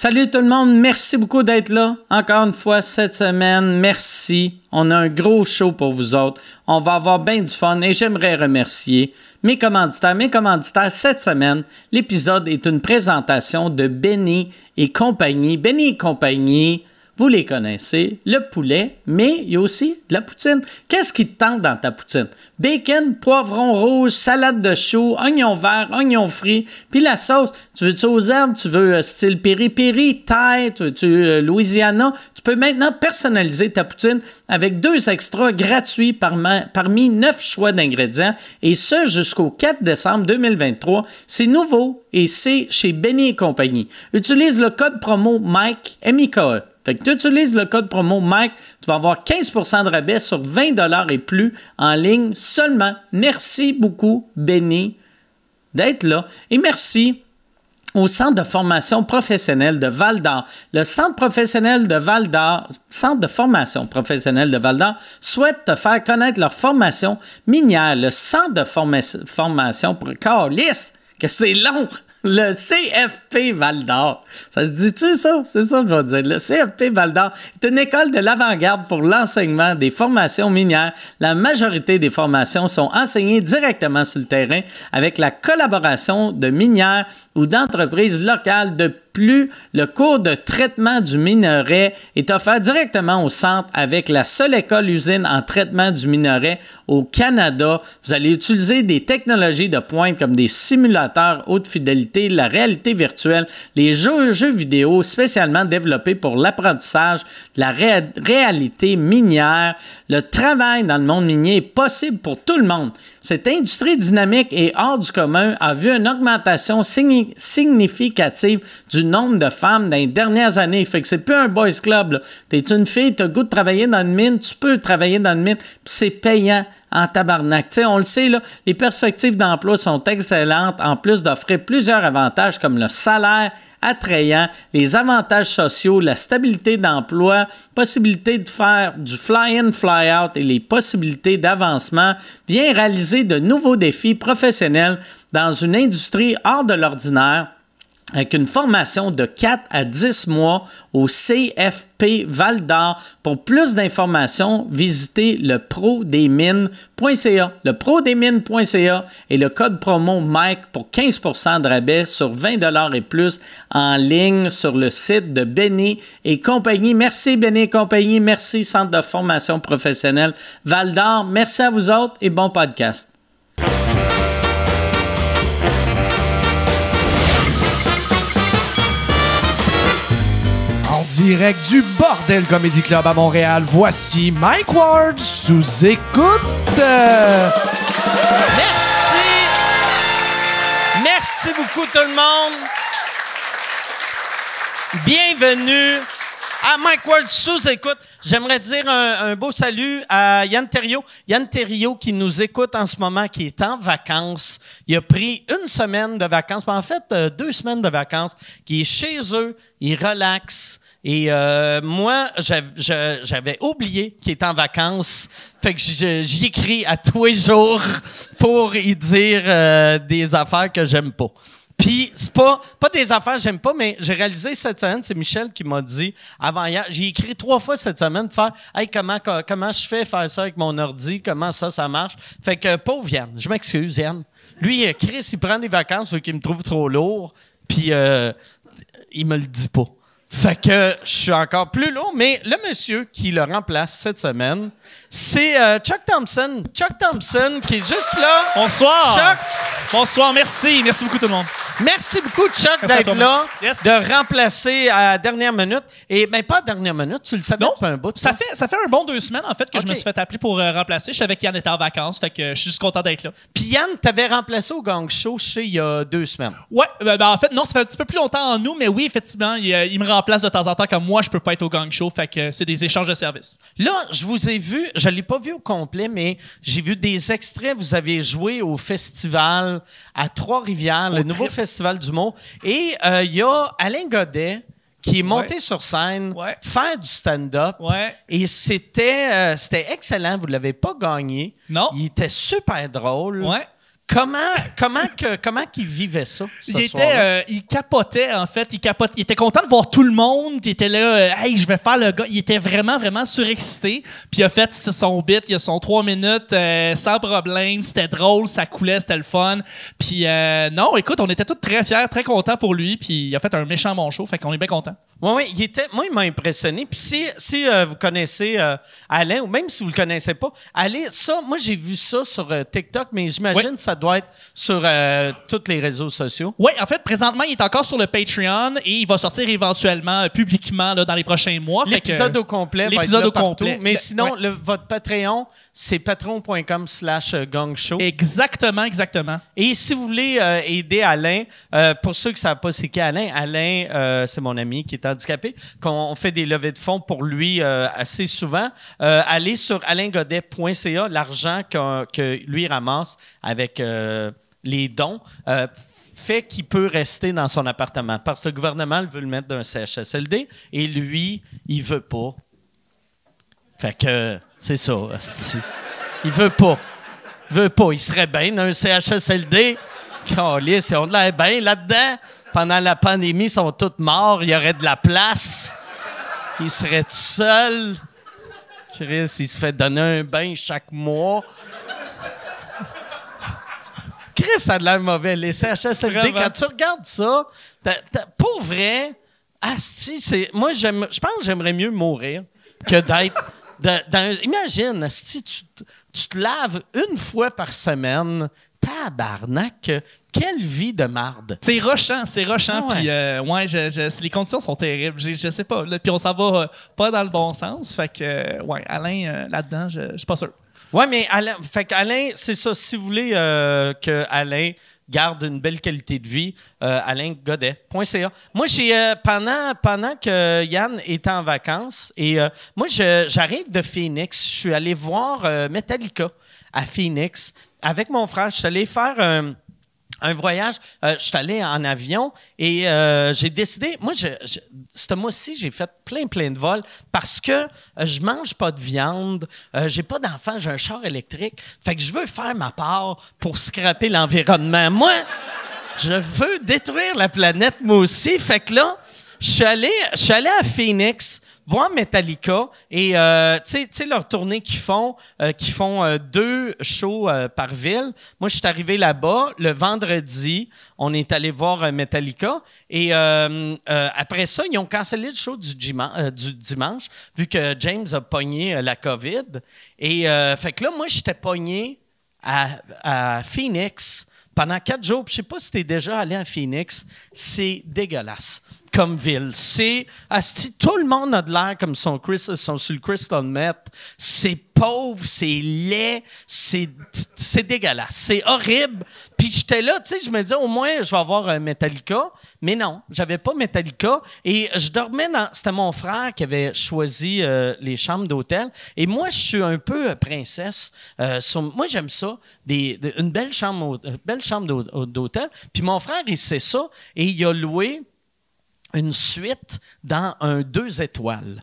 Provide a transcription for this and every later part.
Salut tout le monde, merci beaucoup d'être là. Encore une fois cette semaine, merci. On a un gros show pour vous autres. On va avoir bien du fun et j'aimerais remercier mes commanditaires. Cette semaine, l'épisode est une présentation de Benny et compagnie. Benny et compagnie, vous les connaissez, le poulet, mais il y a aussi de la poutine. Qu'est-ce qui te tente dans ta poutine? Bacon, poivron rouge, salade de choux, oignon vert, oignon frit, puis la sauce. Tu veux-tu aux herbes? Tu veux style piri-piri, Thai, tu veux Louisiana? Tu peux maintenant personnaliser ta poutine avec 2 extras gratuits parmi 9 choix d'ingrédients, et ce jusqu'au 4 décembre 2023. C'est nouveau et c'est chez Benny et compagnie. Utilise le code promo Mike, M-I-K-E. Fait que tu utilises le code promo Mike, tu vas avoir 15% de rabais sur 20$ et plus en ligne seulement. Merci beaucoup, Benny, d'être là. Et merci au Centre de formation professionnelle de Val-d'Or. Le Centre professionnel de Val-d'Or, Centre de formation professionnelle de Val-d'Or, souhaite te faire connaître leur formation minière. Le Centre de formation pour Carlis, que c'est long! Le CFP Val-d'Or. Ça se dit-tu, ça? C'est ça que je vais dire. Le CFP Val-d'Or est une école de l'avant-garde pour l'enseignement des formations minières. La majorité des formations sont enseignées directement sur le terrain avec la collaboration de minières ou d'entreprises locales. De plus, le cours de traitement du minerai est offert directement au centre avec la seule école-usine en traitement du minerai au Canada. Vous allez utiliser des technologies de pointe comme des simulateurs haute fidélité, la réalité virtuelle, les jeux vidéo spécialement développés pour l'apprentissage de la réalité minière. Le travail dans le monde minier est possible pour tout le monde. Cette industrie dynamique et hors du commun a vu une augmentation significative du nombre de femmes dans les dernières années. Fait que c'est plus un boys club. Tu es une fille, tu as le goût de travailler dans une mine, tu peux travailler dans une mine, puis c'est payant en tabarnak. T'sais, on le sait, là, les perspectives d'emploi sont excellentes, en plus d'offrir plusieurs avantages comme le salaire attrayant, les avantages sociaux, la stabilité d'emploi, possibilité de faire du fly-in, fly-out et les possibilités d'avancement. Viens réaliser de nouveaux défis professionnels dans une industrie hors de l'ordinaire avec une formation de 4 à 10 mois au CFP Val-d'Or. Pour plus d'informations, visitez le prodesmines.ca. Le prodesmines.ca et le code promo Mike pour 15% de rabais sur 20$ et plus en ligne sur le site de Benny et compagnie. Merci Benny et compagnie. Merci Centre de formation professionnelle Val-d'Or. Merci à vous autres et bon podcast. Direct du Bordel Comedy Club à Montréal, voici Mike Ward sous écoute. Merci beaucoup tout le monde. Bienvenue à Mike Ward sous écoute. J'aimerais dire un beau salut à Yann Thériault. Yann Thériault qui nous écoute en ce moment, qui est en vacances. Il a pris 1 semaine de vacances, en fait 2 semaines de vacances, qui est chez eux, il relaxe. Et moi, j'avais oublié qu'il était en vacances. Fait que j'y écris à tous les jours pour y dire des affaires que j'aime pas. Puis, c'est pas des affaires que j'aime pas, mais j'ai réalisé cette semaine, c'est Michel qui m'a dit, avant hier, j'ai écrit 3 fois cette semaine, de faire « Hey, comment je fais faire ça avec mon ordi? Comment ça marche? » Fait que, pauvre Yann, je m'excuse, Yann. Lui, Chris, il prend des vacances, fait qu'il me trouve trop lourd, puis il me le dit pas. Fait que je suis encore plus lourd, mais le monsieur qui le remplace cette semaine, c'est Chuck Thompson. Chuck Thompson qui est juste là. Bonsoir. Chuck. Bonsoir, merci. Merci beaucoup tout le monde. Merci beaucoup, Chuck, d'être là, de remplacer à la dernière minute. Et bien, pas à la dernière minute, tu le savais depuis un bout. Ça fait un bon 2 semaines, en fait, que je me suis fait appeler pour remplacer. Je savais qu'Yann était en vacances, fait que je suis juste content d'être là. Puis Yann, t'avais remplacé au Gang Show, je sais, il y a 2 semaines. Ouais, en fait, non, ça fait un petit peu plus longtemps en nous, mais oui, effectivement, il me remplace de temps en temps comme moi, je peux pas être au Gang Show, fait que c'est des échanges de services. Là, je vous ai vu, je l'ai pas vu au complet, mais j'ai vu des extraits. Vous avez joué au festival à Trois-Rivières, le nouveau festival d'humour. Et il y a Alain Godet qui est monté sur scène, faire du stand-up. Et c'était excellent. Vous ne l'avez pas gagné. Non. Il était super drôle. Comment qu'il vivait ça, il capotait, en fait. Il était content de voir tout le monde. Il était là, hey, je vais faire le gars. Il était vraiment, vraiment surexcité. Puis il a fait son bit, il a son 3 minutes sans problème. C'était drôle, ça coulait, c'était le fun. Puis non, écoute, on était tous très fiers, très contents pour lui. Puis il a fait un méchant bon show, fait qu'on est bien contents. Oui, moi, il m'a impressionné. Puis si vous connaissez Alain, ou même si vous le connaissez pas, moi, j'ai vu ça sur TikTok, mais j'imagine que ça doit être sur tous les réseaux sociaux. Oui, en fait, présentement, il est encore sur le Patreon et il va sortir éventuellement publiquement là, dans les prochains mois. L'épisode au complet va être là partout. Mais sinon, votre Patreon, c'est patreon.com/gangshow. Exactement. Et si vous voulez aider Alain, pour ceux qui ne savent pas c'est qui Alain, c'est mon ami qui est handicapé, qu'on fait des levées de fonds pour lui assez souvent. Allez sur alaingodet.ca, l'argent que lui ramasse avec les dons, fait qu'il peut rester dans son appartement parce que le gouvernement veut le mettre dans un CHSLD et lui, il veut pas. Fait que c'est ça. Il veut pas. Il serait bien dans un CHSLD. Calisse, ils ont de l'air bien là-dedans. Pendant la pandémie, ils sont tous morts. Il y aurait de la place. Il serait tout seul. Chris, il se fait donner un bain chaque mois. Chris, ça a de l'air mauvais. Les CHSLD, quand tu regardes ça, pour vrai, asti, moi, je pense que j'aimerais mieux mourir que d'être... imagine, asti, tu te laves une fois par semaine. Tabarnak! Quelle vie de marde! C'est rochant. Puis, les conditions sont terribles. Je sais pas. Puis, on s'en va pas dans le bon sens. Fait que, Alain, là-dedans, je suis pas sûr. Ouais, mais Alain, c'est ça. Si vous voulez que Alain garde une belle qualité de vie, alaingodet.ca. Moi, pendant que Yann était en vacances, et moi, j'arrive de Phoenix. Je suis allé voir Metallica à Phoenix. Avec mon frère, je suis allé faire un voyage. Je suis allé en avion et j'ai décidé... Moi, ce mois-ci, j'ai fait plein de vols parce que je mange pas de viande, j'ai pas d'enfant, j'ai un char électrique. Fait que je veux faire ma part pour scraper l'environnement. Moi, je veux détruire la planète, moi aussi. Fait que là, je suis allé à Phoenix voir Metallica et tu sais leur tournée qu'ils font 2 shows par ville. Moi, je suis arrivé là-bas le vendredi. On est allé voir Metallica et après ça, ils ont cancellé le show du dimanche vu que James a pogné la COVID. Et fait que là, moi, j'étais pogné à Phoenix pendant 4 jours. Je sais pas si tu es déjà allé à Phoenix. C'est dégueulasse comme ville. Tout le monde a de l'air comme sont sur le crystal meth. C'est pauvre, c'est laid, c'est dégueulasse. C'est horrible. Puis j'étais là, tu sais, je me disais, au moins, je vais avoir Metallica. Mais non, j'avais pas Metallica. Et je dormais c'était mon frère qui avait choisi les chambres d'hôtel. Et moi, je suis un peu princesse. Moi, j'aime ça. Une belle chambre d'hôtel. Puis mon frère, il sait ça. Et il a loué une suite dans un 2 étoiles.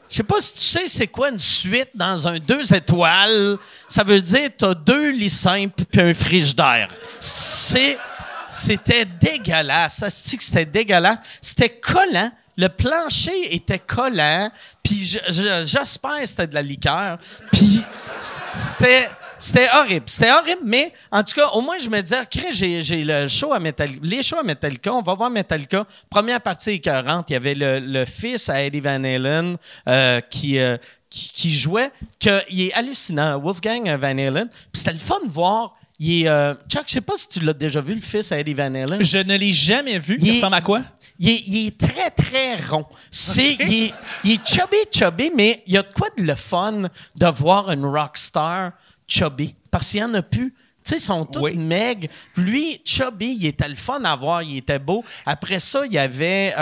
Je sais pas si tu sais c'est quoi une suite dans un 2 étoiles. Ça veut dire que tu as 2 lits simples puis un frigidaire. C'était dégueulasse. Ça se dit que c'était dégueulasse. C'était collant. Le plancher était collant. Puis j'espère que c'était de la liqueur. Puis c'était horrible. C'était horrible, mais en tout cas, au moins, je me disais, j'ai le show à Metallica. Les shows à Metallica, on va voir Metallica. Première partie écœurante, il y avait le fils à Eddie Van Halen qui jouait, il est hallucinant, Wolfgang Van Halen. Puis c'était le fun de voir. Chuck, je sais pas si tu l'as déjà vu, le fils à Eddie Van Halen. Je ne l'ai jamais vu. Il ressemble à quoi? Il est très, très rond. Il est chubby, mais il y a de quoi de le fun de voir une rockstar chubby. Parce qu'il n'y en a plus. Tu sais, ils sont tous maigres. Lui, chubby, il était le fun à voir, il était beau. Après ça, il y avait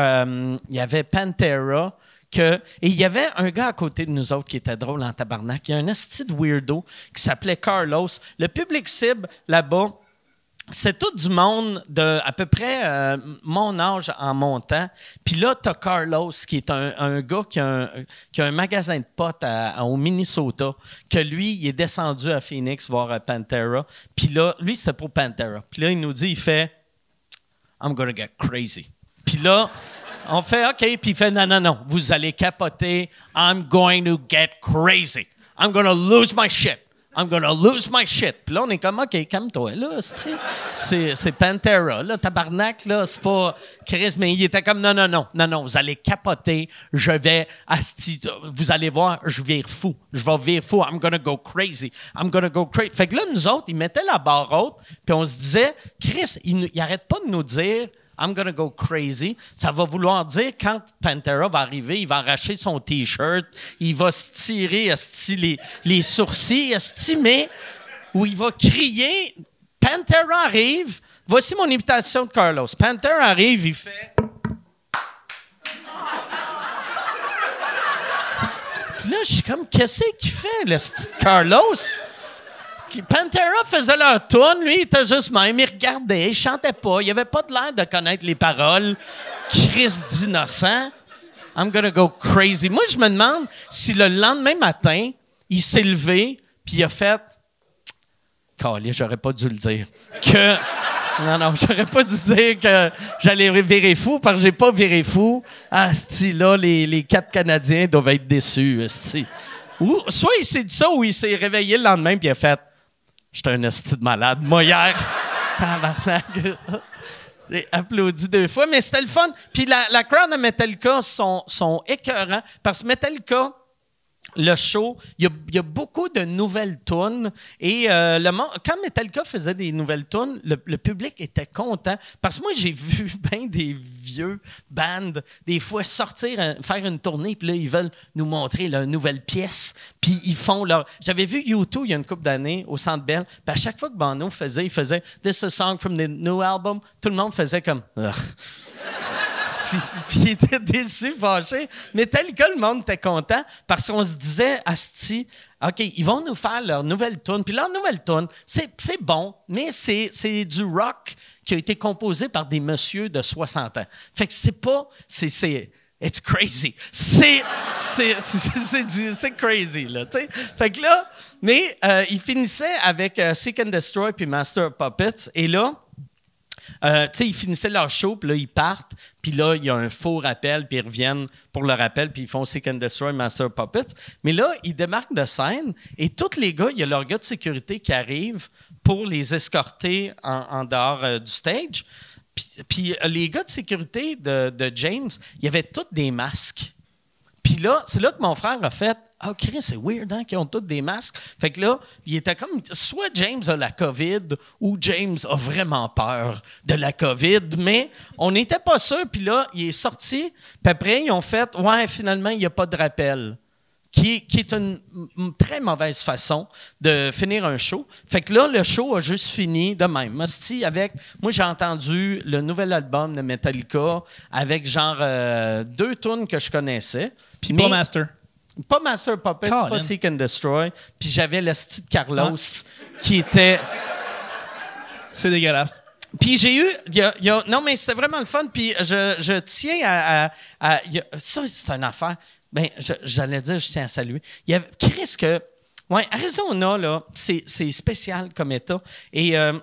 Pantera. Et il y avait un gars à côté de nous autres qui était drôle en tabarnak. Il y a un asti de weirdo qui s'appelait Carlos. Le public cible, là-bas, c'est tout du monde de à peu près mon âge en montant. Puis là, t'as Carlos, qui est un gars qui a un magasin de potes au Minnesota, que lui, il est descendu à Phoenix voir Pantera. Puis là, lui, c'était pour Pantera. Puis là, il nous dit, il fait « I'm gonna get crazy ». Puis là, on fait « OK », puis il fait « Non, vous allez capoter. I'm going to get crazy. I'm gonna lose my shit. I'm gonna lose my shit. » Puis là, on est comme, OK, calme-toi, là, c'est Pantera, là, tabarnak, là, c'est pas Chris, mais il était comme, non, vous allez capoter, vous allez voir, je vais virer fou, I'm gonna go crazy. Fait que là, nous autres, ils mettaient la barre haute, puis on se disait, Chris, il arrête pas de nous dire, I'm gonna go crazy. Ça va vouloir dire, quand Pantera va arriver, il va arracher son T-shirt, il va se tirer les sourcils, mais où il va crier, Pantera arrive, voici mon imitation de Carlos. Pantera arrive, il fait... Puis là, je suis comme, qu'est-ce qu'il fait, le petit Carlos? Pantera faisait leur tourne, lui, il était juste même, il regardait, il chantait pas, il avait pas de l'air de connaître les paroles. Christ d'innocent. I'm gonna go crazy. Moi, je me demande si le lendemain matin, il s'est levé, puis il a fait... Calé, j'aurais pas dû le dire. Non, j'aurais pas dû dire que j'allais virer fou, parce que j'ai pas viré fou. Là, les 4 Canadiens doivent être déçus, Ou soit il s'est dit ça, ou il s'est réveillé le lendemain, puis il a fait... J'étais un esti de malade. Moi, hier, tabarnak, j'ai applaudi 2 fois, mais c'était le fun. Puis la crowd de Metallica sont écœurants, parce que Metallica, le show, il y a beaucoup de nouvelles tunes et quand Metallica faisait des nouvelles tunes, le public était content parce que moi j'ai vu bien des vieux bands des fois sortir faire une tournée puis là ils veulent nous montrer leur nouvelle pièce puis ils font leur... J'avais vu U2 il y a une couple d'années au Centre Bell, puis à chaque fois que Bono il faisait This is a song from the new album, tout le monde faisait comme Puis il était déçu, fâché. Mais tel que le monde était content parce qu'on se disait, asti, OK, ils vont nous faire leur nouvelle tune. Puis leur nouvelle tune, c'est bon, mais c'est du rock qui a été composé par des messieurs de 60 ans. Fait que c'est pas... It's crazy. C'est crazy, là, tu sais. Fait que là, mais il finissait avec Seek and Destroy puis Master of Puppets. Et là... ils finissaient leur show, puis là, ils partent, puis là, il y a un faux rappel, puis ils reviennent pour le rappel, puis ils font Seek and Destroy, Master of Puppets. Mais là, ils démarquent de scène, et tous les gars, il y a leur gars de sécurité qui arrive pour les escorter en dehors du stage. Puis les gars de sécurité de James, il y avait tous des masques. Puis là, c'est là que mon frère a fait « Ah, Chris, c'est weird, hein, qu'ils ont tous des masques. » Fait que là, il était comme... Soit James a la COVID ou James a vraiment peur de la COVID, mais on n'était pas sûr. Puis là, il est sorti. Puis après, ils ont fait « Ouais, finalement, il n'y a pas de rappel. » Qui est une très mauvaise façon de finir un show. Fait que là, le show a juste fini de même. Moi, j'ai entendu le nouvel album de Metallica avec genre 2 tunes que je connaissais. Puis pas Master. Pas Master Puppets, pas Seek and Destroy. Puis j'avais le style de Carlos qui était... C'est dégueulasse. Puis j'ai eu... non, mais c'était vraiment le fun. Puis je tiens à ça, c'est une affaire... Ben, j'allais dire, je tiens à saluer. Il y avait Chris que... Ouais, Arizona, là, c'est spécial comme État. Et il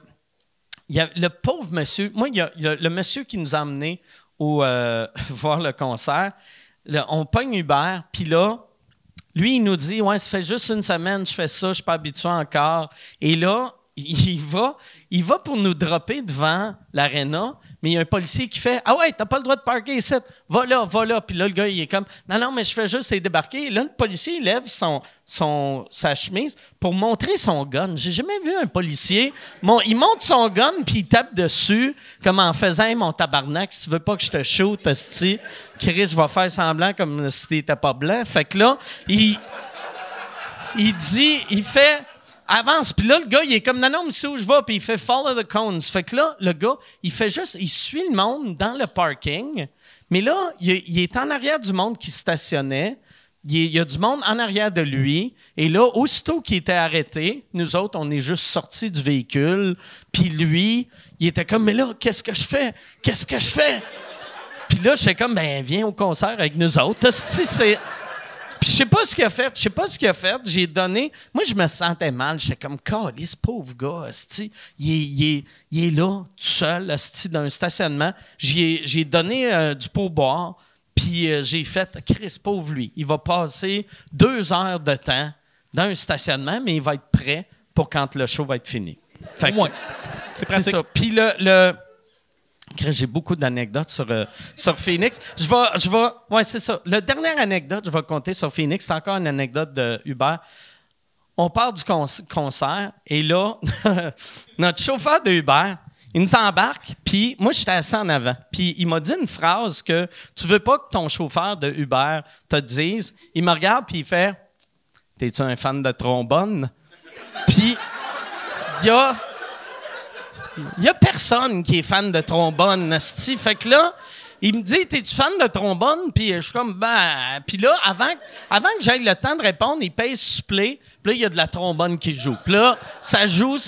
y a le pauvre monsieur... Moi, il y a le monsieur qui nous a emmenés voir le concert. Là, on pogne Uber, puis là, lui, il nous dit, « Ouais, ça fait juste une semaine, je fais ça, je suis pas habitué encore. » Et là, il va pour nous dropper devant l'aréna, mais il y a un policier qui fait « Ah ouais, t'as pas le droit de parker ici. Va là. » Puis là, le gars, il est comme « Non, mais je fais juste débarquer. » Et là, le policier, il lève sa chemise pour montrer son gun. J'ai jamais vu un policier. Il monte son gun, puis il tape dessus, comme en faisant hey, « Mon tabarnak, si tu veux pas que je te shoot, hostie, Chris, je vais faire semblant comme si t'étais pas blanc. » Fait que là, il fait... Avance. Puis là, le gars, il est comme, non, mais c'est où je vais? Puis il fait follow the cones. Fait que là, le gars, il suit le monde dans le parking. Mais là, il est en arrière du monde qui stationnait. il y a du monde en arrière de lui. Et là, aussitôt qu'il était arrêté, nous autres, on est juste sortis du véhicule. Puis lui, il était comme, mais là, qu'est-ce que je fais? Qu'est-ce que je fais? Puis là, j'étais comme, ben, viens au concert avec nous autres. Puis je sais pas ce qu'il a fait. J'ai donné... Moi, je me sentais mal. J'étais comme, câlisse, pauvre gars, asti. Il est là, tout seul, asti, dans un stationnement. J'ai donné du pourboire. Puis j'ai fait, Chris, pauvre lui. Il va passer 2 heures de temps dans un stationnement, mais il va être prêt pour quand le show va être fini. Fait que, c'est pratique. C'est ça. Puis j'ai beaucoup d'anecdotes sur Phoenix. Ouais, c'est ça. La dernière anecdote que je vais compter sur Phoenix, c'est encore une anecdote de Uber. On part du concert et là, notre chauffeur de Uber, il nous embarque, puis moi, j'étais assis en avant. Puis il m'a dit une phrase que tu veux pas que ton chauffeur de Uber te dise. Il me regarde, puis il fait « T'es-tu un fan de trombone? » Puis il y a personne qui est fan de trombone, asti. Fait que là, il me dit, t'es-tu fan de trombone? Puis je suis comme, ben... Puis là, avant que j'aille le temps de répondre, il pèse sur play. Puis là, il y a de la trombone qui joue. Puis là, ça joue.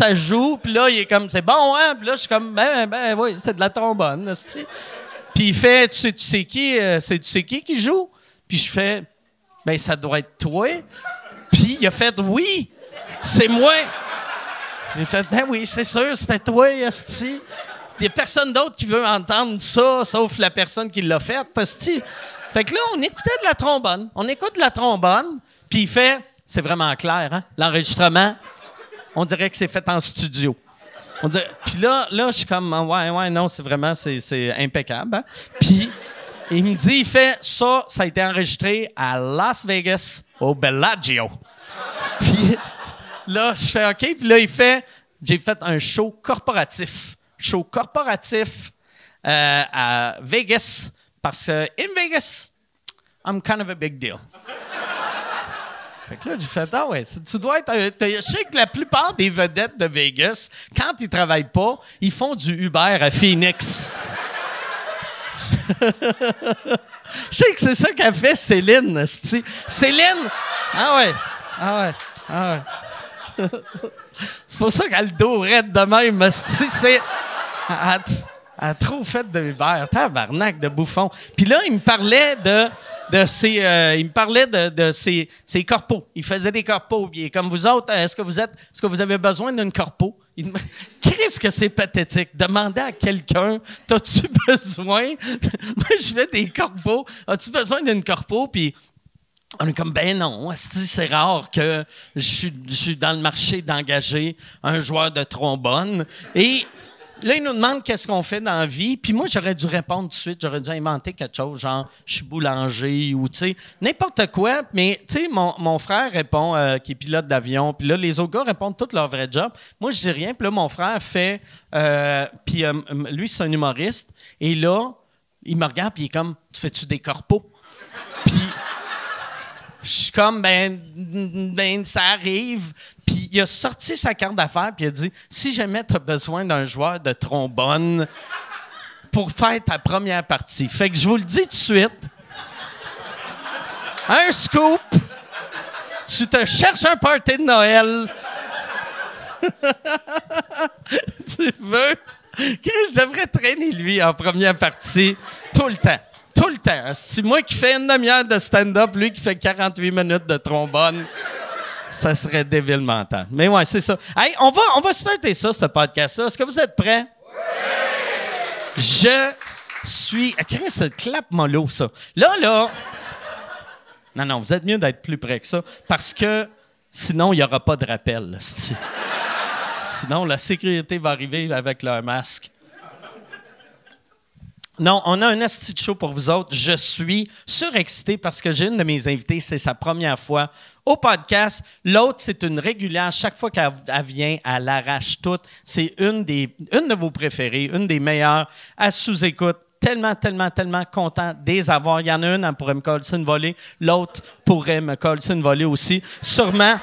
Puis là, il est comme, c'est bon, hein? Puis là, je suis comme, ben, oui, c'est de la trombone, asti. Puis il fait, tu sais qui joue? Puis je fais, ben, ça doit être toi. Puis il a fait, oui, c'est moi. J'ai fait, ben oui, c'est sûr, c'était toi, asti. Il n'y a personne d'autre qui veut entendre ça, sauf la personne qui l'a fait, asti. Fait que là, on écoutait de la trombone. On écoute de la trombone, puis il fait, c'est vraiment clair, hein? L'enregistrement, on dirait que c'est fait en studio. Puis là, je suis comme, ouais, non, c'est vraiment, c'est impeccable. Hein? Puis il me dit, il fait, ça a été enregistré à Las Vegas, au Bellagio. Puis... Là, je fais OK. Puis là, j'ai fait un show corporatif. À Vegas. Parce que, in Vegas, I'm kind of a big deal. Fait que là, j'ai fait, ah ouais, tu dois être... je sais que la plupart des vedettes de Vegas, quand ils travaillent pas, ils font du Uber à Phoenix. Je sais que c'est ça qu'a fait Céline, c'ti. Céline... Ah ouais. C'est pour ça qu'elle dourette de même, asti. Elle a trop fait de Uber. Tabarnak de bouffon. Puis là, il me parlait de ses corpos. Il faisait des corpos. Puis comme vous autres, est-ce que vous avez besoin d'une corpo? Qu'est-ce que c'est pathétique? Demander à quelqu'un, t'as-tu besoin? Moi, je fais des corpos. As-tu besoin d'une corpo? Puis on est comme, ben non, c'est rare que je suis dans le marché d'engager un joueur de trombone. Et là, il nous demande qu'est-ce qu'on fait dans la vie. Puis moi, j'aurais dû répondre tout de suite. J'aurais dû inventer quelque chose, genre, je suis boulanger ou, tu sais, n'importe quoi. Mais, tu sais, mon frère répond, qui est pilote d'avion. Puis là, les autres gars répondent tout leur vrai job. Moi, je dis rien. Puis là, mon frère fait... puis lui, c'est un humoriste. Et là, il me regarde, puis il est comme, tu fais-tu des corpos? Puis... Je suis comme, ben, ça arrive. Puis il a sorti sa carte d'affaires, puis il a dit, si jamais tu as besoin d'un joueur de trombone pour faire ta première partie. Fait que je vous le dis tout de suite. Un scoop. Tu te cherches un party de Noël. Tu veux? Je devrais traîner lui en première partie tout le temps. Tout le temps. C'est moi qui fais une demi-heure de stand-up, lui qui fait 48 minutes de trombone. Ça serait débile mental. Mais ouais, c'est ça. Hey, on va starter ça, ce podcast-là. Est-ce que vous êtes prêts? Oui! Je suis... Chris, clap mollo, ça. Là... Non, vous êtes mieux d'être plus près que ça, parce que sinon, il n'y aura pas de rappel. Sinon, la sécurité va arriver avec leur masque. Non, on a un asti de show pour vous autres. Je suis surexcité parce que j'ai une de mes invitées, c'est sa première fois au podcast. L'autre, c'est une régulière. Chaque fois qu'elle vient, elle arrache tout. C'est une de vos préférées, une des meilleures à sous-écoute. Tellement content de les avoir. Il y en a une, elle pourrait me coller une volée. L'autre pourrait me coller une volée aussi. Sûrement.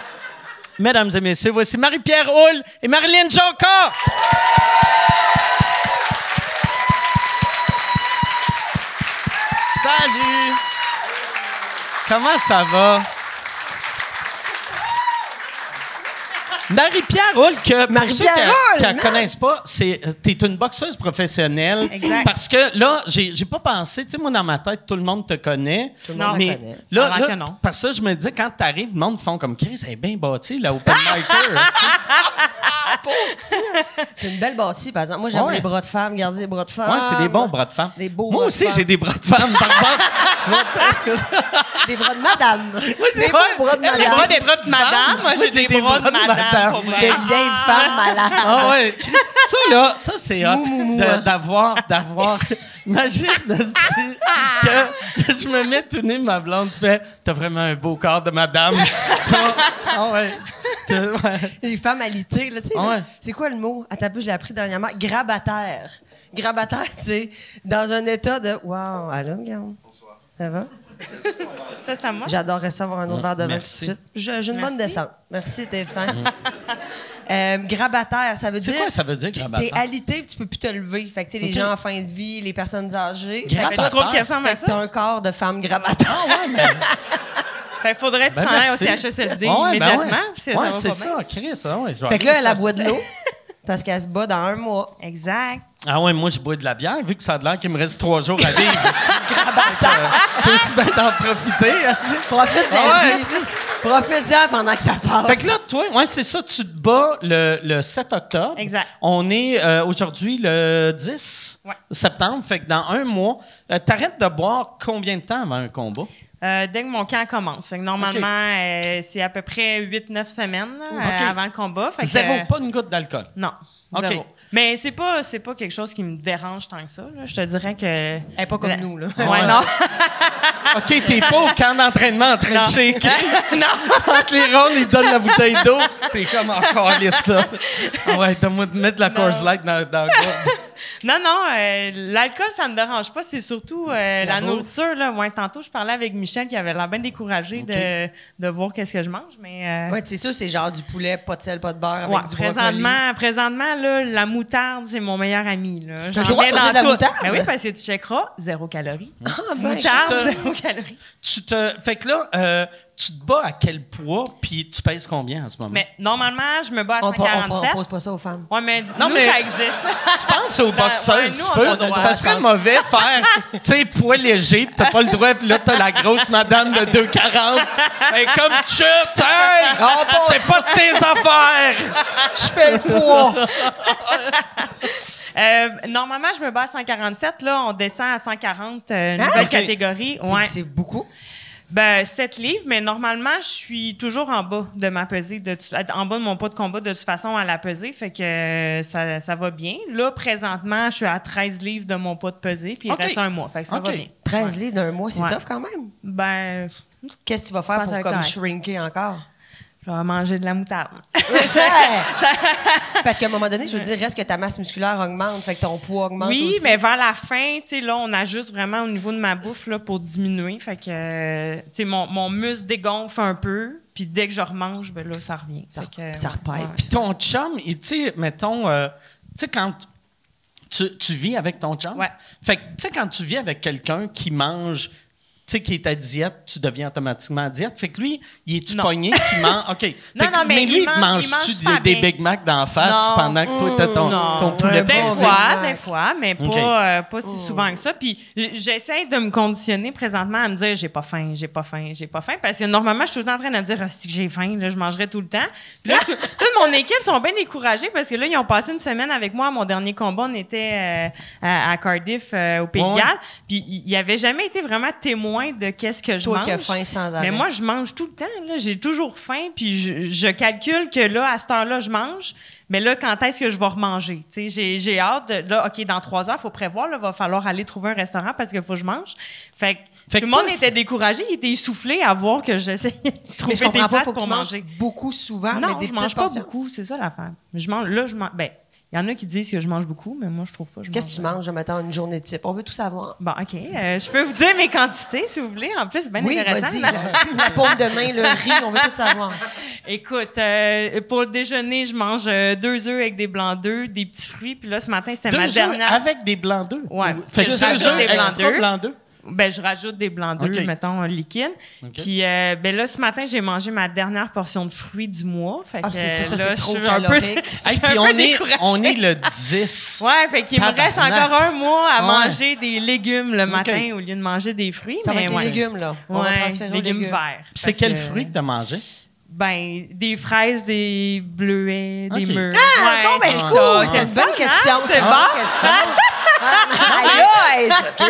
Mesdames et messieurs, voici Marie-Pierre Houle et Marilyn Jonca. Salut! Comment ça va? Marie-Pierre Roule, que pour ceux qui ne connaissent pas, t'es une boxeuse professionnelle. Exact. Parce que là, j'ai pas pensé, tu sais, moi, dans ma tête, tout le monde te connaît. Tout le monde me connaît. Là, Avant que non. parce que je me disais, quand t'arrives, le monde font comme Chris, elle est bien bâtie, la open micer. C'est une belle bâtie, par exemple. Moi, j'aime les bras de femme, garder les bras de femme. Ouais, c'est des bons bras de femme. Des beaux Moi bras aussi, de j'ai des bras de femme, par exemple. Des bras de madame. Des beaux bras de madame. Pas des petites madames. Moi, j'ai des bras de madame. Pour vrai. Des vieilles femmes malades. Ah ouais. Ça, là, ça, c'est hot d'avoir... Imagine que je me mets tout nu, ma blonde fait « T'as vraiment un beau corps de madame. » Ah ouais. Les femmes alitées, là, tu sais. Ah ouais. là, c'est quoi le mot? Attends, je l'ai appris dernièrement. Grabataire. Grabataire, c'est dans un état de... Wow, allô, Guillaume? Bonsoir. Ça va? Ça moi. J'adorerais ça avoir un autre verre de vin tout de Merci. suite. J'ai une bonne descente. Merci, t'es fin. Grabataire, ça veut dire... C'est quoi ça veut dire, grabataire? T'es alité puis tu peux plus te lever. Fait que, tu sais, les gens en fin de vie, les personnes âgées... Grabataire. Tu trouves qu'il ressemble à Fait que t'as ça? un corps de femme grabataire. Fait qu'il faudrait que tu Ben, t'en ailles au merci. CHSLD Ah ouais, ben immédiatement. ouais. Puis Ouais, va c'est pas ça, Chris. Ah ouais, je vais Fait que là, aller elle a chercher. boit de l'eau parce qu'elle se bat dans un mois. bien. Exact. Ah ouais, moi, je bois de la bière, vu que ça a l'air qu'il me reste 3 jours à vivre. T'es aussi bien d'en profiter. Profite de la vie. Profite-en pendant que ça passe. Fait que là, toi, ouais, c'est ça, tu te bats le 7 octobre. Exact. On est aujourd'hui le 10 septembre, fait que dans un mois, t'arrêtes de boire combien de temps avant un combat? Dès que mon camp commence. Fait que normalement, c'est à peu près 8-9 semaines là, avant le combat. Fait que, Zéro, pas une goutte d'alcool. Non. OK. Zéro. Mais c'est pas quelque chose qui me dérange tant que ça. Là. Je te dirais que... Elle est pas comme nous, là. Ouais, non. OK, t'es pas au camp d'entraînement en train Non. de shaker. Non. Entre les rondes, ils te donnent la bouteille d'eau. T'es comme encore lisse, là. Ah ouais, donne-moi de mettre la Coors Light dans la gourde. Non, l'alcool, ça me dérange pas. C'est surtout la nourriture. Là. Ouais, tantôt, je parlais avec Michel qui avait l'air bien découragé de voir qu'est-ce que je mange. Mais, Ouais, c'est sûr, c'est genre du poulet, pas de sel, pas de beurre, avec ouais, du brocoli. présentement là, la moutarde, c'est mon meilleur ami. Là. T'as le droit de manger de la moutarde? Ben oui, parce que tu checkeras, 0 calories. ben, Moutarde, tu te- 0 calories. Fait que là, tu te bats à quel poids, puis tu pèses combien en ce moment? Mais normalement, je me bats à On 147. pose pas ça aux femmes. Ouais, mais Non, nous, mais- ça existe. Je pense aux boxeuses, nous, tu on peux. a le droit. Ça serait mauvais faire, tu sais, poids léger, pis t'as pas le droit, pis là, t'as la grosse madame de 2,40. Elle est comme chut, hey! C'est pas de tes affaires! Je fais le poids! Normalement, je me bats à 147. Là, on descend à 140, nouvelle ok. catégorie. Ouais. C'est beaucoup. Ben, 7 livres, mais normalement, je suis toujours en bas de ma pesée, en bas de mon poids de combat de toute façon à la pesée, fait que ça va bien. Là, présentement, je suis à 13 livres de mon poids de pesée, puis il Ok. reste un mois, fait que ça Ok. va bien. 13 livres d'un mois, c'est Ouais. tough quand même. Ben, Qu'est-ce que tu vas faire pense pour avec comme correct. shrinker encore? je vais manger de la moutarde. Parce qu'à un moment donné, je veux dire, reste que ta masse musculaire augmente, fait que ton poids augmente Oui, aussi. mais vers la fin, tu sais, là, on ajuste vraiment au niveau de ma bouffe là, pour diminuer. Fait que, tu sais, mon muscle dégonfle un peu, puis dès que je remange, ben là, ça revient. Ça Fait que, repère. ouais. Puis ton chum, tu sais, mettons, tu sais, quand tu vis avec ton chum, Ouais. fait que, tu sais, quand tu vis avec quelqu'un qui mange, tu sais, qui est à diète, tu deviens automatiquement à diète. Fait que lui, il est-tu Non. pogné qui mange? OK. Fait Non, que- non, mais lui, il mange mange-tu super des bien. Big Mac d'en face Non. pendant que toi, t'as ton poulet Des braisé? fois, mais OK. pas si souvent que ça. Puis j'essaie de me conditionner présentement à me dire j'ai pas faim, parce que normalement je suis tout le temps en train de me dire si que j'ai faim, là, je mangerai tout le temps. Puis là, toute mon équipe sont bien découragés parce que là ils ont passé une semaine avec moi à mon dernier combat, on était à Cardiff au Pays de Ouais. Galles, puis il y avait jamais été vraiment témoin de qu'est-ce que je Toi mange. qui as faim sans arrêt. Mais moi, je mange tout le temps. Là. J'ai toujours faim, puis je calcule que là, à cette heure-là, je mange. Mais là, quand est-ce que je vais remanger? Tu sais, j'ai hâte. Là, OK, dans 3 heures, il faut prévoir. Il va falloir aller trouver un restaurant parce qu'il faut que je mange. Fait que Fait tout que le monde toi, était découragé. Il était essoufflé à voir que j'essayais de Mais trouver je des comprends pas, places faut que pour tu manges manger. beaucoup souvent, mais Non, des je mange petites pas portions. beaucoup. C'est ça l'affaire. Je mange, là, ben, il y en a qui disent que je mange beaucoup, mais moi, je trouve pas. Qu'est-ce que tu manges, mettons, une journée type? On veut tout savoir. Bon, OK. Je peux vous dire mes quantités, si vous voulez. En plus, c'est bien Oui, intéressant. vas-y. La paume de main, le riz, on veut tout savoir. Écoute, pour le déjeuner, je mange 2 œufs avec des blancs d'œufs, des petits fruits. Puis là, ce matin, c'était 2 ma œufs dernière. avec des blancs d'œufs? Ouais. Fait que Je 2 rajoute œufs des blancs extra d'œufs. blancs d'œufs? Ben, je rajoute des blancs d'œufs, OK. mettons, liquides. Puis, ben là, ce matin, j'ai mangé ma dernière portion de fruits du mois. Fait que, c'est ça, là, c'est je trop suis un peu- calorique. je suis Hey, un puis peu découragée. on est le 10. Ouais, fait qu'il me reste Tabarnak. encore un mois à Ouais. manger des légumes le matin au lieu de manger des fruits. Ça va mais être ouais. les légumes, là. On va Ouais, transférer aux légumes légumes. verts. Puis c'est Parce quel que, fruit que t'as mangé? Ben, des fraises, des bleuets, des OK. mûres. Ah, non, mais c'est cool! ça. C'est une bonne fun, question. hein? C'est C'est une bon. bonne question. Aïe, aïe, OK.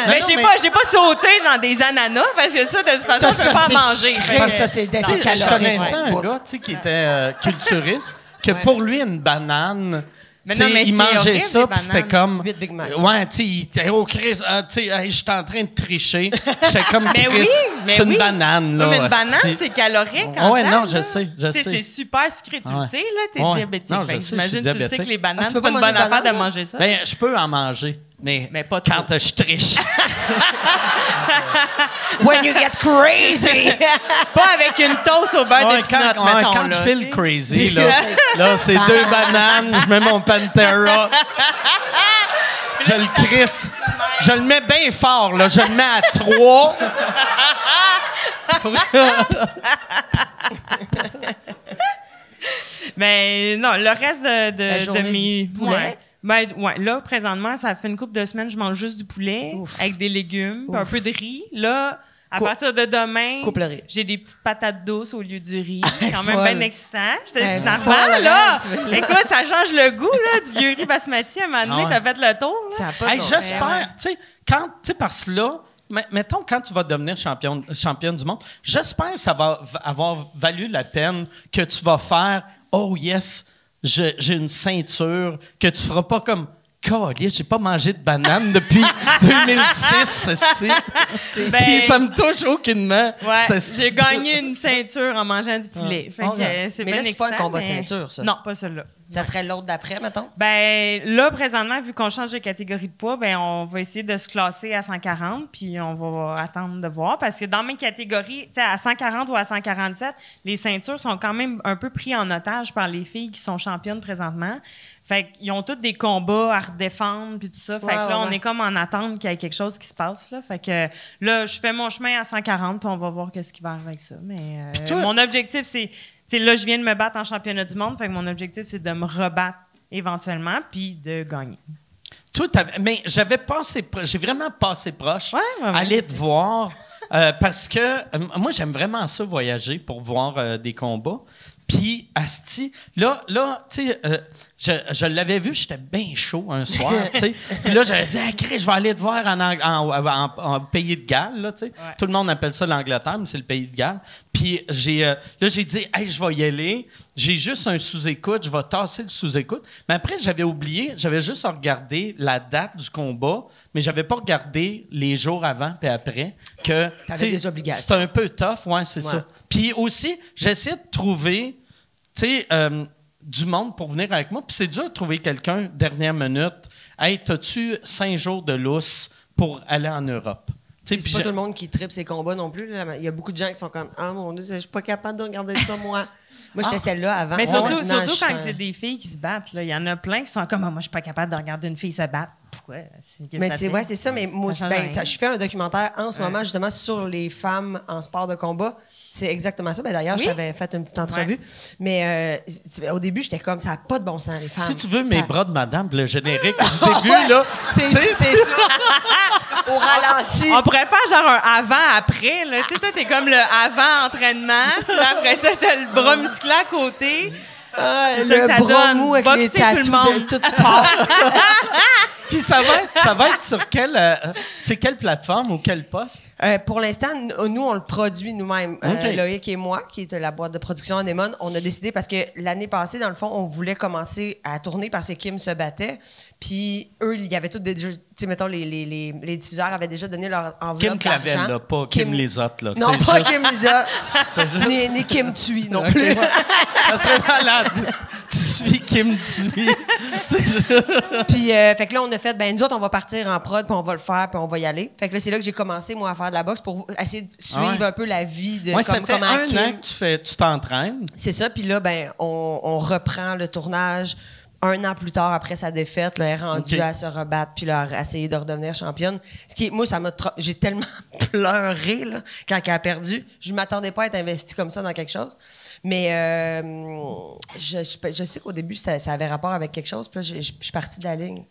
Mais non, j'ai pas sauté dans des ananas parce que ça, de toute façon, je peux pas en manger. Fait que- Ça, c'est Tu sais, je calorique. connaissais un gars tu sais, qui était culturiste, que pour lui, une banane, Mais tu sais, non, mais il c'est mangeait horrible, ça, les puis c'était bananes. comme... 8 Big Mac. Ouais, tu sais, il était au Chris, tu sais, hey, j'étais en train de tricher. J'étais comme Mais Chris, oui, mais c'est oui. une banane, là. Oui, mais une banane, hostie. c'est calorique en Ouais, temps, non, je là. sais, je Tu sais, sais. c'est super sucré, tu Ouais. le sais, là, t'es Ouais. diabétique. Non, je Fait que sais, j'imagine, je suis tu le sais que diabétique. les bananes, Ah, tu c'est peux pas pas une manger bonne de affaire de banane, manger ça. Ben, je peux en manger, mais pas trop. quand je triche. When you get crazy! Pas avec une toast au beurre Ouais, de peanut, quand mettons, quand là, je file tu sais. crazy, là c'est 2 bananes, je mets mon Pantera. Je le crisse. Je le mets bien fort, là. Je le mets à 3. Mais non, le reste La journée de mes... du poulet? Ouais. Ben, ouais, là, présentement, ça fait une couple de semaines, je mange juste du poulet avec des légumes, puis un peu de riz. Là, à partir de demain, Coupe le riz. j'ai des petites patates douces au lieu du riz. C'est quand même Folle. bien excitant. J'étais Elle une est enfant, folle, là. tu veux- Écoute, ça change le goût, là, du vieux riz basmati. À un moment donné, Ah ouais. t'as fait le tour, là. Ça a pas de Hey, bon j'espère, sens. tu sais, quand, tu sais, parce que là, mettons, quand tu vas devenir championne du monde, j'espère que ça va avoir valu la peine que tu vas faire, oh yes, j'ai une ceinture, que tu feras pas comme, Caliste, j'ai pas mangé de banane depuis 2006, Ben- ça me touche aucunement. Ouais, cette j'ai idée. gagné une ceinture en mangeant du poulet. Fait que Ouais. c'est Mais bien là, c'est pas un excitant, combat de mais- ceinture, ça. Non, pas celui-là. Ça serait l'autre d'après, mettons? Ben là, présentement, vu qu'on change de catégorie de poids, ben on va essayer de se classer à 140, puis on va attendre de voir. Parce que dans mes catégories, tu sais, à 140 ou à 147, les ceintures sont quand même un peu pris en otage par les filles qui sont championnes présentement. Fait qu'ils ont tous des combats à redéfendre, puis tout ça. Fait que là, on est comme en attente qu'il y ait quelque chose qui se passe, là. Fait que là, je fais mon chemin à 140, puis on va voir qu'est-ce qui va arriver avec ça. Mais Puis toi- mon objectif, c'est... Tu sais, là, je viens de me battre en championnat du monde, fait que mon objectif, c'est de me rebattre éventuellement, puis de gagner. Toi, mais j'ai vraiment passé proche Ouais, ouais, ouais. aller te voir parce que moi, j'aime vraiment ça, voyager pour voir des combats. Puis, asti, là tu sais, je l'avais vu, j'étais bien chaud un soir, tu sais. Puis là, j'avais dit, ah, Chris, je vais aller te voir en pays de Galles, là, tu sais. Ouais. Tout le monde appelle ça l'Angleterre, mais c'est le pays de Galles. Puis, là, j'ai dit, hey, je vais y aller. J'ai juste un sous-écoute, je vais tasser le sous-écoute. Mais après, j'avais oublié, j'avais juste regardé la date du combat, mais j'avais pas regardé les jours avant puis après. Que, T'avais tu sais, des obligations. c'est un peu tough, ouais, c'est Ouais. ça. Puis aussi, j'essaie de trouver, tu sais, du monde pour venir avec moi. Puis c'est dur de trouver quelqu'un, dernière minute. Hey, t'as-tu 5 jours de lousse pour aller en Europe? Tu sais, C'est puis pas j'ai- tout le monde qui tripe ses combats non plus. Là. Il y a beaucoup de gens qui sont comme « Ah mon Dieu, je suis pas capable de regarder ça, moi. » Moi, j'étais celle-là avant. Mais Ouais, surtout, maintenant, surtout je quand sens- c'est des filles qui se battent, là. Il y en a plein qui sont comme, ah, moi, je suis pas capable de regarder une fille se battre. Pourquoi? Qu'est-ce que Mais ça c'est fait? ouais, c'est ça. Mais moi aussi, change ben, rien. ça, je fais un documentaire en ce moment justement sur les femmes en sport de combat. C'est exactement ça. Ben, d'ailleurs, Oui? je t'avais fait une petite entrevue. Mais au début, j'étais comme ça n'a pas de bon sens, les femmes. Si tu veux mes Ça- bras de madame, le générique du début, là, C'est ça. Au ralenti. On pourrait faire genre un avant-après, là. Tu sais, toi, t'es comme le avant-entraînement. Puis après ça, t'as le bras musclé à côté. Ah, c'est ça que le ça bras donne. mou avec Boxer les tout le tatous monde. de toutes parts. puis ça va être sur c'est quelle plateforme ou quel poste? Pour l'instant, nous, on le produit nous-mêmes. OK. Loïc et moi, qui est la boîte de production Anémone, on a décidé parce que l'année passée, dans le fond, on voulait commencer à tourner parce que Kim se battait. Puis eux, il y avait tout déjà, tu sais, mettons, les diffuseurs avaient déjà donné leur enveloppe Kim Clavel, d'argent. là, pas Kim Lizotte, là. Non, tu sais, pas juste- Kim Lizotte. ni Kim Tui non Ok, plus. ouais. Ça serait malade. Tu suis Kim Tui. Puis, fait que là, on a fait, ben nous autres, on va partir en prod, puis on va le faire, puis on va y aller. Fait que là, c'est là que j'ai commencé, moi, à faire de la boxe pour essayer de suivre Ouais. un peu la vie de Ouais, ça fait comment un Kim- an que tu t'entraînes. C'est ça. Puis là, ben, on reprend le tournage un an plus tard, après sa défaite, là, elle est rendue Ok. à se rebattre puis là, à essayer de redevenir championne. Moi, j'ai tellement pleuré là, quand elle a perdu. Je m'attendais pas à être investie comme ça dans quelque chose. Mais je sais qu'au début, ça avait rapport avec quelque chose. Puis là, je suis partie de la ligne.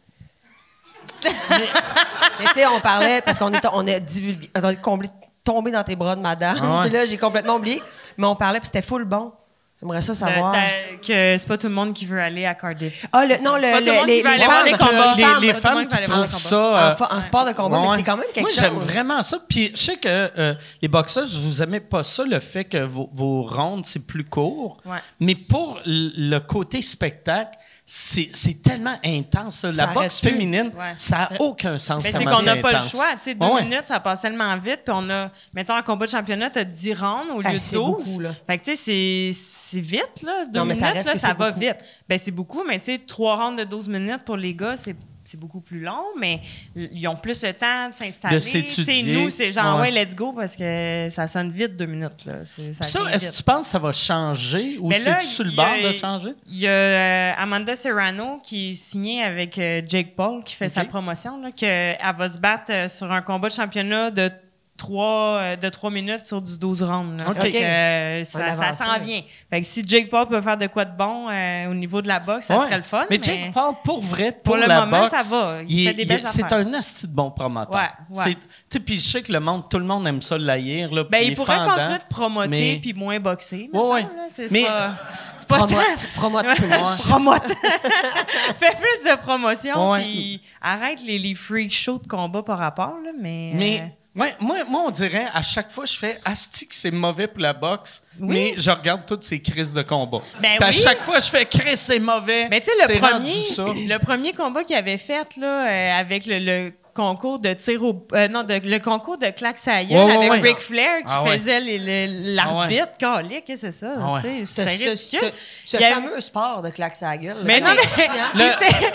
mais tu sais, on parlait, parce qu'on a divulgué, on est tombé dans tes bras de madame. Ah ouais. Puis là, j'ai complètement oublié. Mais on parlait, puis c'était full bon. J'aimerais ça savoir. Que c'est pas tout le monde qui veut aller à Cardiff. Ah, Pas tout le monde qui veut aller voir les combats. Les Pas tout le femmes monde qui veut aller voir trouvent les combats. ça... En sport de combat, mais c'est quand même quelque Moi, chose. j'aime vraiment ça. Puis je sais que les boxeurs, vous aimez pas ça, le fait que vos rondes, c'est plus court. Ouais. Mais pour le côté spectacle, c'est tellement intense. La Ça boxe arrête plus. féminine, Ouais. ça n'a aucun sens. Mais c'est tellement qu'on n'a pas le intense. choix. Tu sais, 2 Ouais. minutes, ça passe tellement vite. Puis on a, mettons, un combat de championnat, tu as 10 rounds au lieu de 12. C'est beaucoup, là. Fait que, tu sais, c'est vite, là. 2 Non, mais minutes, ça reste là, que ça c'est va beaucoup. vite. Ben, c'est beaucoup, mais tu sais, 3 rounds de 12 minutes pour les gars, c'est beaucoup plus long, mais ils ont plus le temps de s'installer. De s'étudier. Tu sais, nous, c'est genre, Ouais. ouais, let's go, parce que ça sonne vite 2 minutes, là. Ça, vient est-ce que vite. tu penses que ça va changer ou Mais là, c'est-tu sur le il y a- bord de changer? Il y a Amanda Serrano qui est signée avec Jake Paul, qui fait sa promotion, là, qu'elle va se battre sur un combat de championnat de 3 minutes sur du 12 rounds. Là. OK. Fait que, On ça avance, s'en là. vient. Fait que si Jake Paul peut faire de quoi de bon au niveau de la boxe, ça Ouais. serait le fun. Mais Jake Paul, pour vrai, pour le la moment, boxe, ça va. Il fait des belles c'est affaires. un asti de bon promoteur. Ouais. Tu sais, puis je sais que tout le monde aime ça l'haïr. Là, Ben, puis il pourrait fendant, continuer de promoter mais- puis moins boxer. Ouais. mettons, là. C'est Mais- pas Promote plus. promote. Fais plus de promotion, Ouais. puis arrête les freak shows de combat par rapport, là, mais... Mais ouais, moi, on dirait, à chaque fois, je fais asti que c'est mauvais pour la boxe, mais je regarde toutes ces crises de combat. Ben Puis à oui. chaque fois, je fais Chris, c'est mauvais. Mais tu sais, c'est rendu ça. le premier combat qu'il avait fait, là, avec le concours de tir au... le concours de claque sa gueule Ouais, ouais, avec ouais. Ric Flair qui Ah ouais. faisait l'arbitre. Calique, qu'est-ce que c'est ça? Ah ouais. tu sais, c'est ridicule. Ce Il y avait- fameux sport de claque sa gueule. là. Mais non, mais...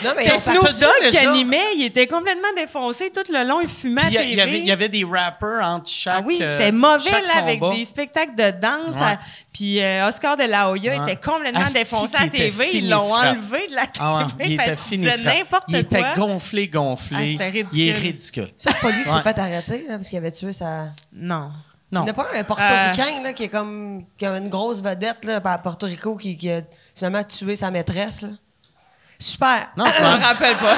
Non, mais C'était on Snoop partait-tu Dogg qui déjà? animait, il était complètement défoncé tout le long, il fumait à Puis TV. il y avait des rappers entre chaque Ah oui, c'était mauvais chaque là, avec combat. des spectacles de danse. Ouais. Puis Oscar de la Hoya Ouais. était complètement Asti défoncé qu'il à était TV. fini Ils l'ont scrap. enlevé de la TV Ah ouais, il parce était qu'il fini disait scrap. n'importe Il était quoi. gonflé. Ah, c'était ridicule. Il est ridicule. Ça, c'est pas lui qui Ouais. s'est fait arrêter, là, parce qu'il avait tué sa. Non. Non. Il n'y a pas un portoricain là, qui a une grosse vedette là, à Porto Rico qui a finalement tué sa maîtresse. Là. Super. Non, Je me rappelle pas.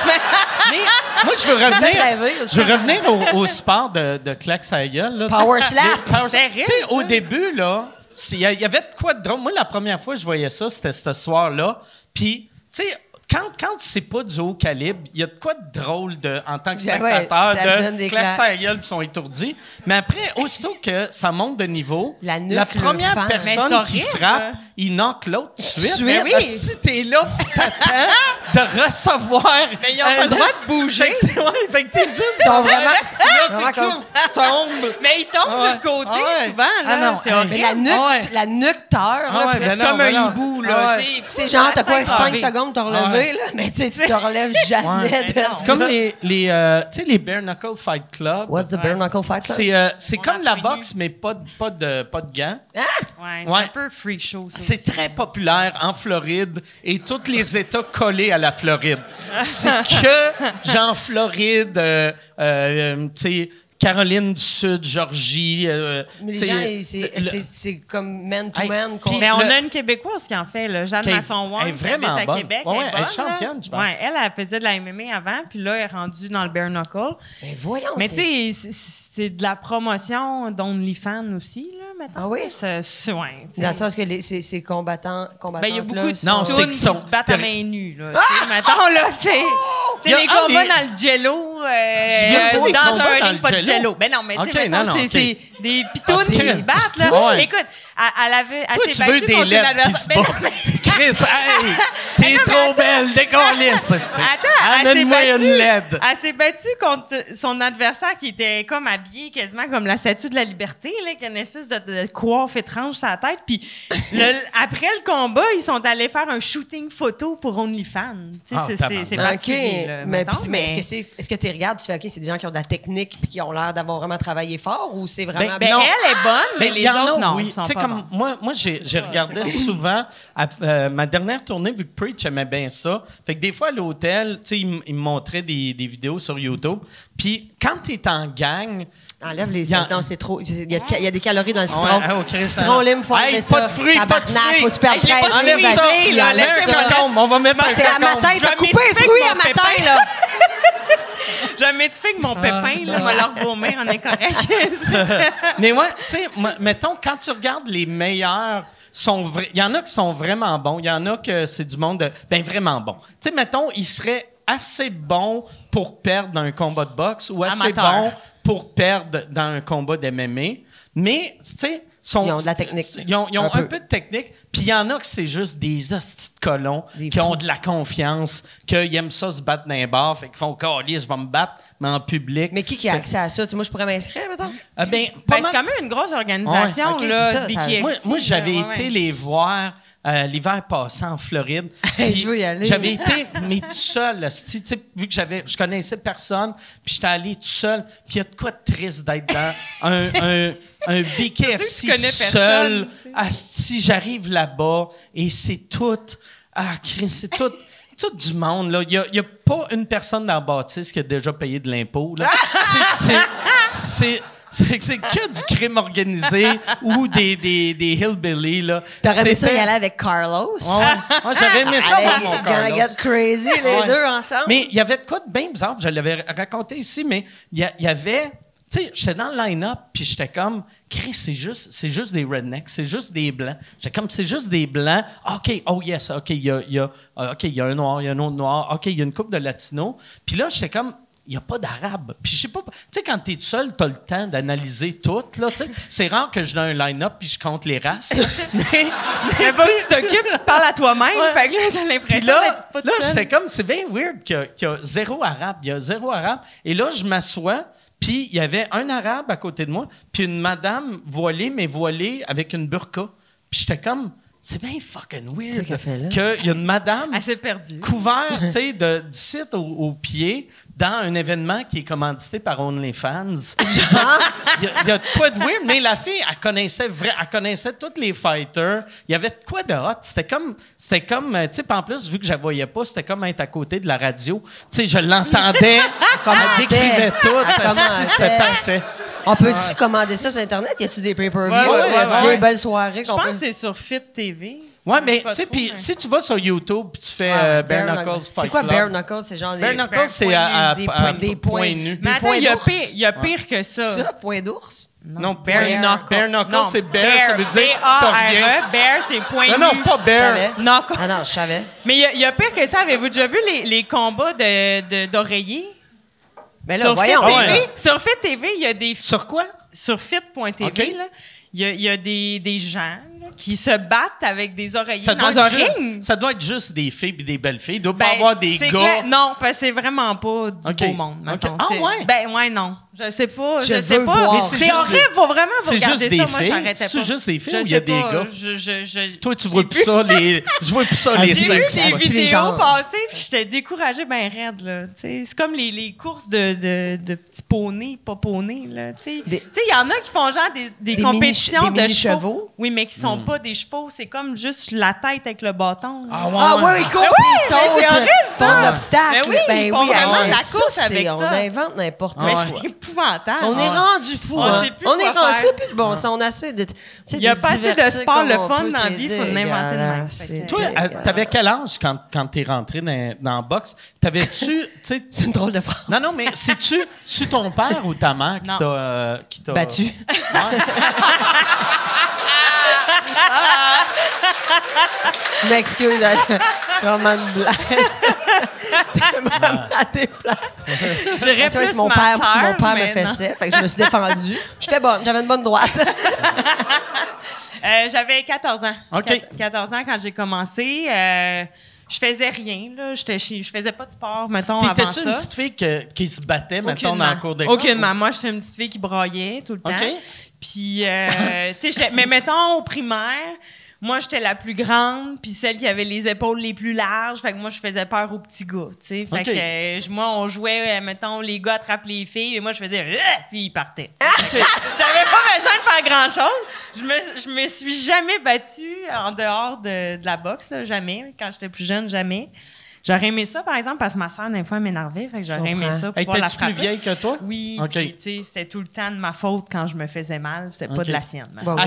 mais moi, je veux Vous êtes revenir, rêvé, je veux revenir au sport de claque sa gueule. Là. Power Tu sais, slap. le power- Terrible, Tu sais, au ça. début, là, il y avait de quoi de drôle. Moi, la première fois que je voyais ça, c'était ce soir-là. Puis, tu sais, quand c'est pas du haut calibre, il y a de quoi de drôle en tant que Ouais, spectateur ça se donne de des claque claques. sa gueule puis ils sont étourdis. Mais après, aussitôt que ça monte de niveau, La nuque, la le première fan. Mais personne c'est qui horrible. frappe, il knock l'autre tout de suite. suite. Mais Oui. si t'es là pis t'attends de recevoir... Mais ils ont pas le droit de bouger. Fait que fait que t'es juste... Ils sont vraiment. Là, vraiment c'est comme- comme tu tombes. Mais il tombe Ah ouais. sur le côté Ah ouais. souvent. Là. Ah non, C'est hey. horrible. Mais la nuque, Ah ouais. la nuque terre, Ah ouais, là, ben presque non, comme ben un non. hibou. Ah Là, ouais. tu sais. C'est genre, t'as quoi, La tête 5 carrée. secondes pour te Ah relever, ouais. là, mais tu sais, tu te relèves jamais Ouais. de Mais non. ça. C'est comme tu sais, les Bare Knuckle Fight Club. What's the bare knuckle fight? Club? C'est On comme a la connu. boxe, mais pas de gants. Ouais, c'est Ouais. un peu freak show. Ça C'est aussi. très populaire en Floride et tous les États collés à la Floride. C'est que, genre, Floride, tu sais, Caroline du Sud, Georgie. Mais tu les sais, gens, c'est comme man-to-man. Hey, qu'on- puis Mais on le- a une Québécoise qui en fait, là, Jeanne Qui est- Masson-Wong, elle est qui vraiment habite à bonne. Québec. Ouais, elle est elle est bonne, championne, là. je pense. Ouais, elle faisait de la MMA avant, puis là, elle est rendue dans le bare knuckle. Ben voyons, Mais c'est- tu sais, c'est de la promotion d'OnlyFans aussi, là, maintenant. Ah oui? Ouais, tu sais. Dans le sens que ces combattants. Ben, il y a beaucoup de Non, c'est tounes qu'ils qui sont se battent à terri- main nue, là. Tu sais, mettons, là, c'est... Tu sais, Il y les a- ah, combats les- dans le jello, Je viens de voir des dans combats un dans ring, le pas de jello. jello. Ben non, mais tu Ok, sais, mettons, non, non, c'est ok. c'est des pitounes Ah, c'est qui que- se battent, là. Ouais. Écoute, elle Toi, s'est tu veux battue des contre une LED qui adversaire. se Ben non, battent. mais- Chris, hey, t'es non, mais trop belle, décollisse. Attends, elle s'est Amène-moi une battue- LED. Elle s'est battue contre son adversaire qui était comme habillé quasiment comme la statue de la liberté, là, qui a une espèce de coiffe étrange sur la tête. Puis après le combat, ils sont allés faire un shooting photo pour OnlyFans. Tu sais, Ah, c'est tabarnak. particulier. OK. là, Mais, mettons, mais est-ce que tu regardes, tu fais, OK, c'est des gens qui ont de la technique puis qui ont l'air d'avoir vraiment travaillé fort ou c'est vraiment. Ben, Non. elle est bonne, mais Ben, les il y en a, autres, non, oui. ils sont Tu sais, pas comme bons. moi j'ai regardé souvent ma dernière tournée, vu que Preach aimait bien ça, fait que des fois, à l'hôtel, tu sais, il me montrait des vidéos sur YouTube. Puis quand t'es en gang... Enlève les... Non, c'est trop... Il y a des calories dans le citron. Ouais, Citron lime, faut enlever ça. Pas de fruits, pas de fruits. Faut que tu perdes 13 Enlève livres. ça. Vas-y, enlève ça. On va mettre un C'est à cocombe. matin. T'as coupé les fruits à matin, là. Je m'étifie que mon pépin, là, va leur vomir, on est correct. Mais ouais, tu sais, mettons, quand tu regardes les meilleurs... Il y en a qui sont vraiment bons. Il y en a que c'est du monde vraiment bon. Tu sais, mettons, ils seraient assez bons pour perdre dans un combat de boxe ou assez Amateur. bons pour perdre dans un combat d'MMA. Mais, tu sais... Ils ont de la technique. Ils ont un peu de technique. Puis il y en a que c'est juste des hosties de colons qui ont de la confiance, qu'ils aiment ça se battre dans les bars, fait qu'ils font « Calisse, je vais me battre, mais en public. » Mais qui a accès à ça? Moi, je pourrais m'inscrire, mettons? Ben, C'est quand même une grosse organisation, Ouais. Ok, là, c'est ça, BKFC, moi, j'avais là, ouais, été ouais. les voir l'hiver passé en Floride. Hey, Puis je veux y aller. J'avais été, mais tout seul, là, tu sais, vu que je connaissais personne, puis j'étais allé tout seul. Puis il y a de quoi de triste d'être dans un BKFC Tu connais personne, seul. tu sais. Asti, j'arrive là-bas et c'est tout... Ah, Chris, c'est tout... Tout du monde, là. Il y a pas une personne dans la bâtisse qui a déjà payé de l'impôt, là. C'est que du crime organisé ou des hillbillies, là. T'aurais aimé ça y C'était- aller avec Carlos? Ouais, j'aurais aimé ça Allez, voir mon gonna Carlos. get crazy, les Ouais. deux ensemble. Mais il y avait de quoi de bien bizarre, je l'avais raconté ici, mais il y avait... Tu sais, j'étais dans le line-up, puis j'étais comme... Chris, c'est juste des rednecks, c'est juste des blancs. J'étais comme, c'est juste des blancs. OK, oh yes, OK, il y a un noir, il y a un autre noir. OK, il y a une couple de latinos. Puis là, j'étais comme... Il n'y a pas d'arabe. Puis je sais pas... Tu sais, quand t'es tout seul, t'as le temps d'analyser tout, là, tu sais. C'est rare que je donne un line-up puis je compte les races. Mais pas que tu t'occupes, tu te parles à toi-même. Ouais. Fait que là, t'as Puis l'impression là, d'être pas tout seul. j'étais comme, c'est bien weird qu'il y a zéro arabe. Il y a zéro arabe. Et là, je m'assois, puis il y avait un arabe à côté de moi, puis une madame voilée, mais voilée avec une burqa. Puis j'étais comme, c'est bien fucking weird C'est qu'elle fait là. qu'il y a une madame Elle s'est perdue. couverte, tu sais, d'ici au pied, dans un événement qui est commandité par OnlyFans. Il y a de quoi de weird, mais la fille, elle connaissait tous les fighters. Il y avait de quoi de hot. C'était comme tu sais, en plus, vu que je la voyais pas, c'était comme être à côté de la radio. Tu sais, je l'entendais, elle décrivait tout. commandait. C'était parfait. On peut-tu commander ça sur Internet? Y a-tu des pay-per-view? Ouais, Y a-tu ouais. des belles soirées? Je qu'on pense peut- que c'est sur Fit TV. Ouais, mais Pas tu sais, trop, puis mais- si tu vas sur YouTube, puis tu fais Ah, Bare Knuckles Fight C'est quoi Club. Bare Knuckles? C'est genre Bare des... Knuckles, c'est à des point nu. Mais attends, points il y a d'ours? pire, il y a pire que ça. Ça, point d'ours? Non, Bare Knuckles. Bare Knuckles, Non, c'est bear, ça veut dire t'as rien. B-A-R-E, bear, c'est point Non, non, nu. pas Je bear. savais. Knuckles. Ah non, je savais. Mais il y a pire que ça. Avez-vous déjà vu les combats d'oreillers? Mais là, Sur voyons. Fit Ah ouais. TV, sur Fit TV, il y a des... Sur quoi? Sur fit.tv, OK. là, il y a des gens là, qui se battent avec des oreillers Ça doit, dans un être ring. ça doit être juste des filles et des belles filles. Il doit pas Ben, avoir des c'est gars. clair- non, parce que c'est vraiment pas du OK. beau monde. mettons. OK. Ah, C'est- ouais? Ben ouais, non. Je sais pas. Je Je sais veux pas. voir. Mais Mais c'est c'est juste horrible. des- Faut vraiment vous c'est regarder juste des ça. Moi, filles? j'arrêtais pas. C'est juste des filles Je ou il y a sais des pas. gars? Je Toi, tu vois plus ça, je vois plus ça, les J'ai vu sexes. des plus les vidéos genres. passer, puis j'étais découragée ben raide, là. Tu sais, c'est comme les courses de petits poneys, pas poneys, là. Tu sais, Des- il y en a qui font genre des Des compétitions mini- des de mini-chevaux? chevaux. Oui, mais qui sont pas des chevaux, c'est comme juste la tête avec le bâton. là. Ah ouais, il court, Ben puis oui, il saute. mais c'est horrible, ça. Font de l'obstacle. Ben oui, ils font vraiment ouais, de la course ça, avec on ça. invente n'importe Mais quoi. c'est épouvantable. On est rendu fou, On hein. sait plus On est quoi rendu faire. plus de bon sens. On essaie de... Il y a pas assez de sport, le fun dans la vie, il faut l'inventer de même. C'est Fait que- Toi, t'avais quel âge quand t'es rentré dans la boxe? T'avais-tu, tu sais... C'est une drôle de phrase. Non, non, mais c'est-tu ton père ou ta mère qui Non. t'a... Battu. Ouais. Je m'excuse, je vraiment une blague. À tes places. Je dirais Tu vois, plus mon ma père, sœur, mon père me mais non. fessait, fait que je me suis défendue. J'étais bonne, j'avais une bonne droite. J'avais 14 ans. OK. 14 ans quand j'ai commencé. Je faisais rien, là. Je faisais pas de sport, mettons, avant T'étais-tu ça. une petite fille qui se battait, mettons, dans Aucunement. le cours d'école? Aucunement. Moi, j'étais une petite fille qui braillait tout le temps. OK. Puis, tu sais, mais mettons, au primaire, moi, j'étais la plus grande, puis celle qui avait les épaules les plus larges. Fait que moi, je faisais peur aux petits gars, tu sais. Fait OK. que moi, on jouait, mettons, les gars attrapent les filles, et moi, je faisais puis ils partaient. tu sais. J'avais pas besoin de faire grand-chose. Je me suis jamais battue en dehors de la boxe, là, jamais. Quand j'étais plus jeune, jamais. J'aurais aimé ça, par exemple, parce que ma soeur, des fois, m'énervait. Fait que j'aurais aimé ça pour pouvoir la Étais-tu plus frapper. vieille que toi? Oui, OK. puis, tu sais, c'était tout le temps de ma faute quand je me faisais mal. C'était pas OK. de la sienne. Bon, oui.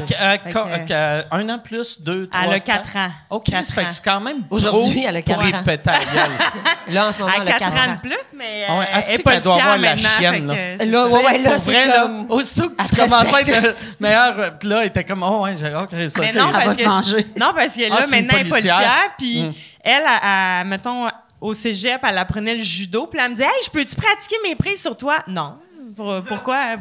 Un an plus, 2, 3, Elle a 4 ans. OK, 4 ça fait ans. que c'est quand même Aujourd'hui, elle a pour 4 y ans. péter à la gueule. Là, en ce moment, À elle a 4 4 ans ans. de plus, mais Ah ouais, elle est-ce est qu'elle doit policière avoir la maintenant. chienne, fait que- Là, ouais, là, Pour c'est vrai, comme... là, aussitôt que Elle tu te commençais à respecte. être meilleur, puis là, elle était comme, oh ouais, j'ai OK, ça. Mais OK. non, Elle va parce se que manger. non, parce que là, Ah, c'est une maintenant, elle est policière. policière, puis elle, mettons, au cégep, elle apprenait le judo, puis elle me dit « Hey, je peux-tu pratiquer mes prises sur toi? » Non. Pourquoi?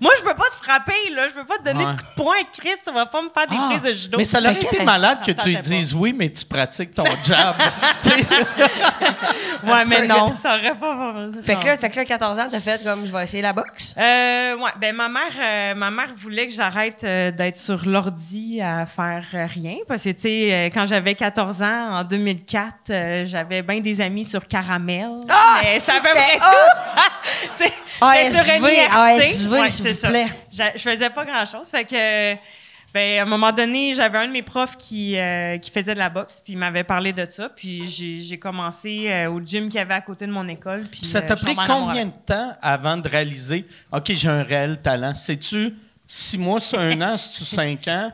Moi, je peux pas te frapper, là. Je peux pas te donner Ouais. de coups de poing, Chris. Tu vas pas me faire des prises de judo. Mais ça aurait Fait été qu'elle- malade que tu lui T'entendais dises oui, mais tu pratiques ton jab. Tu sais? Ouais, mais non, ça aurait pas... Fait que là, 14 ans, t'as fait comme, je vais essayer la boxe. Ouais, ben ma mère voulait que j'arrête d'être sur l'ordi à faire rien parce que tu sais quand j'avais 14 ans en 2004, j'avais bien des amis sur Caramel. Ah, mais c'est ça que à peu près c'était tout. Tu sais, j'étais sur ASV, NIRC. ASV, Ouais, s'il c'est vous ça. plaît. Je faisais pas grand-chose, fait que ben, à un moment donné, j'avais un de mes profs qui faisait de la boxe, puis il m'avait parlé de ça, puis j'ai commencé au gym qu'il y avait à côté de mon école. Puis Ça t'a je suis pris tombée en amour combien de temps avant de réaliser, OK, j'ai un réel talent? C'est-tu 6 mois, c'est 1 an, c'est-tu 5 ans?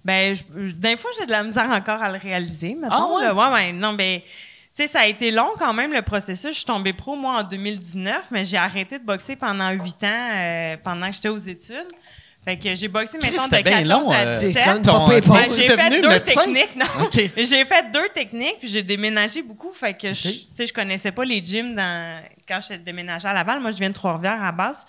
Ben, des fois, j'ai de la misère encore à le réaliser. Mettons, Ah ouais? là. Ouais, ben, non, ben, tu sais, ça a été long quand même, le processus. Je suis tombée pro, moi, en 2019, mais j'ai arrêté de boxer pendant 8 ans, pendant que j'étais aux études. Fait que j'ai boxé, mettons, de C'était bien 14 long, à 17. c'est quand même ton- pas pire, ton- pas Ben, tu j'ai es fait devenu 2 médecin? techniques, non. OK. J'ai fait 2 techniques, puis j'ai déménagé beaucoup. Fait que, tu sais, je connaissais pas les gyms quand j'ai déménagé à Laval. Moi, je viens de Trois-Rivières à la base.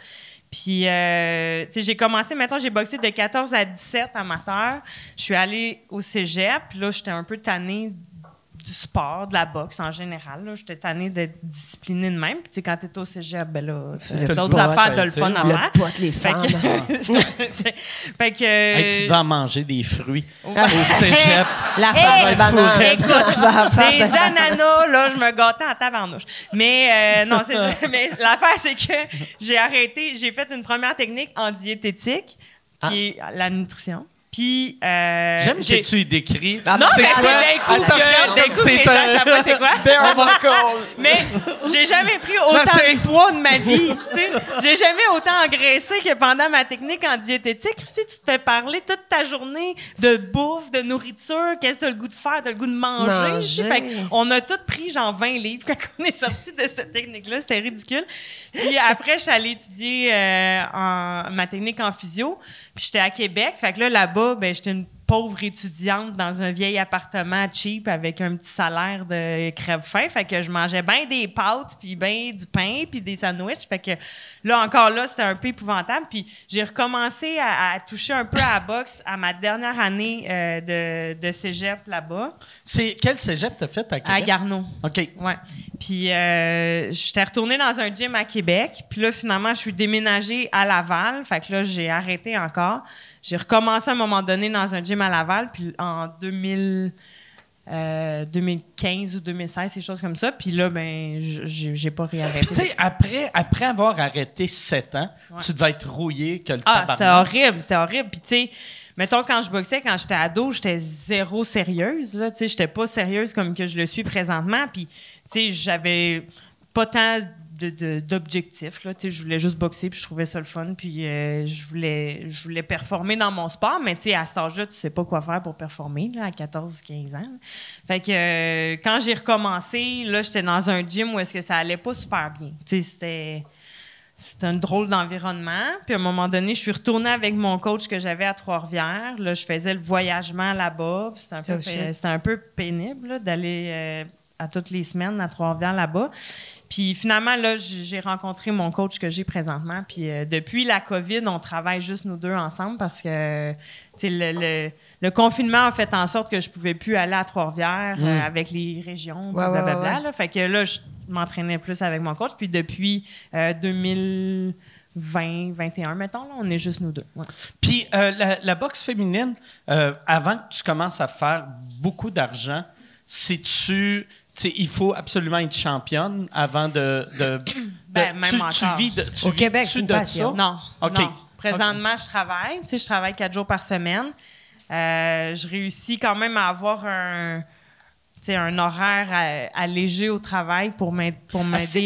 Puis, tu sais, j'ai commencé, mettons, j'ai boxé de 14 à 17 amateur. Je suis allée au cégep, puis là, j'étais un peu tannée du sport, de la boxe en général. Là. J'étais tannée d'être disciplinée de même. Puis, tu sais, quand t'es au cégep, ben là, T'as t'as le d'autres poids, affaires ça a de le été. fun à Le faire. pote, les Fait femmes. que, fait que Hey, tu devais en manger des fruits Ouais. au cégep. La femme Hey, de banane. écoute, La face des de- ananas, là, je me gâtais en tabarnouche. Mais non, c'est ça. Mais l'affaire, c'est que j'ai arrêté. J'ai fait une première technique en diététique, qui est la nutrition. Puis, J'aime que tu y décris. Non, mais c'est d'un coup Attends, que d'un coup, c'est les gens savent pas c'est quoi. Bare knuckle. Mais j'ai jamais pris autant c'est- de poids de ma vie. Tu sais. J'ai jamais autant engraissé que pendant ma technique en diététique. Si tu te fais parler toute ta journée de bouffe, de nourriture, qu'est-ce que tu as le goût de faire, tu as le goût de manger. Manger. Fait on a tous pris genre 20 livres quand on est sorti de cette technique-là. C'était ridicule. Puis après, je suis allée étudier ma technique en physio. Puis j'étais à Québec. Fait que là-bas, ben, j'étais une pauvre étudiante dans un vieil appartement cheap avec un petit salaire de crève-faim. Fait que je mangeais bien des pâtes, puis bien du pain, puis des sandwichs. Fait que là, encore là, c'était un peu épouvantable. Puis j'ai recommencé à toucher un peu à la boxe à ma dernière année de cégep là-bas, Quel cégep t'as fait à Québec? à Garneau. OK. Ouais. Puis j'étais retournée dans un gym à Québec. Puis là, finalement, je suis déménagée à Laval. Fait que là, j'ai arrêté encore. J'ai recommencé à un moment donné dans un gym à Laval. Puis en 2015 ou 2016, ces choses comme ça. Puis là, ben, j'ai pas réarrêté. Puis tu sais, après avoir arrêté 7 ans, tu devais être rouillé que le Ah, tabarnak. c'était horrible. Puis tu sais, mettons, quand je boxais, quand j'étais ado, j'étais zéro sérieuse. Là. Tu sais, j'étais pas sérieuse comme que je le suis présentement. Puis, tu sais, j'avais pas tant d'objectifs. Là. Tu sais, je voulais juste boxer, puis je trouvais ça le fun. Puis je voulais performer dans mon sport. Mais tu sais, à cet âge-là, tu sais pas quoi faire pour performer, là, à 14-15 ans. Fait que quand j'ai recommencé, là, j'étais dans un gym où est-ce que ça allait pas super bien. Tu sais, c'était un drôle d'environnement. Puis à un moment donné, je suis retournée avec mon coach que j'avais à Trois-Rivières. Là, je faisais le voyagement là-bas. Puis c'était un peu pénible là, d'aller à toutes les semaines à Trois-Rivières là-bas. Puis finalement, là, j'ai rencontré mon coach que j'ai présentement. Puis depuis la COVID, on travaille juste nous deux ensemble parce que tu sais, le confinement a fait en sorte que je pouvais plus aller à Trois-Rivières avec les régions, blablabla. Ouais. Là. Fait que là, je m'entraînais plus avec mon coach. Puis depuis 2020-21, mettons, là, on est juste nous deux. Ouais. Puis la boxe féminine, avant que tu commences à faire beaucoup d'argent, il faut absolument être championne avant de Ben, même tu encore. vis Au Québec, c'est une de passion. ça? Non. OK. Non. Présentement, je travaille. Tu sais, je travaille 4 jours par semaine. Je réussis quand même à avoir un horaire allégé au travail pour m'aider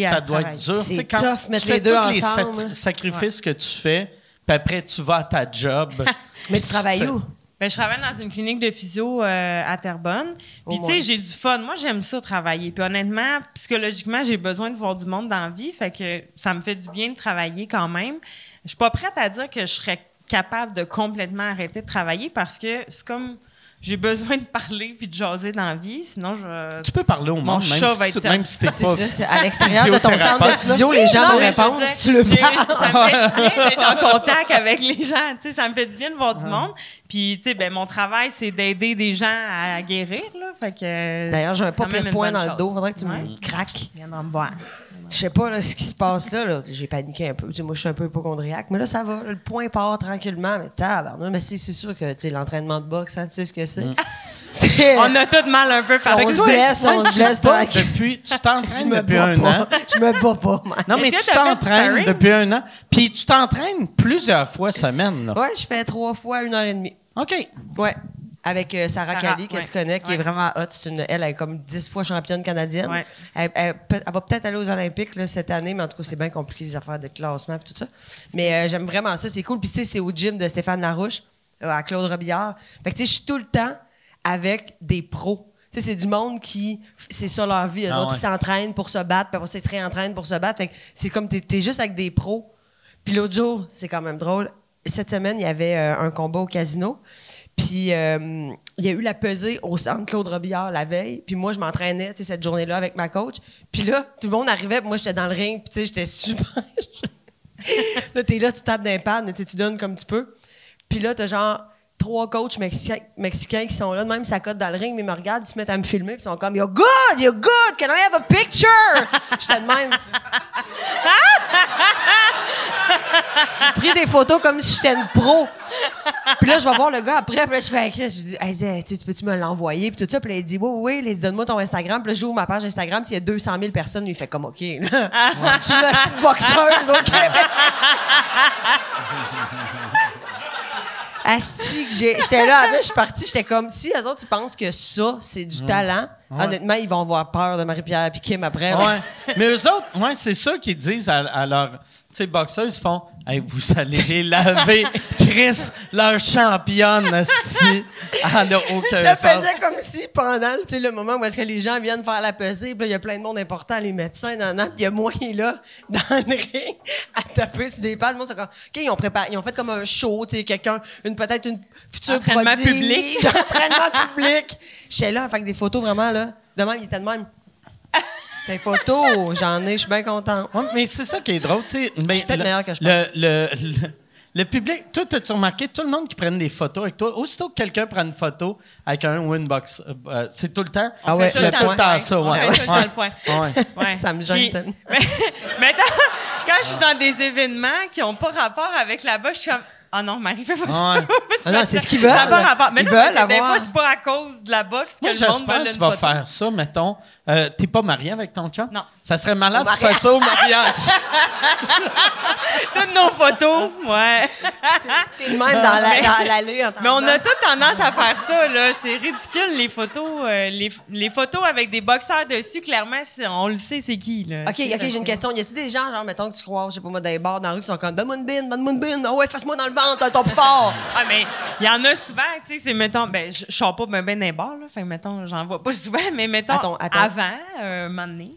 ça à doit travailler. être dur. C'est Tu sais, quand tough mettre tu fais les deux tous les ensemble. sacrifices que tu fais, puis après, tu vas à ta job. Mais tu travailles où? Ben, je travaille dans une clinique de physio à Terrebonne. Puis, tu sais, j'ai du fun. Moi, j'aime ça travailler. Puis, honnêtement, psychologiquement, j'ai besoin de voir du monde dans la vie. Fait que ça me fait du bien de travailler quand même. Je suis pas prête à dire que je serais capable de complètement arrêter de travailler parce que c'est comme... J'ai besoin de parler puis de jaser dans la vie, sinon Tu peux parler au Mon monde, chat va être même si t'es C'est pas... ça, c'est à l'extérieur de ton centre de physiothérapeute, physio, les gens Non, vont mais répondre je veux si tu le dire, parles. ça me fait du bien d'être en contact avec les gens. Tu sais, ça me fait du bien de voir du monde. Puis, tu sais, ben, mon travail, c'est d'aider des gens à guérir. Là, fait que, D'ailleurs, j'ai un c'est pas quand même pire une point bonne dans le chose. dos. Faudrait que tu Ouais. me craques. Viendra me voir. Je sais pas là, ce qui se passe là. J'ai paniqué un peu. Tu sais, moi, je suis un peu hypochondriaque. Mais là, ça va. Le point part tranquillement. Mais tabarnak. Mais c'est sûr que tu sais, l'entraînement de boxe, hein, tu sais ce que c'est. C'est- On a tout mal un peu par On se blesse, on se blesse. Pas tranquille. depuis, tu Je t'entraînes me depuis bats un an. pas. Je me bats pas, man. Non, mais Est-ce tu que t'as fait du t'entraînes sparring? depuis un an. Puis tu t'entraînes plusieurs fois semaine. Là. Ouais, je fais 3 fois 1h30. OK. Ouais. Avec Sarah Sarah, Cali, que ouais. tu connais, qui est Ouais. vraiment hot. Elle est comme 10 fois championne canadienne. Ouais. Elle va peut-être aller aux Olympiques là, cette année, mais en tout cas, c'est bien compliqué les affaires de classement et tout ça. Mais j'aime vraiment ça, c'est cool. Puis tu sais, c'est au gym de Stéphane Larouche, à Claude Robillard. Fait que tu sais, je suis tout le temps avec des pros. Tu sais, c'est du monde qui... C'est ça leur vie. Eux autres, ils s'entraînent pour se battre, puis après ça, ils se réentraînent pour se battre. Fait que c'est comme t'es juste avec des pros. Puis l'autre jour, c'est quand même drôle. Cette semaine, il y avait un combat au casino. Puis il y a eu la pesée au centre Claude Robillard la veille. Puis moi, je m'entraînais tu sais, cette journée-là avec ma coach. Puis là, tout le monde arrivait. Puis moi, j'étais dans le ring. Puis tu sais, j'étais super... là, t'es là, tu tapes d'un pad, mais tu donnes comme tu peux. Puis là, t'as genre 3 coachs mexicains qui sont là, de même, ça cote dans le ring, mais ils me regardent, ils se mettent à me filmer, puis ils sont comme « You're good, can I have a picture? » J'étais de même. J'ai pris des photos comme si j'étais une pro. Puis là, je vais voir le gars après, puis là, je fais écrire, je dis hey, tu peux-tu me l'envoyer? Puis tout ça, puis là, il dit oui, il dit donne-moi ton Instagram. Puis là, j'ouvre ma page Instagram, s'il y a 200 000 personnes, il fait comme OK. Tu la petite boxeuse au Québec. Asti, j'étais là, après, je suis partie, j'étais comme, si eux autres, ils pensent que ça, c'est du talent, honnêtement, ils vont avoir peur de Marie-Pierre et Kim après. là. Ouais. Mais eux autres, c'est ça qu'ils disent à leurs boxeurs. Ils font hey, vous allez les laver. Chris, leur championne, asti. Elle n'a aucun Ça sens. faisait comme si pendant le moment où est-ce que les gens viennent faire la pesée, puis là, il y a plein de monde important, les médecins, puis il y a moi qui est là, dans le ring, à taper sur des pads. Le monde, c'est comme, OK, ils ont fait comme un show, tu sais, peut-être une future Entraînement prodige. public. Entraînement public. J'étais là, avec des photos vraiment, là. De même, il était de même. Tes photos, j'en ai, je suis bien content. Ouais, mais c'est ça qui est drôle, tu sais. Je suis peut-être meilleur que je pense. Le public, toi, t'as-tu remarqué, tout le monde qui prenne des photos avec toi, aussitôt que quelqu'un prend une photo avec un winbox, c'est tout le temps. Ah ouais, je fais tout le temps ça, On ouais. fait tout le temps le point. Ouais. Ouais. Ça me gêne Puis, tellement. mettons, quand je suis dans des événements qui n'ont pas rapport avec la boxe, je suis comme ah non, Marie, fais pas ça. Ouais. Ah non, c'est ce qu'ils veulent. Ça n'a pas rapport. Mais Ils non, veulent des avoir. fois, c'est pas à cause de la boxe que Moi, le monde j'espère veut que une tu vas photo. faire ça, mettons. T'es pas marié avec ton chum? Non. Ça serait malade Au de faire ça au mariage. Toutes nos photos, ouais. T'es de même dans l'allée. Mais on a toute tendance à faire ça, là. C'est ridicule, les photos. Les photos avec des boxeurs dessus, clairement, on le sait, c'est qui, là. OK, j'ai une question. Y a-tu des gens, genre, mettons que tu crois, je sais pas moi, dans les bars, dans la rue, qui sont comme, donne-moi une bine. Ah ouais, fasse-moi dans le ventre, t'as plus fort. Ah, mais il y en a souvent, tu sais, c'est, mettons, ben, je sors pas ben dans les bars, là. Fait que, mettons, j'en vois pas souvent, mais mettons, Attends. avant, un moment donné,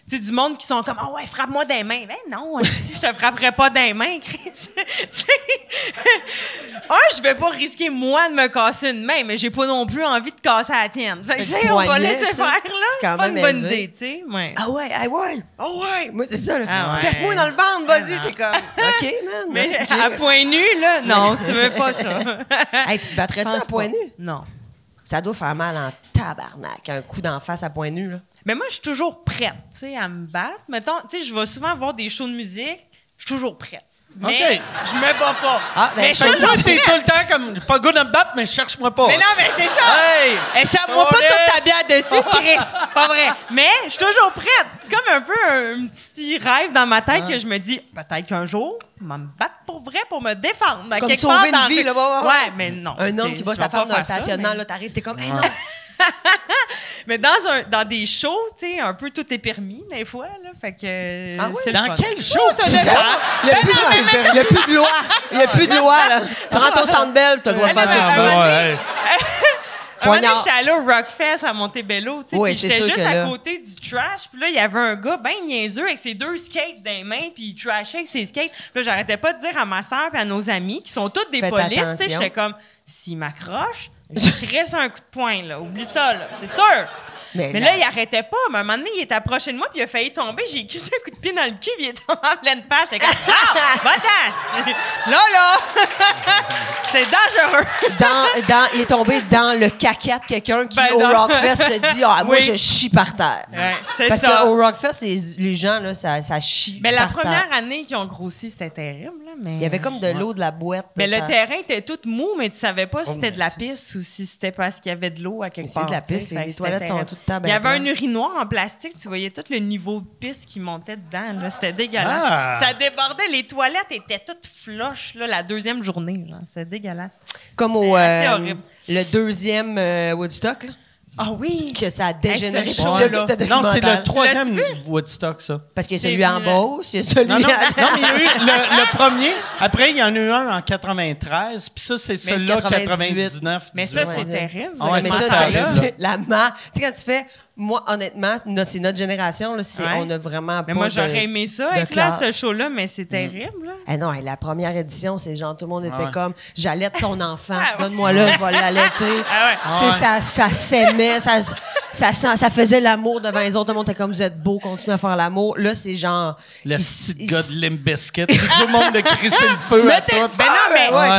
tu sais, du monde qui sont comme, ah ouais, frappe-moi des mains. Ben non, si je te frapperais pas des mains, Chris. Je vais pas risquer, moi, de me casser une main, mais j'ai pas non plus envie de casser la tienne. Fait que, tu sais, on va poignet, laisser tu sais, faire, là. c'est quand C'est pas une même bonne élevé. idée, tu sais. Ouais. Ah ouais. Moi, c'est ça, là. Ah ouais. Fesse-moi dans le ventre, vas-y. Ah T'es comme, OK, man. Mais OK. à point nu, là, non, tu veux pas ça. Hey, tu te battrais-tu Je pense à point pas. nu? Non. Ça doit faire mal en tabarnak, un coup d'en face à point nu, là. Mais moi, je suis toujours prête, tu sais, à me battre. Mettons, tu sais, je vais souvent voir des shows de musique, je suis toujours prête. Mais OK. je me bats pas. Ah, ben, mais je suis Fait que toujours toi, t'es prête. tout le temps comme, pas goût de me battre, mais cherche-moi pas. Mais non, mais c'est ça! Hey! Échappe-moi pas toute ta bière dessus, Chris! Pas vrai. Mais je suis toujours prête. C'est comme un peu un petit rêve dans ma tête que je me dis, peut-être qu'un jour, je vais me battre pour pour vrai pour me défendre. Comme quelque sauver part une dans vie, là, ouais. Ouais, mais non. Un homme t'sais, qui bat je sa vais femme pas dans un faire ça, stationnement, mais- là, t'arrives, t'es comme, hey, non! Mais dans des shows, tu sais, un peu tout est permis, des fois, là. Fait que. Ah oui? c'est le Dans fun. quel show Ça tu dépend. sais? Il n'y a plus de loi. Il n'y a plus de loi, là. Tu rentres au Centre Bell, tu as le droit de faire ce que tu Ah, veux. ouais. Ouais. Un moment donné, Poignard. j'étais allée au Rockfest à Montebello, tu sais, Oui, puis c'est j'étais sûr juste que à là- côté du trash, puis là, il y avait un gars bien niaiseux avec ses 2 skates dans les mains, puis il trashait avec ses skates. Puis là, j'arrêtais pas de dire à ma soeur et à nos amis, qui sont toutes des Faites polices, tu sais, attention. j'étais comme, s'il m'accroche, je crisse un coup de poing, là. Oublie ça, là, c'est sûr. Mais là, il arrêtait pas. Mais à un moment donné, il est approché de moi, puis il a failli tomber. J'ai crissé un coup de pied dans le cul, puis il est tombé en pleine page. J'étais comme, ah, va-t'en! Là! C'est dangereux! Il est tombé dans le caca de quelqu'un qui, Ben, au dans- Rockfest, se dit, ah, moi, Oui. je chie par terre. Ouais, c'est Parce ça. qu'au Rockfest, les gens, là, ça chie Mais la par terre. première année qu'ils ont grossi, c'était terrible. Là, mais... Il y avait comme de l'eau de la boîte. Mais là, le ça- terrain était tout mou, mais tu savais pas si c'était de la pisse ou si c'était parce qu'il y avait de l'eau à quelque Mais part. c'est de la tu sais, pisse, fait et que les c'était toilettes sont terrible. tout le temps Il y avait ben un urinoir en plastique, tu voyais tout le niveau de pisse qui montait dedans. Là. C'était dégueulasse. Ah. Ça débordait. Les toilettes étaient toutes floches là, la deuxième journée. Là. C'était dégueulasse. Comme au C'est assez horrible. le deuxième Woodstock, là, Ah oui! que ça a dégénéré. Hey, ce Puis show, j'ai là. vu ce Non, c'est documentaire. le troisième L'as-tu Woodstock, ça. Parce qu'il y a C'est celui en venu, Beauce, il y a celui Non, non, à... non, mais il y a eu le premier. Après, il y en a eu un en 93. Puis ça, c'est celui-là, 98. 99. Mais ça, 18. c'est terrible. Ah ouais, mais ça, ça, ça c'est arrive, là. la Tu sais, quand tu fais... Moi, honnêtement, c'est notre génération, là, Ouais. on a vraiment Mais pas moi, de- j'aurais aimé ça, de être là, ce classe. show-là, mais c'est terrible. Là. Eh non, la première édition, c'est genre, tout le monde était Ouais. comme, j'allaite ton enfant, Ah ouais. donne-moi-le, je vais l'allaiter. Ah Tu sais, ça s'aimait, ça faisait l'amour devant les autres. Tout le monde était comme, vous êtes beau, continuez à faire l'amour. Là, c'est genre... Le il- petit il- gars de Limp Bizkit. Tout le monde de crisser le feu à tout.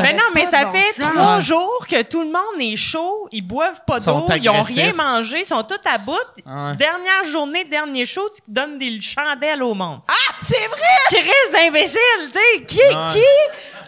Mais non, mais ça Pas de fait bon 3 jours que tout le monde est chaud, ils boivent pas Ils sont d'eau, ils ont agressifs. rien mangé, ils sont tous à bout. Ouais. Dernière journée, dernier show, tu donnes des chandelles au monde. Ah, c'est vrai! Crise d'imbécile, tu sais. Ouais.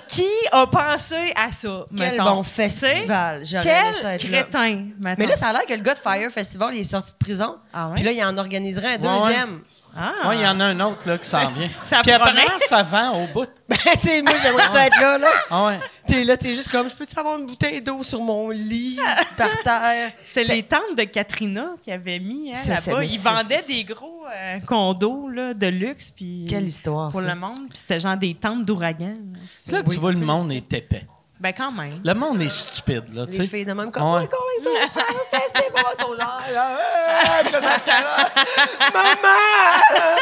Qui a pensé à ça? Quel mettons? bon festival. Tu sais, J'aurais aimé Quel ça être là. crétin, mettons. Mais là, ça a l'air que le gars de Fire Festival, il est sorti de prison. Ah ouais? Puis là, il en organiserait un Ouais, deuxième. Ah. Ouais, il y en a un autre là, qui s'en vient. Ça Puis promet. apparemment, ça vend au bout. Ben, moi, j'aimerais ça être là, là. Ah ouais. T'es là, t'es juste comme, je peux-tu avoir une bouteille d'eau sur mon lit, par terre? C'est les tentes de Katrina qui avaient mis hein, Ça, là-bas. mais Ils ça, vendaient c'est- des gros condos là, de luxe. Puis Quelle histoire, pour ça. le monde. Puis c'était genre des tentes d'ouragan. C'est là que tu vois le monde est épais. Ben quand même. Le monde est stupide, là, tu Les sais. filles de même, comme, Ouais. we're going to faire un festival, ils sont là, avec le mascara. Maman!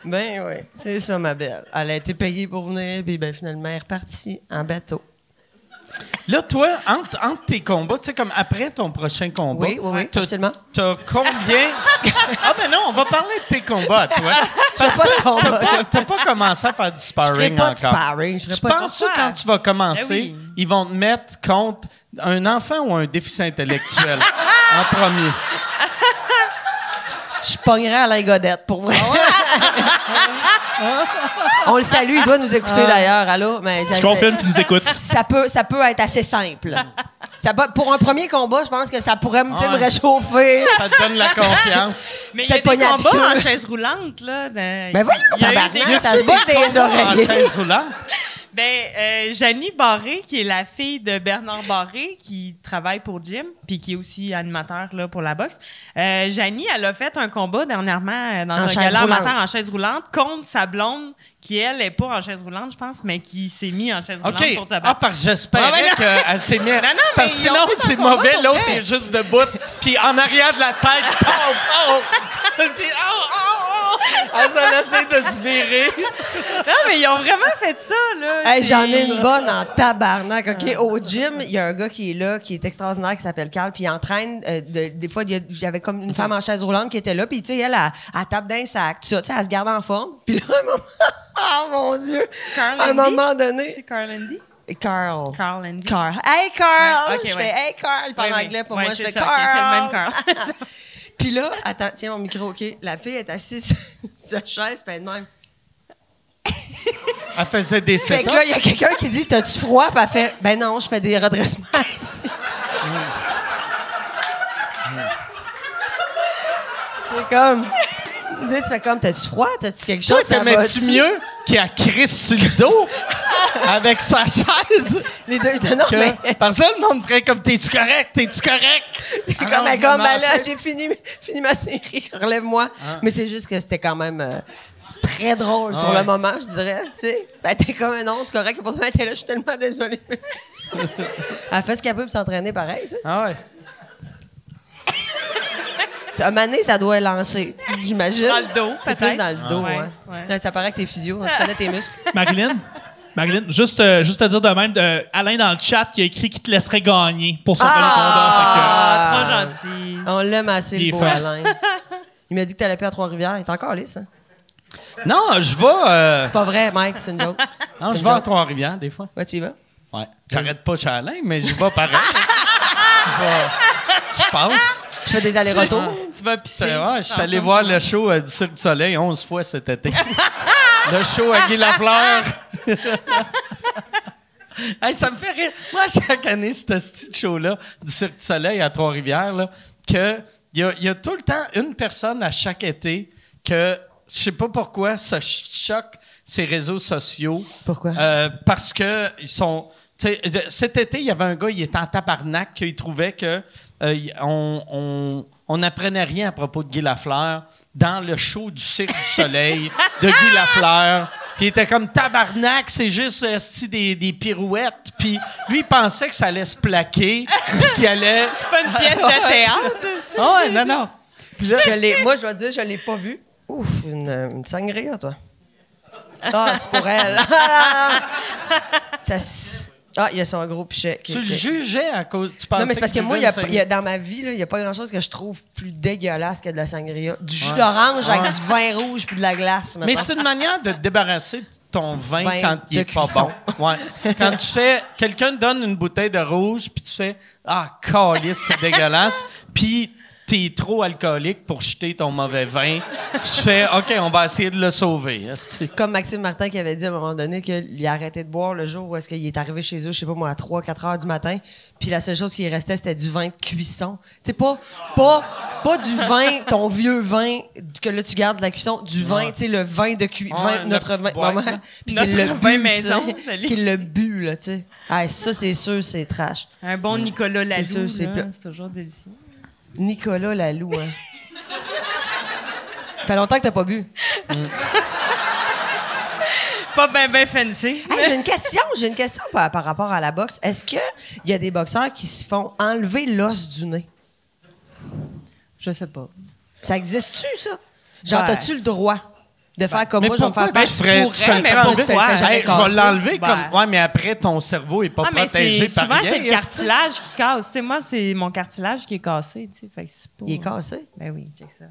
Ben oui, c'est ça, ma belle. Elle a été payée pour venir, puis ben finalement, elle est repartie en bateau. Là, toi, entre tes combats, tu sais, comme après ton prochain combat, Oui, t'as- absolument. T'as combien... Ah ben non, on va parler de tes combats, toi. Parce pas de que combat. t'as pas commencé à faire du Je sparring ferai pas de encore. sparring. Je Tu ferai pas de... penses que quand tu vas commencer, Ben oui. ils vont te mettre contre un enfant ou un déficient intellectuel en premier? Je pognerais Alain Godette, pour vrai. On le salue, il doit nous écouter d'ailleurs. Allô? Mais, Je confirme qu'il nous écoute. Ça peut être assez simple. Pour un premier combat, je pense que ça pourrait me Ouais. réchauffer. Ça te donne la confiance. Mais il y a Peut-être des pogné à combats piqûre. en chaise roulante. Là, Mais voyons, il y a eu tabarnak, des- ça se bat des En oreilles. chaise roulante. Janie Barré, qui est la fille de Bernard Barré, qui travaille pour Jim, puis qui est aussi animateur là, pour la boxe. Janie, elle a fait un combat dernièrement dans En un chaise gala roulante. amateur en chaise roulante contre sa blonde, qui, elle, est pas en chaise roulante, je pense, mais qui s'est mis en chaise roulante OK. pour se Ah, battre. parce que j'espérais Ouais, mais qu'elle s'est mise. Non, non, Parce mais que ils ont sinon, fait un c'est combat mauvais. pour L'autre vrai. est juste debout. Puis en arrière de la tête, pow, pow. Puis, oh, oh, oh. Elle s'en essaie de se virer. Non, mais ils ont vraiment fait ça, là. Hey, j'en ai C'est- une bonne en tabarnak. OK? Au gym, il y a un gars qui est là, qui est extraordinaire, qui s'appelle Carl, puis il entraîne. Des fois, il y avait comme une femme en chaise roulante qui était là, puis tu sais, elle tape d'un sac, tout ça, tu sais, elle se garde en forme. Puis là, à un moment... Oh mon Dieu! Carl À un Andy? moment donné... C'est Carl Andy? Carl. Carl Andy. Carl. Hey, Carl! Ouais, ok, je ouais. fais Hey, Carl! Il parle Oui, oui. anglais pour Ouais, moi. Je c'est fais ça, ok, Carl! c'est le même Carl. Puis là, attends, tiens mon micro, OK? La fille est assise sur sa chaise, puis elle est de même. Elle faisait des Fait que setups. là, il y a quelqu'un qui dit T'as-tu froid? Puis elle fait Ben non, je fais des redressements assis. C'est comme. Tu fais comme T'as-tu froid? T'as-tu quelque Toi, chose? Ça t'aimais-tu va-tu? mieux qu'il a crisse sur le dos avec sa chaise. Les deux, non, mais... Parce que le monde ferait comme, t'es-tu correct? Comme, ben là, j'ai fini ma série, relève-moi. Mais c'est juste que c'était quand même très drôle sur le moment, je dirais, tu sais. Ben, t'es comme, non, c'est correct, pour toi, t'es là, je suis tellement désolée. Elle fait ce qu'elle peut pour s'entraîner pareil, tu sais. Ah ouais. À un moment donné, ça doit lancer, j'imagine. Dans le dos, c'est peut-être. plus dans le dos, Ouais, ouais. ouais. Ça paraît que t'es physio, tu connais tes muscles. Marilyn, juste te dire de même, Alain dans le chat qui a écrit qu'il te laisserait gagner pour son premier Ah, trop gentil. On l'aime assez, Il est le beau fin. Alain. Il m'a dit que t'allais plus à Trois-Rivières. Il est encore lisse, hein? Non, je vais... C'est pas vrai, Mike, c'est une joke. Non, C'est je une vais à joke. Trois-Rivières, des fois. Ouais, tu y vas? Ouais. J'arrête pas chez Alain, mais j'y vais pareil. Je pense. Je fais des allers-retours. Tu vas pisser. Ouais, je suis allé voir le show du Cirque du Soleil 11 fois cet été. Le show à Guy Lafleur. Hey, ça me fait rire. Moi, chaque année, ce petit show-là du Cirque du Soleil à Trois-Rivières, là, que il y a tout le temps une personne à chaque été que, je sais pas pourquoi, ça choque ces réseaux sociaux. Pourquoi? Parce que ils sont... tu sais, cet été, il y avait un gars, il était en tabarnak, qu'il trouvait que on n'apprenait rien à propos de Guy Lafleur dans le show du Cirque du Soleil de Guy Lafleur. Puis il était comme tabarnak, c'est juste des pirouettes. Puis lui, il pensait que ça allait se plaquer, qu'il allait... C'est pas une pièce de théâtre, ça? Ah ouais, non. Puis là, Moi, je vais te dire, je l'ai pas vu. Ouf, une sangria, toi. Ah, c'est pour elle. Il y a son gros pichet. tu le jugeais à cause... Tu pensais Non, mais c'est parce que moi, buvait une dans ma vie, il n'y a pas grand-chose que je trouve plus dégueulasse que de la sangria. Du jus d'orange avec du vin rouge puis de la glace. Mais mettons. c'est une manière de te débarrasser de ton vin Vin quand il de est pas cuisson. bon. Ouais. Quand tu fais... Quelqu'un te donne une bouteille de rouge, puis tu fais « Ah, calice, c'est dégueulasse. » Puis t'es trop alcoolique pour jeter ton mauvais vin. Tu fais « OK, on va essayer de le sauver. » Comme Maxime Martin qui avait dit à un moment donné qu'il a arrêté de boire le jour où est-ce qu'il est arrivé chez eux, je sais pas moi, à 3-4 heures du matin. Puis la seule chose qui restait, c'était du vin de cuisson. Tu sais, pas du vin, ton vieux vin, que là, tu gardes de la cuisson, du vin, tu sais, le vin de cuisson, notre vin, maman. Puis qu'il l'a Notre vin bu, maison, tu sais, Félix. qu'il l'a bu, là, tu sais. Ah, ça, c'est sûr, c'est trash. Un bon Nicolas Lalou, sûr, c'est là, plat. c'est toujours délicieux. Nicolas Lalou, hein. Fait longtemps que t'as pas bu. Pas ben fancy. Hey, j'ai une question par rapport à la boxe. Est-ce qu'il y a des boxeurs qui se font enlever l'os du nez? Je sais pas. Ça existe-tu, ça? Genre, Ouais. t'as-tu le droit de faire comme moi, je vais me faire tu ferais, tu fais le mais faire pourquoi? enlever? Tu te le fais jamais Hey, je vais casser. l'enlever Ben. comme... Ouais, mais après, ton cerveau est pas Ah, mais protégé c'est, par souvent, rien. c'est le cartilage qui casse. Tu sais, moi, c'est mon cartilage qui est cassé. Tu sais, fait que c'est pas... Il est cassé. Ben oui, check ça.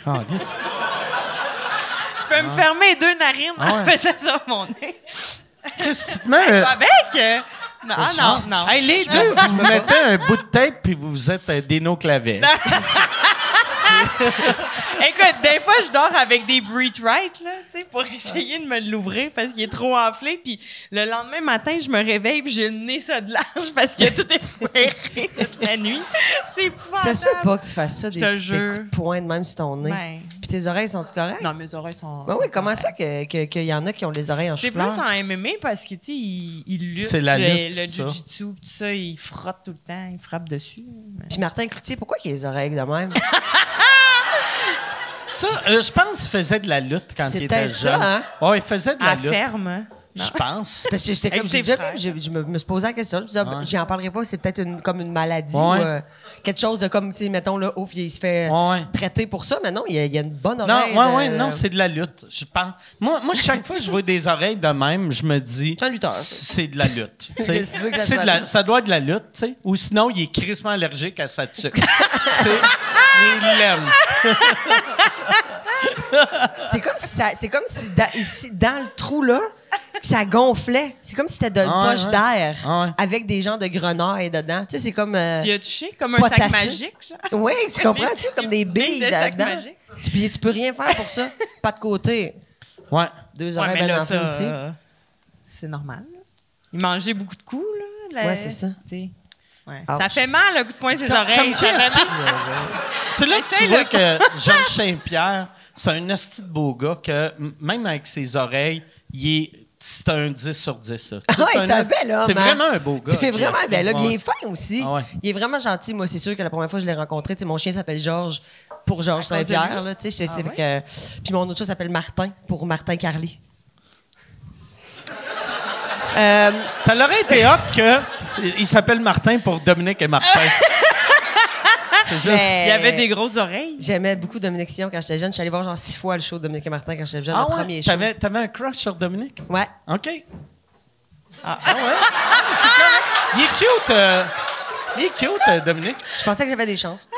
Ah, yes. Je peux me fermer les deux narines en faisant ça mon nez. Chris, tu te mets... Avec? Non, non. Hey, les deux, vous mettez un bout de tape puis vous êtes des no-clavets. Écoute, des fois, je dors avec des Breathe Right, là, tu sais, pour essayer de me l'ouvrir parce qu'il est trop enflé. Puis le lendemain matin, je me réveille puis j'ai le nez ça de large parce que tout est foiré toute la nuit. C'est Ça se peut pas que tu fasses ça, des te coups jure. de poing de même sur ton nez. Ouais. Puis tes oreilles sont-tu correctes? Non, mes oreilles sont... Ben oui, comment ça qu'il y en a qui ont les oreilles en C'est chou-fleur? plus en MMA parce que, tu sais, ils luttent. C'est la lutte, Le ça. jiu-jitsu, tout ça, ils frottent tout le temps, ils frappent dessus. Puis Martin Cloutier, pourquoi il a les oreilles de même? Ça, je pense qu'il faisait de la lutte quand C'est il était peut-être ça, jeune. hein? Ouais, il faisait de la À lutte. ferme, hein? Je pense. Parce que j'étais Avec comme, ses j'ai déjà frères. vu, je me suis posé la question, je me disais, j'en parlerai pas, c'est peut-être comme une maladie Ouais. ou quelque chose de comme, tu sais, mettons, là, ouf, il se fait Ouais. traiter pour ça, mais non, il y a une bonne Non, oreille. non, c'est de la lutte. Je pense. Moi, chaque fois que je vois des oreilles de même, je me dis. C'est un lutteur, ça. C'est de la lutte. Tu sais. Qu'est-ce que tu veux que ça C'est soit? de la- ça doit être de la lutte, tu sais. Ou sinon, il est crissement allergique à sa tuque. Il l'aime. C'est comme si ici, dans le trou, là, ça gonflait. C'est comme si c'était d'une Ah, poche ouais. d'air Ah, ouais. avec des genres de grenouilles dedans. Tu sais, c'est comme... Tu y as touché comme un sac potassé. magique, genre? Oui, tu comprends-tu? Comme des billes de sac dedans. magique. Tu peux rien faire pour ça. Pas de côté. Ouais. Deux Ouais, oreilles mais bien là, enflées aussi. c'est normal. Là. Il mangeait beaucoup de coups, là. Ouais, c'est ça. Tu sais. Ouais. Ouch. Ça fait mal, le coup de poing ses oreilles. Comme Ça fait mal. C'est là que tu Essaye-le. vois que Georges Saint-Pierre, c'est un asti de beau gars que, même avec ses oreilles, c'est un 10 sur 10. Ça. Ouais, c'est un bel homme. C'est hein. vraiment un beau gars. C'est vraiment un bel homme. Ouais. Il est fin aussi. Ah ouais. Il est vraiment gentil. Moi, c'est sûr que la première fois que je l'ai rencontré, tu sais, mon chien s'appelle Georges pour Georges À cause de Saint-Pierre. lui? Là, tu sais, Ah c'est ouais? que... Puis mon autre chat s'appelle Martin pour Martin Carly. Ça l'aurait été hot que il s'appelle Martin pour Dominique et Martin. C'est juste... Mais Il y avait des grosses oreilles. J'aimais beaucoup Dominique Sion quand j'étais jeune. Je suis allée voir genre 6 fois le show de Dominique et Martin quand j'étais jeune, Ah le ouais? premier show. T'avais un crush sur Dominique? Ouais. OK. Ah ouais? Ah, mais c'est correct. Il est cute, Dominique. Je pensais que j'avais des chances.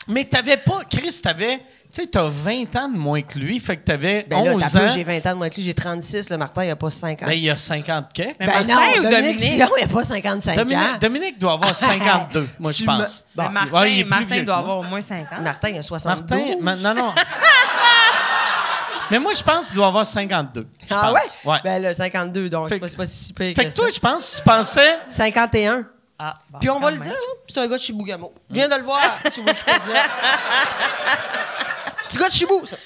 Mais t'avais pas... Chris, t'avais... Tu sais, t'as 20 ans de moins que lui, fait que t'avais Ben là, 11 t'as peu, ans. j'ai 20 ans de moins que lui, j'ai 36. Le Martin, il a pas 50. Mais il y a 50 quelques. Mais Ben Martin non, ou Dominique Dominique? Sion, il a pas 55 ans. Dominique doit avoir 52, moi, je Tu pense. me- Ben, Bon, Martin, ouais, il est plus Martin vieux doit que avoir moi. au moins 5 ans. Martin, il a 72. Martin... Non. Mais moi, je pense qu'il doit avoir 52. je Ah pense. ouais? Ben là, 52, donc Fait c'est pas si pire Fait que que toi, ça. je pense que tu pensais... 51. Ah, bon, Puis on va quand le même. dire, là, c'est un gars de Chibougamau. Je viens de le voir sur Wikipédia. Petit gars de Chibou, ça.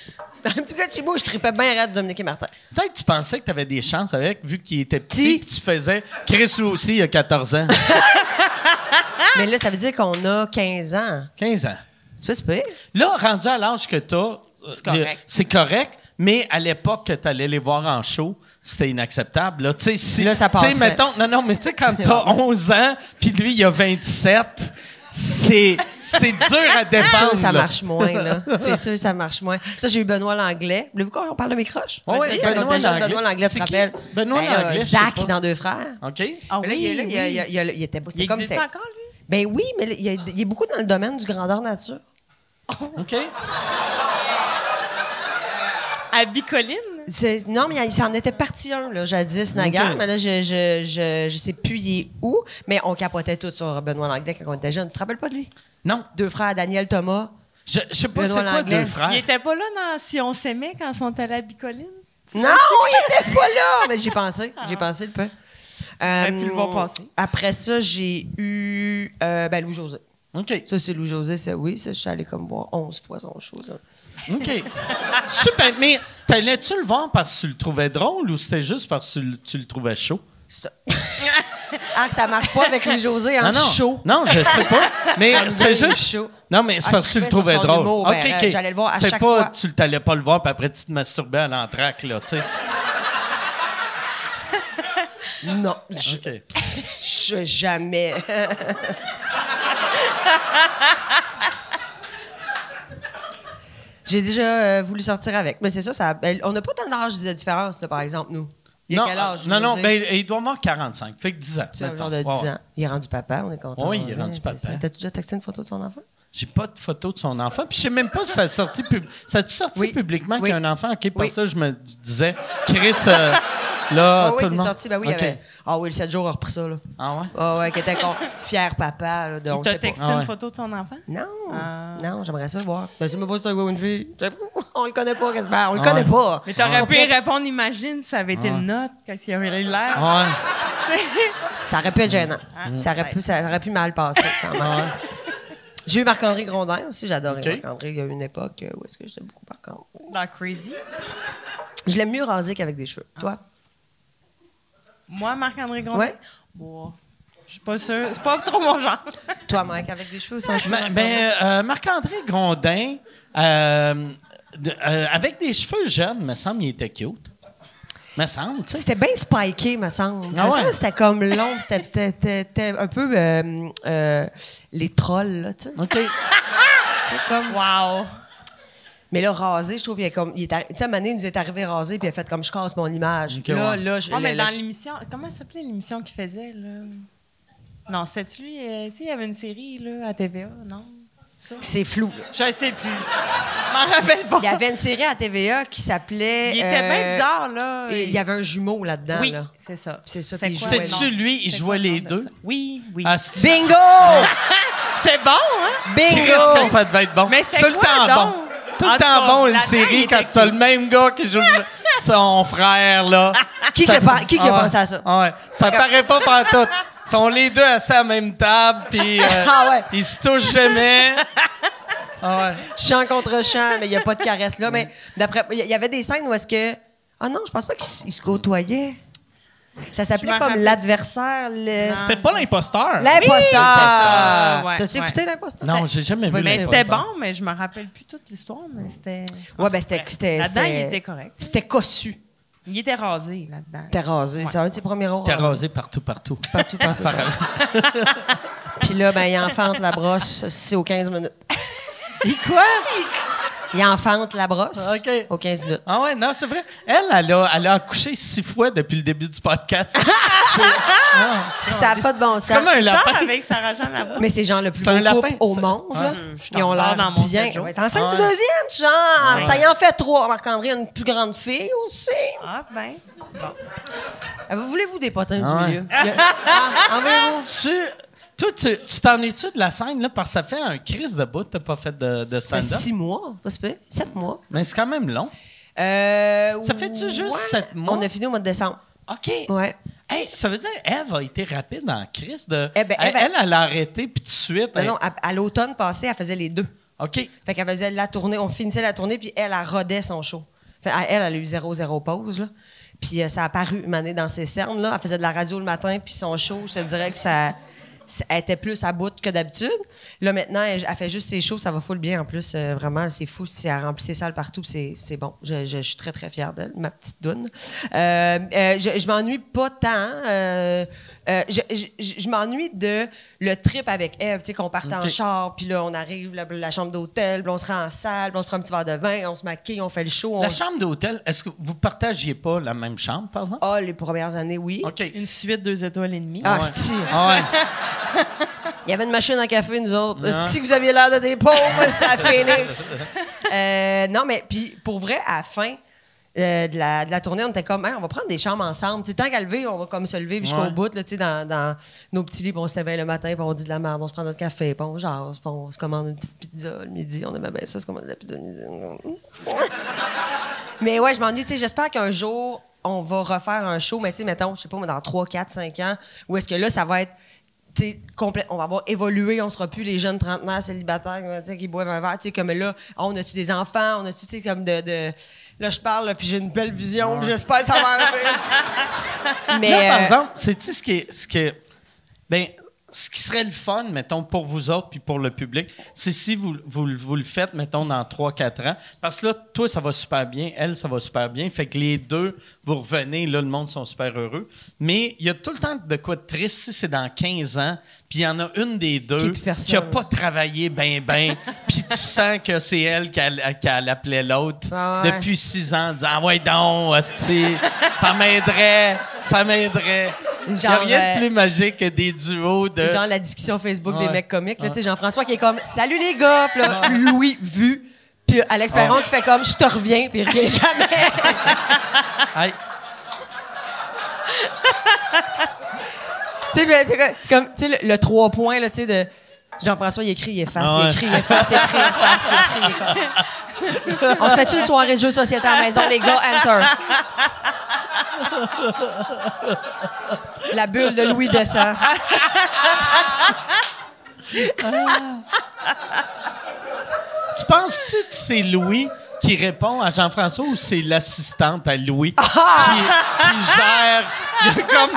Un petit gars de Chibou, je tripais bien raide de Dominique et Martin. Peut-être que tu pensais que tu avais des chances avec, vu qu'il était petit, puis tu faisais... Chris, lui aussi, il a 14 ans. Mais là, ça veut dire qu'on a 15 ans. 15 ans. C'est pas si pire. Là, rendu à l'âge que tu as... C'est correct, mais à l'époque que tu allais les voir en show, c'était inacceptable. Là, tu sais, si, Là, ça tu sais, passerait. mettons, non, mais tu sais, quand tu as 11 ans, puis lui, il a 27, c'est dur à C'est défendre. sûr, ça là. marche moins, là. C'est sûr, ça marche moins. Ça, j'ai eu Benoît Langlais. Voulez-vous qu'on parle de mes croches? Ouais, Vas-y, Benoît quand on était jeune, Langlais. Benoît Langlais, tu te C'est qui? rappelles? Benoît Ben là, Langlais, je sais Zach pas. dans Deux Frères. OK? Ah Mais là, oui, il est là, oui. il était Il comme existe c'était- encore, lui? Ben oui, mais là, il est beaucoup dans le domaine du grandeur nature. OK? À Bicoline? Non, mais il s'en était parti un, là, jadis, naguère, Ok. mais là, je sais plus il est où, mais on capotait tout sur Benoît Langlais quand on était jeunes. Tu te rappelles pas de lui? Non. Deux frères, Daniel Thomas. Je sais pas Benoît c'est quoi Langlais. deux frères. Il était pas là dans Si on s'aimait quand ils sont allés à Bicoline? Non, il était pas là! Mais j'ai pensé le peu. J'aurais pu le voir passer. Après ça, j'ai eu Louis-José. OK. Ça, c'est Louis-José, ça, oui. Ça, je suis allé comme voir 11 fois son show, ça. OK. Super. Mais t'allais-tu le voir parce que tu le trouvais drôle ou c'était juste parce que tu le trouvais chaud? Ça. Ah, que ça marche pas avec Louis-José en show. Non, je sais pas. Mais Elle me c'est disait juste. chaud. Non, mais c'est Ah, parce je que tu le tripais sur trouvais son drôle. humour, ben, OK. j'allais le voir à C'était chaque pas, fois. tu t'allais pas le voir, puis après, tu te masturbais à l'entraque, là, tu sais. Non, OK. jamais. J'ai déjà voulu sortir avec. Mais c'est ça, on n'a pas tant d'âge de différence, là, par exemple, nous. Il y a Non, quel âge? non, Louis-José? ben, il doit avoir 45. Fait que 10 ans. C'est un mettons. genre de 10 Ouais, ouais. ans. Il est rendu papa, on est content. Oui, il est rendu c'est papa. ça. T'as-tu déjà texté une photo de son enfant? J'ai pas de photo de son enfant. Puis je sais même pas si ça a sorti, ça a-tu sorti Oui. publiquement Oui. qu'il y a un enfant. OK, pour Oui. ça, je me disais, Chris, là, oui, tout le c'est monde... sorti. Ben oui, il y OK. avait... Ah oui, le 7 jours a repris ça, là. Ah ouais? Ah ouais, qui était fier papa, là, de on T'as sait pas. texté Ah ouais. une photo de son enfant? Non, Ah. non, j'aimerais ça le voir. Mais c'est même pas si c'est un gars ou une fille. On le connaît pas, qu'est-ce que on le Ah connaît ouais. pas. Mais t'aurais On pu y peut- répondre, imagine, si ça avait été Ah. une note, quand il aurait eu l'air. Ah ouais. Ça aurait pu être gênant. Ah, Ça aurait pu mal passer quand même. Ah ouais. J'ai eu Marc-André Grondin aussi, j'adorais OK. Marc-André. Il y a eu une époque où est-ce que j'étais beaucoup Marc-André. Dans Crazy. Je l'aime mieux rasé qu'avec des cheveux. Toi? Moi, Marc-André Grondin? Ouais. Bon, je suis pas sûre. C'est pas trop mon genre. Toi, Mike, avec des cheveux ou sans cheveux? Marc-André Grondin, avec des cheveux jeunes, me semble qu'il était cute. Me semble, tu sais. C'était bien spiké, me semble. Ah ouais? Ça, c'était comme long, c'était un peu les trolls, là, tu sais. OK. C'est comme... Wow. Mais là, rasé, je trouve, tu sais, à un moment donné, il nous est arrivé rasé, puis il a fait comme je casse mon image. Ok, là, ouais. là, Oh, mais dans l'émission, comment s'appelait l'émission qu'il faisait, là? Non, c'est-tu lui? Tu sais, il y avait une série, là, à TVA, non? Ça? c'est flou. Là. Je sais plus. Je m'en rappelle pas. Il y avait une série à TVA qui s'appelait... Il était bien bizarre, là. Il y avait un jumeau là-dedans, Oui, là. c'est ça. C'est ça, C'est puis il quoi, jouait- ouais, C'est-tu non. lui, il C'est jouait quoi le les nom de deux? ça? Oui, oui. Ah, c'est- Bingo! C'est bon, hein? Chris, Bingo! que ça devait être bon. Mais c'est c'était tout le quoi, temps donc? bon. Tout En le tout temps cas, bon, une là-dedans, il série, était quand t'as cute. le même gars qui joue son frère, là. Qui a pensé à ça? Ouais. Ça paraît pas pantoute. Ils sont les deux assis à la même table, puis Ah ouais. ils se touchent jamais. Ah ouais. Chant contre chant, mais il n'y a pas de caresse là. Mais d'après, il y avait des scènes où est-ce que... Ah non, je pense pas qu'ils se côtoyaient. Ça Je s'appelait me comme rappelle. l'adversaire. C'était pas l'imposteur. L'imposteur! Ouais, T'as-tu ouais. écouté l'imposteur? Non, j'ai jamais vu Mais les c'était poissons. bon, mais je me rappelle plus toute l'histoire, mais c'était... Ouais, ben c'était... Là-dedans, il était correct. C'était cossu. Il était rasé, là-dedans. T'es rasé. C'est un de ses premiers rôles. T'es rasé partout. Partout. Puis là, ben, il enfante la brosse, c'est aux 15 minutes. Quoi? Il enfante la brosse OK. aux 15 minutes. Ah ouais, non, c'est vrai. Elle a accouché 6 fois depuis le début du podcast. Ça n'a pas de bon sens. Comme un Ça, lapin. avec Sarah-Jeanne Labrosse. Mais c'est genre le plus C'est un beau couple lapin, au ça. monde. là. Je Ils ont t'en parle l'air dans mon bien. 7 jours. Ouais, t'es enceinte du Ouais. deuxième, genre. Ça y en fait 3. Marc-André a une plus grande fille aussi. Ah, ben. Voulez-vous des potins Ah du ouais. milieu? En voulez-vous? Toi, tu t'en es-tu de la scène, là? Parce que ça fait un crise de bout, t'as pas fait de Ça fait stand-up. 6 mois, pas si peu. 7 mois. Mais c'est quand même long. Ça fait-tu juste 7 mois? On a fini au mois de décembre. OK. Ouais. Hey, ça veut dire Eve a été rapide en crise de. Eh ben, elle a arrêté, puis tout de suite. Ben non, à l'automne passé, elle faisait les deux. OK. Fait qu'elle faisait la tournée, on finissait la tournée, puis elle rodait son show. Fait, elle a eu 0 pause, là. Puis ça a paru une année dans ses cernes, là. Elle faisait de la radio le matin, puis son show, je te dirais que elle était plus à bout que d'habitude. Là, maintenant, elle fait juste ses shows, ça va full bien en plus. Vraiment, c'est fou. Si elle remplit ses salles partout, puis c'est bon. Je suis très, très fière d'elle, ma petite doune. Je m'ennuie pas tant. Je m'ennuie de le trip avec Eve, tu sais, qu'on parte en char, puis là, on arrive, la chambre d'hôtel, puis on se rend en salle, puis on se prend un petit verre de vin, on se maquille, on fait le show. La chambre d'hôtel, est-ce que vous partagiez pas la même chambre, par exemple? Ah, les premières années, oui. OK. Une suite 2 étoiles et demie. Ah, ouais. c'ti. Ah ouais. Il y avait une machine à café, nous autres. Si vous aviez l'air de des pauvres, c'était à Phoenix. Non, mais puis pour vrai, à la fin de la tournée, on était comme, hein, on va prendre des chambres ensemble. T'sais, tant qu'à lever, on va comme se lever jusqu'au Ouais. bout, là, dans nos petits lits, puis on se réveille le matin, puis on dit de la merde, on se prend notre café, puis on jase, puis on se commande une petite pizza le midi. On aimait bien ça, se commander de la pizza le midi. Mais ouais, je m'ennuie. Tu sais, j'espère qu'un jour, on va refaire un show, mais tu sais, mettons, je sais pas, moi, dans 3, 4, 5 ans, où est-ce que là, ça va être on va avoir évolué, on sera plus les jeunes trentenaires célibataires qui boivent un verre, comme là, on a-tu des enfants, on a-tu, comme de... Là, je parle, là, puis j'ai une belle vision, puis j'espère que ça va arriver. Mais, Là, par exemple, sais-tu ce qui serait le fun, mettons, pour vous autres puis pour le public, c'est si vous le faites, mettons, dans 3-4 ans. Parce que là, toi, ça va super bien, elle, ça va super bien. Fait que les deux, vous revenez, là, le monde sont super heureux. Mais il y a tout le temps de quoi de triste si c'est dans 15 ans, puis il y en a une des deux qui n'a pas travaillé ben, puis tu sens que c'est elle qui appelait l'autre Ah ouais. depuis 6 ans, en disant « Ah ouais donc, hostie, ça m'aiderait. » Il n'y a Genre, rien de plus magique que des duos de... genre la discussion Facebook des Ouais. mecs comiques, là, tu sais, Jean-François qui est comme « Salut les gars! » Puis là, Louis, vu. Puis Alex Perron qui fait comme « Je te reviens », puis il revient jamais. Hey. Tu sais, c'est comme, tu sais, le 3 points, là, tu sais, de... Jean-François, il écrit, il efface, Ah il ouais. écrit, il efface, il écrit, il efface, il écrit, il est comme... On se fait une soirée de jeux de société à la maison, les gars? Enter. La bulle de Louis descend. Tu penses-tu que c'est Louis qui répond à Jean-François ou c'est l'assistante à Louis qui gère comme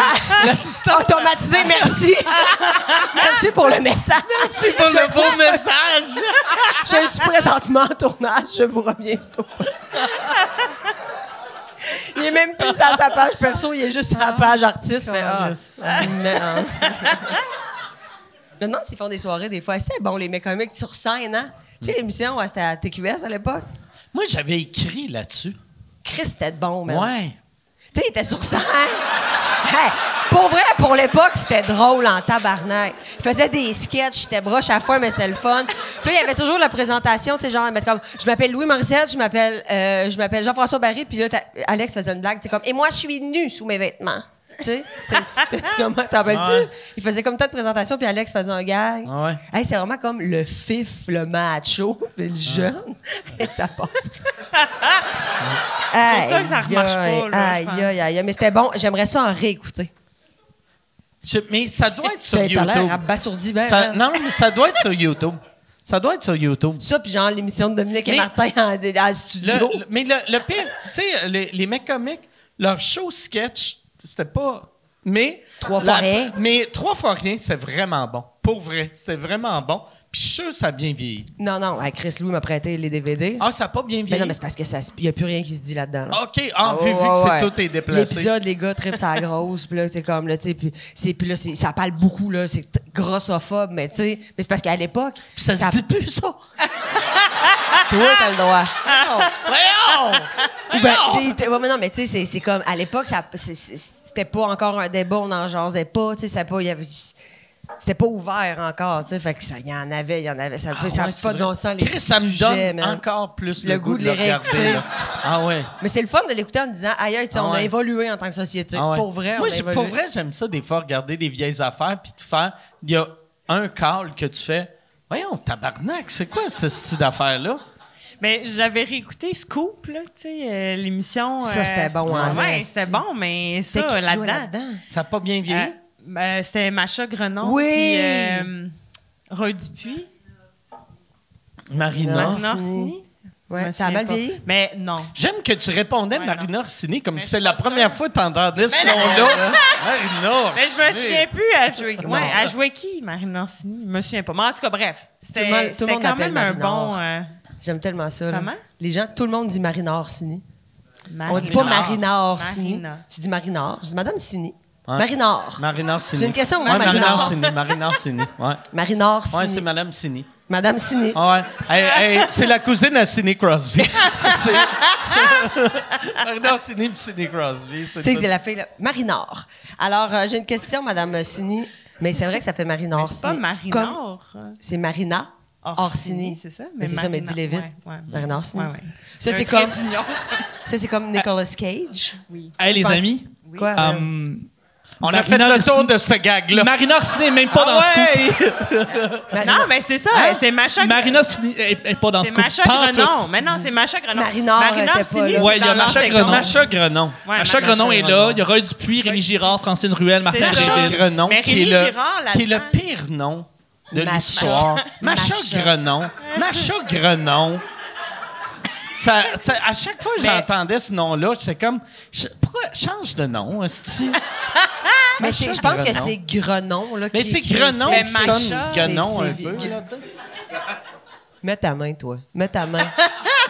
l'assistante? Automatisé, merci. Merci pour le message. C'est pour le beau message. Je suis présentement en tournage, je vous reviens au poste. Il est même plus dans sa page perso, il est juste sur la page artiste. Mais, non. Je me demande s'ils font des soirées des fois. C'était bon, les mecs comiques sur scène, hein? Tu sais, l'émission, c'était à TQS à l'époque. Moi, j'avais écrit là-dessus. Chris, c'était bon, man. Ouais. Tu sais, il était sur scène. Hey, pour vrai, pour l'époque, c'était drôle en tabarnak. Il faisait des sketchs, j'étais broche à fois, mais c'était le fun. Puis là, il y avait toujours la présentation, tu sais, genre, mettre comme, je m'appelle Louis Morissette, je m'appelle Jean-François Barry, puis là, Alex faisait une blague, tu sais, comme, et moi, je suis nue sous mes vêtements. Tu sais, c'était comment, t'en rappelles-tu? Ouais. Il faisait comme tant de présentations, puis Alex faisait un gag. Ouais. Hey, c'était vraiment comme le fif, le macho, puis le jeune. Et ça passe. pour ça que ça remarche pas, là, je pense. Aïe. Mais c'était bon. J'aimerais ça en réécouter. Mais ça doit être sur T'as l'air YouTube. abasourdi, ben. Non, mais ça doit être sur YouTube. Ça doit être sur YouTube. Ça, puis genre l'émission de Dominique et Mais- Martin en studio. Mais le pire, tu sais, les mecs comiques, leur show sketch, c'était pas. Mais. Trois fois rien. Mais 3 fois rien, c'est vraiment bon. Pour vrai, c'était vraiment bon. Puis je suis sûr que ça a bien vieilli. Non, Chris Louis m'a prêté les DVD. Ah, ça a pas bien Mais vieilli. non, mais c'est parce que il n'y a plus rien qui se dit là-dedans. Là. OK, vu que tout est déplacé. L'épisode, les gars trippent à la grosse, puis là, c'est comme, là, tu sais, puis là, ça parle beaucoup, là, c'est grossophobe, mais tu sais, mais c'est parce qu'à l'époque. Puis ça se dit plus, ça. Toi, t'as le droit. Voyons! Ouais, mais non, mais tu sais, c'est comme, à l'époque, c'était pas encore un débat, on n'en jasait pas, tu sais, c'était pas ouvert encore, tu sais, fait que ça, il y en avait, ça n'a pas de bon sens, les Chris, ça me sujets, donne man. encore plus Le goût de les regarder, réécouter. là. Ah ouais. Mais c'est le fun de l'écouter en disant, aïe, tu sais, on a ouais. évolué en tant que société. Ah ouais. Pour vrai, Moi, on a évolué. pour vrai, j'aime ça des fois regarder des vieilles affaires puis te faire. Il y a un call que tu fais. Voyons, tabarnak, c'est quoi ce style d'affaires-là? Mais j'avais réécouté Scoop, là, tu sais, l'émission. Ça, c'était bon, en Ouais, esti. c'était bon, mais C'est ça, qui jouait là-dedans. Ça n'a pas bien vieilli? C'était Macha Grenon. Oui! Puis Roy Dupuis. Marina. Non. Marina Orsini. Orsini. Ouais, Je ça a me mal souviens vieilli? pas. Mais non. J'aime que tu répondais Ouais, Marina non. Orsini comme Mais si c'était c'est la pas première ça. fois que t'entendais ce nom-là. Marina. Mais je me souviens plus à jouer. Non. Ouais, à jouer qui, Marina Orsini? Je me souviens pas. Mais en tout cas, bref. Tout le monde C'était quand l'appelle même un Marina. bon. J'aime tellement ça. là. Comment? Les gens, tout le monde dit Marina Orsini. Marina. On dit pas Marina Orsini. Marina. Tu dis Marina. Je dis Madame Sini. Ouais. Marina. Marina Orsini. J'ai une question pour Ouais, moi, Marina. Orsini. Marina Orsini. Ouais. Marina Orsini. Ouais, c'est Madame Sini. Madame Sini. Ah ouais. C'est la cousine à Sidney Crosby. Marina Orsini et Sidney Crosby. C'est Tu sais, tout. de la fille, là. Marinor. Alors, j'ai une question, Madame Sini. Mais c'est vrai que ça fait Marina C'est pas Orsini. Marinor. C'est Marina Orsini. C'est ça? Mais c'est ça, mais Marina- dis-les vite. Ouais. Marina Orsini. Ouais. Ça, Un c'est trait comme, d'union. ça, c'est comme Nicolas Cage. Oui. Hey, les pense- amis, Quoi? On a fait le tour de ce gag-là. Marina Orsini n'est même pas dans Scoop. Marina- Non, mais c'est ça. C'est Macha. Marina Orsini n'est pas dans C'est Scoop. Macha Pas en Grenon. tout. Mais non, c'est Macha Grenon. Marinor était pas Orsini, là. c'est Ouais, il y a dans leur Macha saison. Grenon. Macha Grenon. Ouais, Macha Grenon est là. Il y a Roy Dupuis, Rémi Girard, Francine Ruel, Martin C'est ça. Gréville. Grenon, Mais qui est, Rémi Girard, qui est le là-dedans. pire nom de Macha. l'histoire. Macha Macha. Grenon. Macha Grenon. À chaque fois que Mais- j'entendais ce nom-là, j'étais comme, pourquoi change de nom, esti? Mais je pense que Grenon. c'est Grenon. Là, Mais qui- c'est qui- Grenon Mais qui Macha, sonne Grenon un c'est- peu. c'est- là, tu sais. Mets ta main, toi. Mets ta main.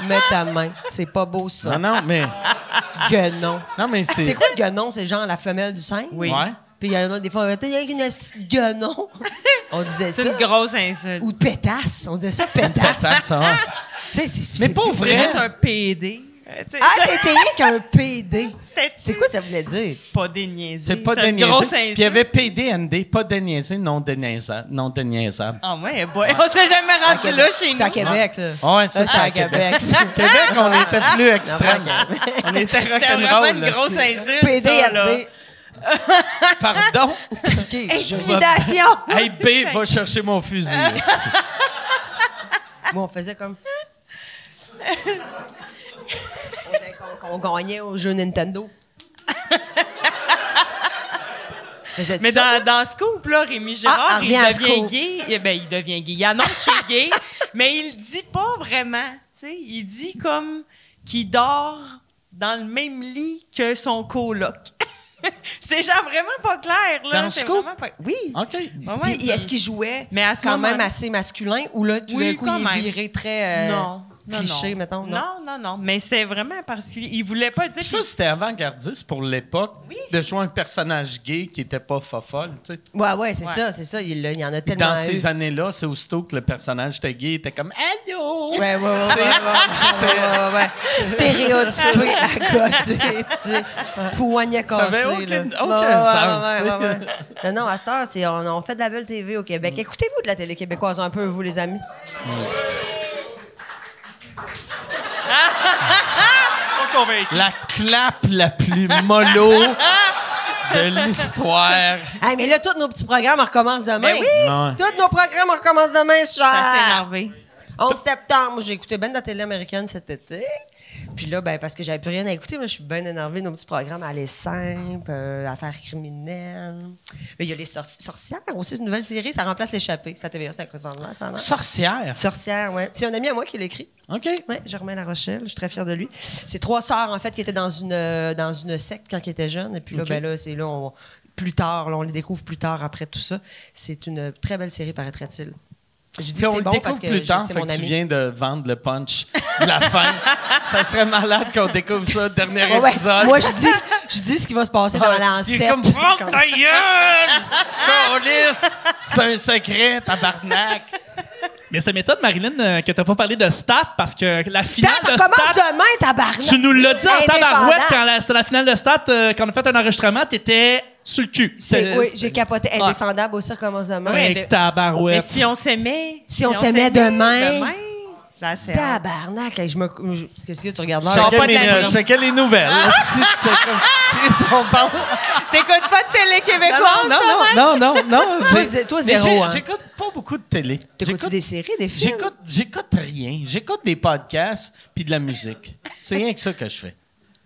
Mets ta main. C'est pas beau, ça. Non, mais Guenon. c'est... C'est quoi le guenon? C'est genre la femelle du sein? Oui. Ouais. Puis il y en a des fois, il y a une esti de guenon. On disait ça. C'est une grosse insulte. Ou pétasse. On disait ça, pétasse. Ça, Tu sais, Mais pas plus vrai. C'est vrai. juste un PD. Tu sais, Ah, t'étais rien qu'un PD. c'était C'est quoi ça voulait dire? pas déniaisé. C'est pas une déniaisé. grosse Puis insulte. il y avait PDND, pas déniaisé, non déniaisable. Non déniaisable. Ah ouais, boy. On s'est jamais rendu là chez nous. C'est à Québec, ça. Ouais, Ça, c'est à Québec. Québec, on était plus extrême. On était C'était vraiment rock'n'roll. une là. grosse insulte. PD, ça, là. ND. Pardon? OK. Intimidation. Hey, B, va chercher mon fusil. esti. Moi, on faisait comme. On gagnait au jeu Nintendo. Faisais-tu Mais ça, toi? dans Scoop, là, Rémi Girard, Ah, il reviens à devient Scoop. gay. Eh ben, il devient gay. Il annonce qu'il est gay, mais il le dit pas vraiment. Tu sais, il dit comme qu'il dort dans le même lit que son coloc. C'est genre vraiment pas clair, là. Dans C'est Scoop? vraiment pas... Oui. OK. Ouais, Puis puis- est-ce qu'il jouait Mais à ce quand même moment-là- assez masculin ou là, tout Oui, d'un coup, quand il même. est viré très Non. cliché, mettons? Non. Mais c'est vraiment particulier. Il voulait pas dire... Puis ça, c'était avant-gardiste pour l'époque de jouer un personnage gay qui était pas fofolle, tu sais. Ouais, c'est Ouais. ça. Il y en a Puis tellement dans eu. ces années-là, c'est aussitôt que le personnage était gay, il était comme « Allô! » Ouais. Stéréotypé à côté, tu sais. Poignet Ça avait cassé, aucun- là. aucun sens, Ouais. Non, à cette heure, on fait de la belle TV au Québec. Écoutez-vous de la télé québécoise un peu, vous, les amis? La clap la plus mollo de l'histoire. Hey, mais là, tous nos petits programmes recommencent demain. Ben oui! Ouais. Tous nos programmes recommencent demain, Ça s'est cher. énervé. 11 septembre, j'ai écouté ben de la télé américaine cet été. Puis là, ben, parce que j'avais plus rien à écouter, moi, je suis bien énervée. Nos petits programmes allaient simples, affaires criminelles. Mais il y a les sorcières aussi, une nouvelle série, ça remplace l'échappée. C'est à TVA, c'est présentement, ça. Sorcière. Sorcière, oui. C'est un ami à moi qui l'a écrit. OK. Oui, Germain La Rochelle, je suis très fière de lui. C'est 3 sœurs, en fait, qui étaient dans une secte quand ils étaient jeunes. Et puis là, OK. ben là, c'est là, plus tard, là, on les découvre plus tard après tout ça. C'est une très belle série, paraîtrait-il. Je dis Si que on c'est le bon découvre parce que plus tard, c'est fait mon que tu ami. viens de vendre le punch de la fin. Ça serait malade qu'on découvre ça, dernier Ouais, ouais. épisode. Moi, je dis ce qui va se passer dans Il est l'ancêtre. comme, prends ta gueule! Câlisse! C'est un secret, tabarnak! Mais ça m'étonne, Marilyn, que t'as pas parlé de stats parce que la finale Ça de commence stats. demain, tabarnak! Tu nous l'as dit en Indépendant. tabarouette quand c'était la finale de stats, quand on a fait un enregistrement, t'étais sur le cul. Oui, j'ai capoté. Indéfendable aussi, ça commence demain. Ouais. Avec Mais tabarouette. si on s'aimait. Si on s'aimait demain. J'ai assez hâte. Tabarnak! Hey, qu'est-ce que tu regardes là? Genre pas de la- Je checkais les nouvelles. Esti, j'étais comme, Chris, on parle. T'écoutes pas de télé québécoise, non. Toi, Mais zéro, hein. j'écoute pas beaucoup de télé. T'écoutes-tu des séries, des films? J'écoute rien. J'écoute des podcasts puis de la musique. C'est rien que ça que je fais.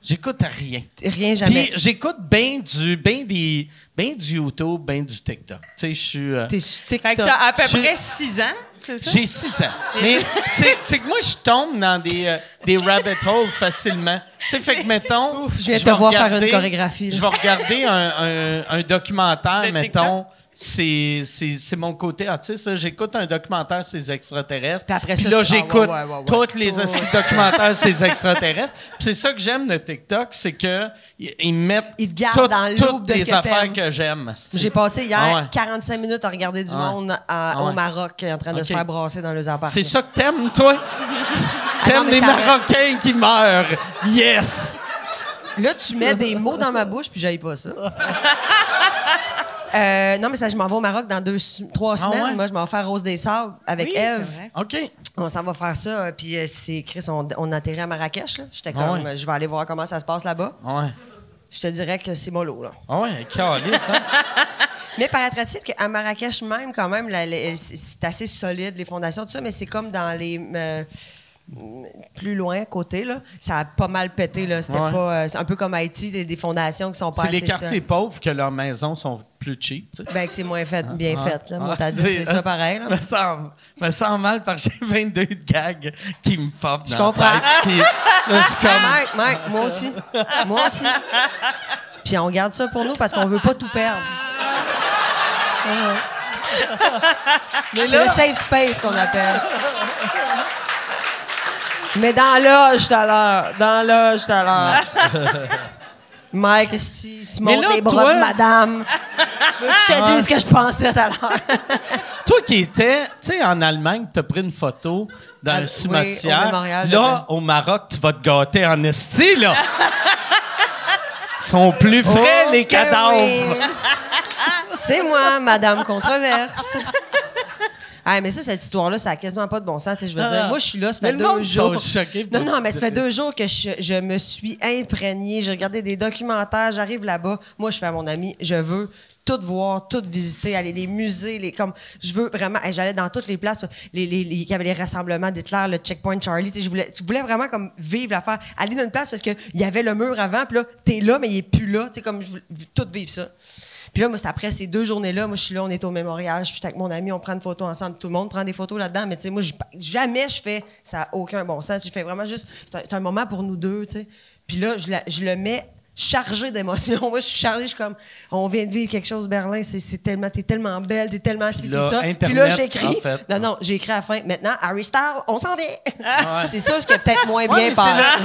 J'écoute rien. Rien, jamais. Puis j'écoute bien du YouTube, bien du TikTok. Tu sais, je suis... T'es sur Fait que TikTok. t'as à peu Je- près 6 ans, c'est ça? J'ai 6 ans. Mais c'est que moi, je tombe dans des rabbit holes facilement. Tu sais, fait que, mettons... Je viens de vais te voir faire regarder- une chorégraphie, là. Je vais regarder un documentaire, De mettons... C'est mon côté artiste. là. J'écoute un documentaire sur les extraterrestres. Puis après Puis ça, là, tu sors, j'écoute ouais. tous les aussi documentaires sur les extraterrestres. Puis c'est ça que j'aime de TikTok, c'est que ils mettent Ils te gardent dans le toutes loop de ce les que affaires t'aimes. que j'aime. J'ai passé hier Ah ouais. 45 minutes à regarder du Ouais. monde au Ouais. Maroc en train de se Ok. faire brasser dans les appartements. C'est ça que t'aimes, toi? Ah non, T'aimes mais les ça arrête. Marocains qui meurent. Yes! Là, tu mets des mots dans ma bouche, puis j'aille pas ça. Non, mais ça, je m'en vais au Maroc dans 3 semaines. ouais? Moi, je m'en vais faire Rose des Sables avec Oui, c'est Eve. vrai. OK. On s'en va faire ça. Puis c'est Chris, on atterrit à Marrakech. Là. J'étais Ah comme, ouais. je vais aller voir comment ça se passe là-bas. Ouais. Je te dirais que c'est mollo, là. Ah ouais, calice, hein? Mais paraîtrait-il qu'à Marrakech même, quand même, c'est assez solide, les fondations, tout ça, mais c'est comme dans les... plus loin à côté, là, ça a pas mal pété. Là. C'était Ouais. pas, c'est un peu comme Haïti, des fondations qui sont pas C'est assez les quartiers pauvres que leurs maisons sont plus cheap, tu sais. Ben, que c'est moins fait, bien fait. Là. Moi, t'as dit, C'est- c'est ça pareil. Là. me sens mal parce que j'ai 22 gags qui me pop dans Je comprends. la tête. Puis là, je suis comme... Mike, moi aussi. Moi aussi. Puis on garde ça pour nous parce qu'on veut pas tout perdre. C'est le safe space qu'on appelle. Mais dans l'âge tout à l'heure. Dans l'âge tout à l'heure. Mike, si tu Mais montes là, les bras toi- de madame, veux que je te dise ce que je pensais tout à l'heure. Toi qui étais, tu sais, en Allemagne, tu as pris une photo d'un oui, cimetière. au mémorial, Là, au Maroc, tu vas te gâter en esti, là. Ils sont plus frais, les Ok, cadavres. oui. C'est moi, Madame Controverse. Ah, mais ça, cette histoire-là, ça n'a quasiment pas de bon sens. Tu sais, je veux dire, moi, je suis là, ça Mais fait le 2 monde jours. sont choqués pour- Non, mais ça fait 2 jours que je me suis imprégnée. J'ai regardé des documentaires, j'arrive là-bas. Moi, je fais à mon ami, je veux tout voir, tout visiter, aller les musées, je veux vraiment, j'allais dans toutes les places, il y avait les rassemblements d'Hitler, le Checkpoint Charlie, tu sais, je voulais vraiment comme vivre l'affaire, aller dans une place parce que il y avait le mur avant, puis là, t'es là, mais il est plus là, tu sais, comme je voulais tout vivre ça. Puis là, moi, c'est après ces 2 journées-là, moi, je suis là, on est au mémorial, je suis avec mon ami, on prend une photo ensemble, tout le monde prend des photos là-dedans, mais tu sais, moi, jamais je fais, ça n'a aucun bon sens, je fais vraiment juste, c'est un moment pour nous deux, tu sais. Puis là, je le mets chargé d'émotions. Moi, je suis chargée, je suis comme, on vient de vivre quelque chose, Berlin, t'es tellement belle, t'es tellement ci, c'est là, ça. Internet, Puis là, j'écris, en fait. non, j'ai écrit à la fin, maintenant, Harry Styles, on s'en vient. Ouais. C'est ça, ce qui a peut-être moins Ouais, bien mais c'est passé.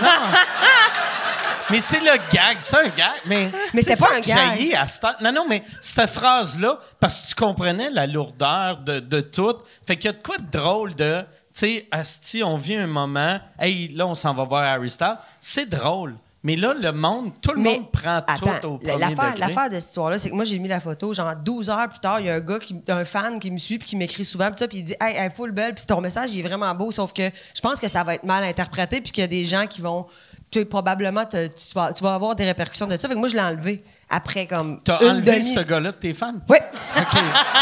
Mais c'est le gag, c'est un gag. Mais c'était c'est pas ça un que gag. j'haïs à cette... Non, mais cette phrase-là, parce que tu comprenais la lourdeur de tout. Fait qu'il y a de quoi de drôle de, tu sais, asti, on vit un moment, hey, là, on s'en va voir Harry Styles. C'est drôle. Mais là, le monde, tout le monde prend tout au premier degré. L'affaire de cette histoire-là, c'est que moi, j'ai mis la photo, genre 12 heures plus tard, il y a un fan qui me suit puis qui m'écrit souvent, puis ça, puis il dit « Hey, elle est full belle, puis ton message, il est vraiment beau, sauf que je pense que ça va être mal interprété, puis qu'il y a des gens qui vont tu sais, probablement, tu vas avoir des répercussions de ça. Fait que moi, je l'ai enlevé après comme T'as une enlevé demi. ce gars-là de tes fans? Oui. OK.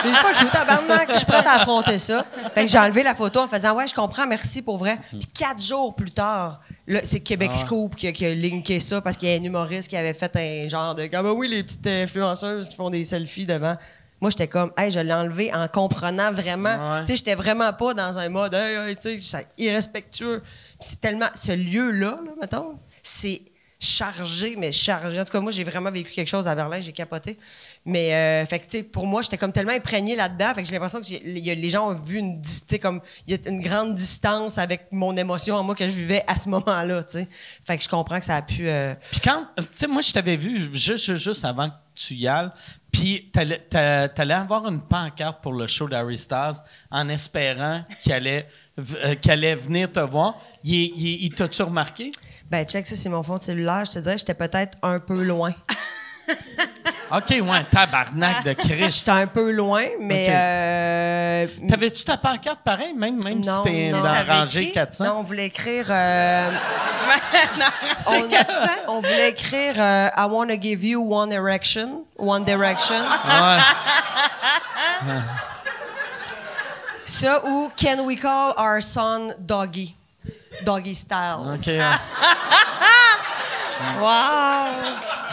Une fois qu'il est tabarnak, je suis prête à affronter ça. Fait que j'ai enlevé la photo en faisant « Ouais, je comprends, merci pour vrai. » Puis 4 jours plus tard, là, c'est Québec Scoop qui a linké ça parce qu'il y a un humoriste qui avait fait un genre de « Ah ben oui, les petites influenceuses qui font des selfies devant. » Moi, j'étais comme, hey, je l'ai enlevé en comprenant vraiment. Ouais. Tu sais, j'étais vraiment pas dans un mode, hey, tu sais, c'est irrespectueux. Puis c'est tellement. Ce lieu-là, là, mettons, c'est chargé, mais chargé. En tout cas, moi, j'ai vraiment vécu quelque chose à Berlin, j'ai capoté. Mais, fait que, tu sais, pour moi, j'étais comme tellement imprégné là-dedans. Fait que j'ai l'impression que les gens ont vu tu sais, comme, il y a une grande distance avec mon émotion en moi que je vivais à ce moment-là, tu sais. Fait que je comprends que ça a pu. Puis quand, tu sais, moi, je t'avais vu juste avant que tu y ailles, puis t'allais avoir une pancarte pour le show d'Harry Styles en espérant qu'il allait venir te voir. Il t'a-tu remarqué? Ben, check, ça, c'est mon fond de cellulaire. Je te dirais, j'étais peut-être un peu loin. OK, ouais, tabarnak de Christ. J'étais un peu loin, mais... OK. T'avais-tu ta pancarte pareil, même si Non, c'était non. dans la T'avais rangée écrit? 400? Non, on voulait écrire... J'ai 400. on voulait écrire I wanna give you one direction. One direction. Ouais. Ça ou Can we call our son Doggy? Doggy Style. OK. Ouais. Wow!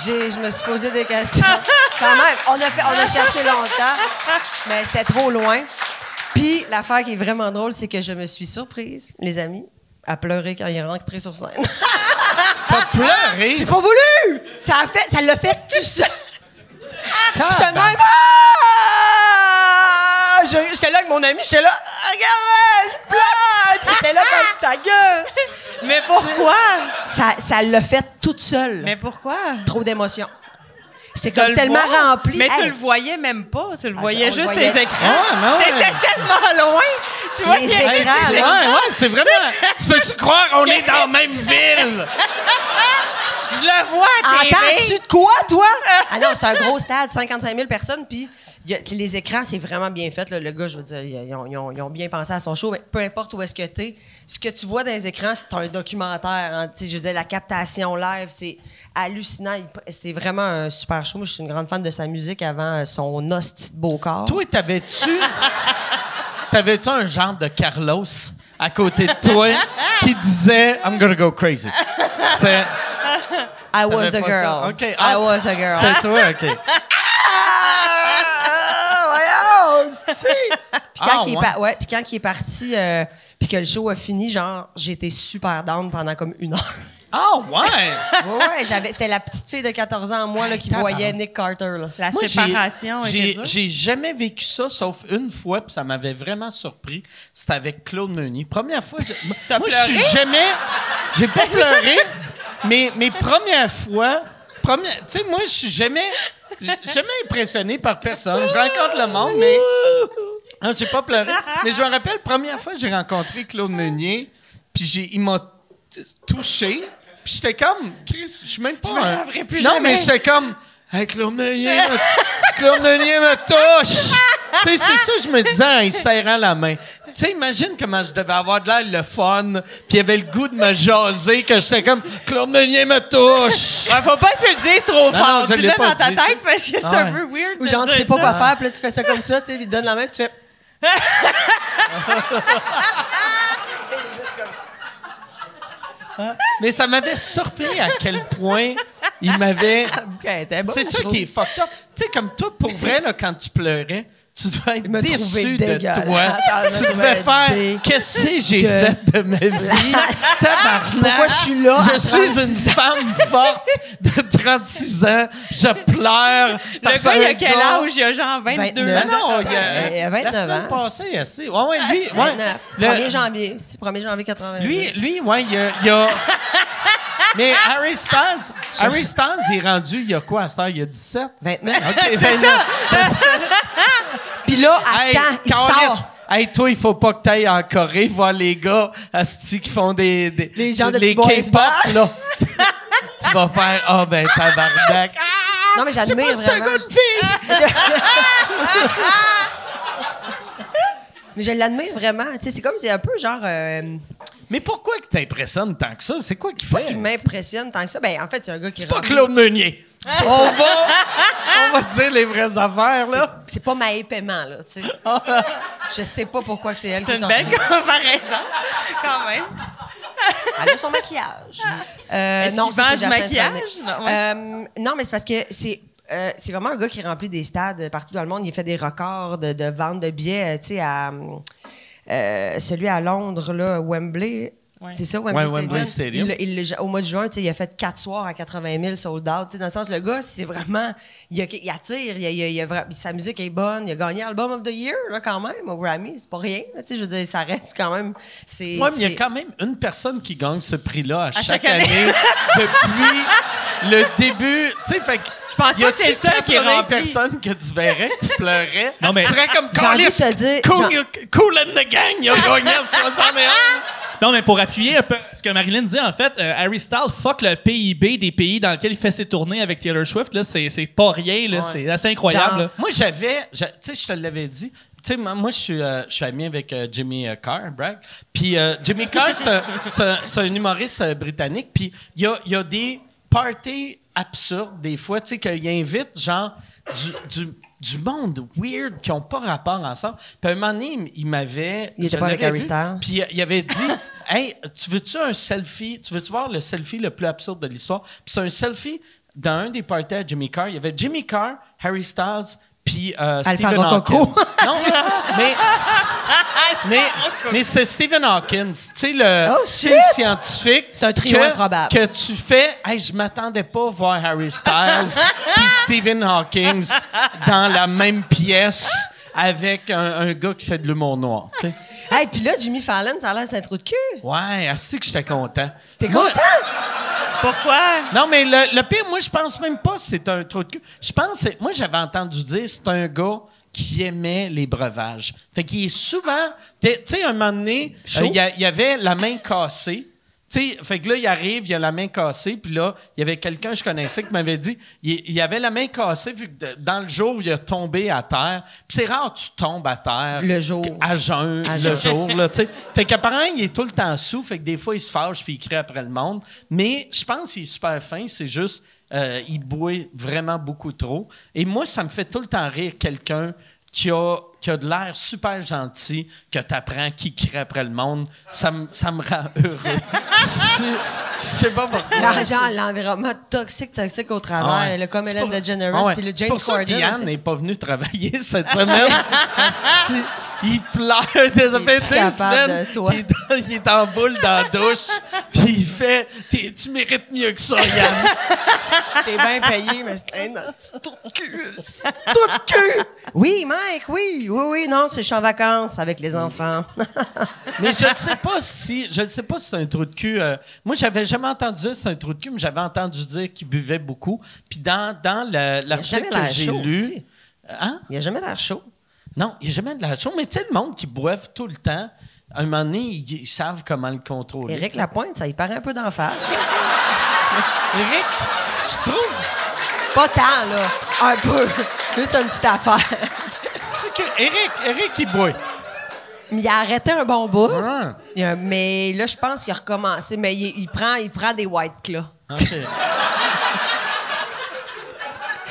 Je me suis posé des questions. Quand même, on a cherché longtemps, mais c'était trop loin. Puis, l'affaire qui est vraiment drôle, c'est que je me suis surprise, les amis, à pleurer quand il est rentré sur scène. T'as pleuré? J'ai pas voulu! Ça l'a fait tout seul. J'étais de Tabarnak. même. Ah! J'étais là avec mon ami, j'étais là. Regarde, je pleure! Puis j'étais là comme ta gueule. Mais pourquoi? Ça l'a fait toute seule. Mais pourquoi? Trop d'émotions. C'est De comme le tellement voir, rempli. Mais Hey, tu le voyais même pas. Tu le voyais on le juste voyait. les écrans. Ouais, mais ouais. T'étais tellement loin. Tu Les voyais écrans, Ouais, là. ouais, c'est vraiment. Tu peux-tu croire qu'on est dans la même ville? Je le vois à Entends-tu TV. de quoi, toi? Ah non, c'est un gros stade, 55 000 personnes, puis les écrans, c'est vraiment bien fait. Là. Le gars, je veux dire, ils ont bien pensé à son show, mais peu importe où est-ce que t'es, ce que tu vois dans les écrans, c'est un documentaire. Hein. Je veux dire, la captation live, c'est hallucinant. C'est vraiment un super show. Moi, je suis une grande fan de sa musique avant son hostie de beau corps. Toi, t'avais-tu un genre de Carlos à côté de toi qui disait I'm gonna go crazy? C'était. I was T'avais the pas ça? girl. OK. I was the girl. C'est toi, OK. Voyons, c'est Puis quand, Ah, il est ouais. puis quand il est parti, puis que le show a fini, genre, j'ai été super down pendant comme 1 heure. Ah, ouais! Ouais, c'était la petite fille de 14 ans, moi, là, qui tabarnak. voyait Nick Carter, là. La Moi, séparation était dure. j'ai jamais vécu ça, sauf une fois, puis ça m'avait vraiment surpris. C'était avec Claude Meunier. Première fois, moi, je suis jamais... J'ai pas pleuré, mais mes premières fois... Tu sais, moi, je suis jamais impressionné par personne. Je rencontre le monde, mais... Non, j'ai pas pleuré. Mais je me rappelle, première fois que j'ai rencontré Claude Meunier, puis il m'a touché, puis j'étais comme... Chris, je suis même pas... Non, mais j'étais comme... Hey, Claude Meunier me touche! Tu sais, c'est ça que je me disais en y serrant la main. Tu sais, imagine comment je devais avoir de l'air le fun, puis il avait le goût de me jaser, que j'étais comme Claude Meunier me touche! Ouais, faut pas que tu le dises trop Non, fort. non, je l'ai Dis-le pas dans ta dit. tête parce que c'est Ah un ouais. peu weird. Ou de genre, tu sais dire pas ça. quoi faire, puis là, tu fais ça comme ça, tu sais, il te donne la main, puis tu fais... Mais ça m'avait surpris à quel point il m'avait... Avoue qu'elle était bonne, C'est je ça trouve. qui est fucked up. Tu sais, comme toi, pour vrai, là, quand tu pleurais, tu dois être me trouvait déçu de dégueulasse. toi. Ça me Tu trouvait devais faire dégueu. qu'est-ce que j'ai fait de ma vie? Tabarnak! Pourquoi je suis là Je à suis 36 une femme forte de 36 ans. Je pleure. Le gars, il a quel âge? Il a genre 22 29. Mais non, Il a 29 la semaine ans. passée, assez. Ouais, ouais, lui, ouais. 29. Le- 1er janvier. C'est 1er janvier 80. Lui, ouais, il y a... Mais Harry Styles, il est rendu, il y a quoi à cette heure? Il y a 17? 29. OK, 29. Puis là, Hey, attends, il Carlis, sort. hey, toi, il faut pas que t'ailles en Corée voir les gars asti qui font des Les gens de les petits boys K-pop, band. là. Tu vas faire « Ah, ben, tabarnak. Non, mais Je sais j'admire pas si c'est un vraiment. gars de fille. Mais je l'admire vraiment. Tu sais, c'est comme, c'est un peu genre... Mais pourquoi que t'impressionnes tant que ça? C'est quoi qu'il fait? Qui m'impressionne tant que ça. Ben, en fait, c'est un gars qui C'est pas Claude Meunier. On va se dire les vraies affaires, là. C'est pas Maë Paiement, là, tu sais. Je sais pas pourquoi c'est elle qui C'est est une belle sortie. comparaison, quand même. Elle a son maquillage. Est-ce non, qu'il ça, vend c'est du Jacinthe maquillage? René. Non, Non, mais c'est parce que c'est vraiment un gars qui remplit des stades partout dans le monde. Il fait des records de vente de billets, tu sais, à celui à Londres, là, Wembley. Ouais. C'est ça, Wembley Stadium. Wembley Stadium. Au mois de juin, tu sais, il a fait 4 soirs à 80 000 sold out. Tu sais, dans le sens, le gars, c'est vraiment... Il attire, sa musique est bonne. Il a gagné Album of the Year, là, quand même, au Grammy. C'est pas rien, là, tu sais, je veux dire, ça reste quand même... Oui, mais il y a quand même une personne qui gagne ce prix-là à chaque chaque année. année depuis le début. Tu sais, fait que... Je pense pas que c'est ça qui est rempli. personne que tu verrais, que tu pleurais. Non, mais- Tu serais comme J'ai envie de te dire- Cool and the Gang, il a gagné en 71. Non, mais pour appuyer un peu ce que Marilyn dit, en fait, Harry Styles fuck le PIB des pays dans lesquels il fait ses tournées avec Taylor Swift. Là, c'est pas rien. Là, c'est assez incroyable. Genre- là. Moi, tu sais, je te l'avais dit. Tu sais, moi, je suis ami avec Jimmy Carr, brag. Puis Jimmy Carr, c'est un humoriste britannique. Puis il y a des parties absurdes, des fois, tu sais, qu'il invite, genre, du monde weird qui n'ont pas rapport ensemble. Puis à un moment donné, il m'avait... Il était je pas avec l'avais Harry vu, Styles. Puis il avait dit, « Hey, tu veux-tu un selfie? Tu veux-tu voir le selfie le plus absurde de l'histoire? » Puis c'est un selfie dans un des parties à Jimmy Carr. Il y avait Jimmy Carr, Harry Styles, puis Stephen Rococo. Hawking. Non, mais c'est Stephen Hawking. Tu sais, le Oh, c'est shit! le scientifique. C'est un trio improbable. Que tu fais, hey, je m'attendais pas à voir Harry Styles puis Stephen Hawking dans la même pièce avec un gars qui fait de l'humour noir. Tu sais. Hey, puis là, Jimmy Fallon, ça a l'air c'est un trou de cul. Ouais, assez que j'étais content. T'es Moi- content? Pourquoi? Non, mais le pire, moi, je pense même pas que c'est un trou de cul. Je pense, moi, j'avais entendu dire c'est un gars qui aimait les breuvages. Fait qu'il est souvent... Tu sais, un moment donné, il y avait la main cassée. Tu sais, fait que là, il arrive, il a la main cassée, puis là, il y avait quelqu'un que je connaissais qui m'avait dit, il avait la main cassée, vu que dans le jour, il a tombé à terre. Puis c'est rare que tu tombes à terre. Le jour. À jeun, le jour, là, tu sais. Fait qu'apparemment, il est tout le temps sous, fait que des fois, il se fâche puis il crie après le monde. Mais je pense qu'il est super fin, c'est juste, il boit vraiment beaucoup trop. Et moi, ça me fait tout le temps rire quelqu'un qui a de l'air super gentil, que t'apprends qui crie après le monde, ça me rend heureux. Je sais pas pourquoi. L'environnement toxique au travail, Ah ouais. là, comme C'est Ellen pour- DeGeneres, Ah ouais. puis le C'est James pour ça que Corden. Yann n'est pas venu travailler cette semaine. Asti, il pleure. Ça fait plus 2 capable semaines de toi. qu'il est en boule dans la douche. Puis il fait tu mérites mieux que ça, Yann. T'es bien payé, mais c'est un hostie tout de cul. Tout de cul! Oui, Mike, oui. Non, c'est je suis en vacances avec les enfants. Mais je ne sais pas si c'est un trou de cul. Moi, j'avais jamais entendu dire que c'est un trou de cul, mais j'avais entendu dire qu'il buvait beaucoup. Puis dans l'article jamais que l'air j'ai chaud, lu. c'ti. Hein? Il a jamais l'air chaud. Non, il n'y a jamais de la chose. Mais tu sais, le monde qui boive tout le temps, à un moment donné, ils savent comment le contrôler. Éric Lapointe, ça y paraît un peu d'en face. Éric, tu trouves? Pas tant, là. Un peu. Juste une petite affaire. Tu sais que Éric, il boit. Mais il a arrêté un bon bout. Ah. Mais là, je pense qu'il a recommencé. Mais il prend des White Claw. OK.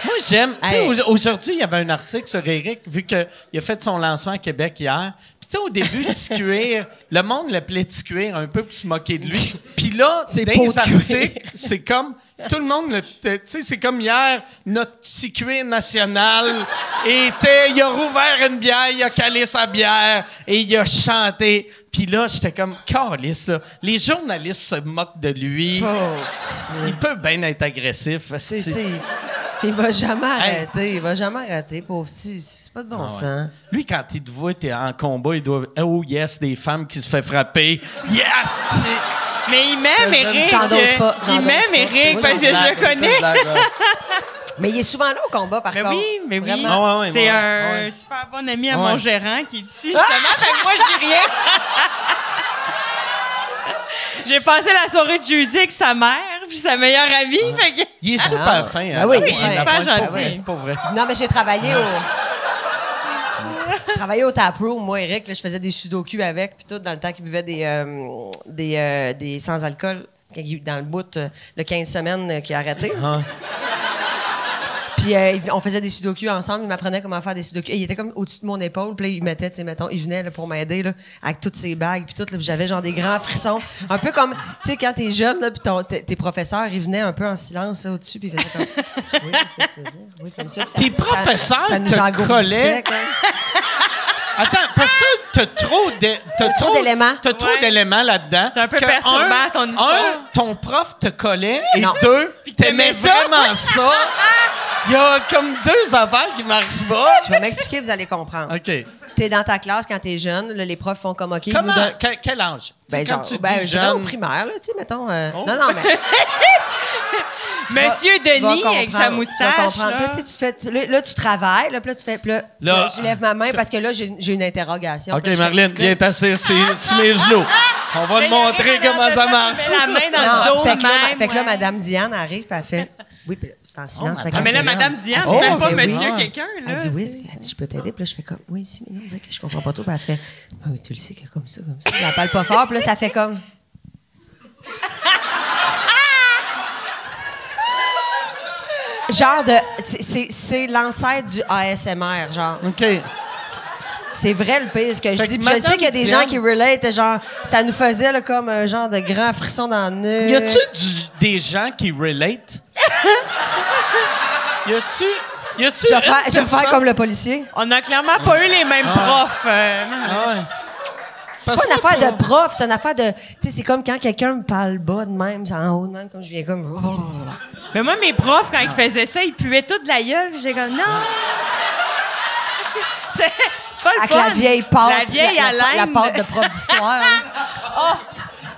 Moi, j'aime. Tu sais, Hey. aujourd'hui, il y avait un article sur Éric, vu qu'il a fait son lancement à Québec hier. Puis, tu sais, au début, Ticuir, le monde l'appelait Ticuir un peu pour se moquer de lui. Puis là, C'est dans peau les de cuir. articles, c'est comme. Tout le monde, tu sais, c'est comme hier, notre Ticuir national il a rouvert une bière, il a calé sa bière et il a chanté. Puis là, j'étais comme, calisse, là. Les journalistes se moquent de lui. Il peut bien être agressif. C'est, asti. tu sais, il va jamais arrêter. Il va jamais arrêter, pauvre petit. C'est pas de bon sens. Lui, quand il te voit, t'es en combat, il doit. Oh yes, des femmes qui se fait frapper. Yes! t'sais. Mais il m'aime, Éric. J'endose pas, Il j'endose m'aime, pas. Éric, Moi, parce que je le connais. Mais il est souvent là au combat, par contre. Mais oui. Vraiment. ouais, C'est ouais, un ouais. super bon ami à Ouais. mon gérant qui est ici, justement. Fait que moi, je dis rien. J'ai passé la soirée de jeudi avec sa mère puis sa meilleure amie. Fait que... Il est super fin. Ah oui, la il est pointe, super pour gentil. vrai, pour vrai. Non, mais j'ai travaillé au... travaillais au taproom, moi, Eric, là, je faisais des sudoku avec, puis tout, dans le temps qu'il buvait des sans-alcool, dans le bout, le 15 semaines qu'il a arrêté. Puis on faisait des sudoku ensemble, il m'apprenait comment faire des sudoku. Et il était comme au-dessus de mon épaule, puis là, il mettait, tu sais, mettons, il venait là, pour m'aider, là, avec toutes ses bagues, puis tout, là, puis j'avais genre des grands frissons. Un peu comme, tu sais, quand t'es jeune, là, puis tes professeurs, ils venaient un peu en silence, là, au-dessus, puis ils faisaient comme... Oui, qu'est-ce que tu veux dire? Oui, comme ça. Tes professeurs ça nous te engourdissait, collaient. quand même. Attends, parce que t'as trop d'éléments. T'as trop Ouais. d'éléments là-dedans. C'est un peu que perturbant, ton histoire. Ton prof te collait, et Non. 2, t'aimais t'aimais ça. vraiment ça. Il y a comme 2 affaires qui marchent pas. Je vais m'expliquer, vous allez comprendre. OK. T'es dans ta classe quand t'es jeune, là, les profs font comme OK. ils Comment? nous donnent- Quel âge? Ben, Tu sais, quand genre, tu ben, dis je dirais au jeune... primaire, là, tu sais, mettons. Non, non, mais. Monsieur tu vas Denis avec sa comprendre, moustache. Tu vas comprendre. là. Puis là, tu sais, là, tu travailles, là, puis là, tu fais. Puis là, Là, je lève ma main parce que là, j'ai une interrogation. OK, Puis là, je fais- Marlène, viens t'asseoir sur mes genoux. On va te Mais montrer il arrive comment dans ça le- marche. Tu mets la main dans Non, le dos fait que là, même. fait que là, ouais. Madame Diane arrive, puis elle fait. Oui, puis là, c'est en silence. fait madame. Ah, mais là, qu'elle fait- Madame Diane, Oh, c'est même pas ben oui. Monsieur quelqu'un, là. Elle dit oui, c'est- elle dit je peux t'aider. Puis là, je fais comme oui, si, mais non, on dirait que je comprends pas trop. Puis elle fait ah oui, tu le sais que comme ça, comme ça. Puis elle parle pas fort. Puis là, ça fait comme. Genre de. C'est l'ancêtre du ASMR, genre. OK. C'est vrai le pire, ce que je Fait dis. que Puis je sais Madame qu'il y a des Diane- gens qui relate, genre, ça nous faisait là, comme un genre de grand frisson dans le nez. Y a-tu des gens qui relate? Y a-tu Je vais faire comme le policier. On n'a clairement pas eu les mêmes profs. Ah ouais. C'est pas une affaire de prof, c'est une affaire de. Tu sais, c'est comme quand quelqu'un me parle bas de même, en haut de même, comme je viens comme. Mais moi, mes profs, quand ils faisaient ça, ils puaient tout de la gueule. J'ai comme, non! C'est pas le Avec fun. la vieille pâte. La vieille la haleine. pâte de prof d'histoire.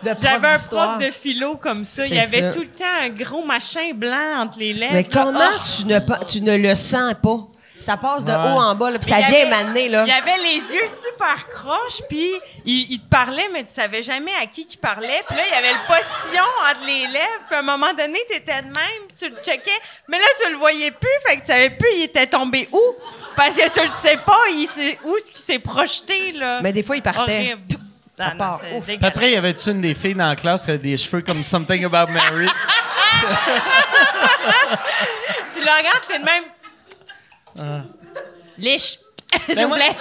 De prof J'avais un d'histoire. prof de philo comme ça. Il C'est y avait ça. tout le temps un gros machin blanc entre les lèvres. Mais comment Ah! tu ne le sens pas? Ça passe de haut en bas, là, puis ça Il y vient avait- m'amener, là. Il avait les yeux super croches, puis il te parlait, mais tu savais jamais à qui il parlait. Puis là, il y avait le postillon entre les lèvres. Puis à un moment donné, t'étais de même, puis tu le checkais. Mais là, tu le voyais plus, fait que tu savais plus il était tombé où. Parce que tu le sais pas, où est-ce qu'il s'est projeté, là. Mais des fois, il partait. Horrible. Ça Ah non, part. c'est Ouf. Puis dégueulasse. après, y avait-tu une des filles dans la classe qui avait des cheveux comme Something About Mary? Tu le regardes, t'es de même. Liche. S'il vous moi- plaît.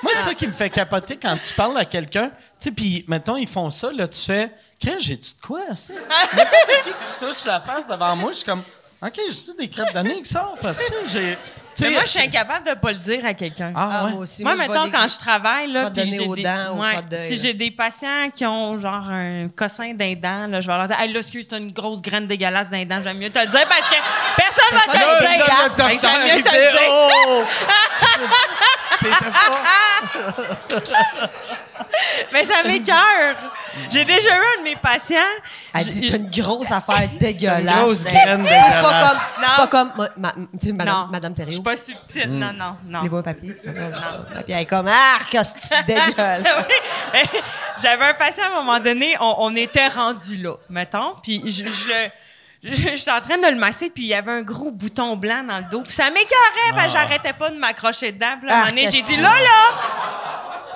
Moi, c'est ça qui me fait capoter quand tu parles à quelqu'un. Tu sais, puis, mettons, ils font ça, là, tu fais, Crème, j'ai-tu de quoi, ça? N'importe qui se touche la face devant moi, je suis comme, OK, j'ai-tu des crêpes d'année qui sortent? Fait ça, j'ai. tu sais, Mais moi, je suis incapable de pas le dire à quelqu'un. Ah, ouais. moi aussi. Moi, je mettons, vois des- quand je travaille, là, crottes de puis nez j'ai aux des, dents ou ouais, crottes d'œil, si là. j'ai des patients qui ont genre un cossin d'un dent, là, je vais leur dire, hey, là, excuse, t'as une grosse graine dégueulasse d'un dent, j'aime mieux te le dire parce que personne va te pas le le dire. docteur Fait que j'aime mieux te arrivait, le dire. oh! Mais ça m'écoeure. J'ai déjà eu un de mes patients. Elle dit, t'as une grosse affaire dégueulasse. Une grosse Ben, graine tu sais, c'est pas dégueulasse. comme, c'est pas comme tu sais, Non. Madame Je suis Thériault. pas subtile. Non, non, non. Les beaux papiers. Puis elle est comme, arc, c'est dégueulasse. Oui. J'avais un patient à un moment donné, on était rendu là, mettons, puis j'étais en train de le masser, puis il y avait un gros bouton blanc dans le dos, puis ça m'écœurait, parce que j'arrêtais pas de m'accrocher dedans. Puis là, à un moment donné, j'ai dit, qu'est-ce là,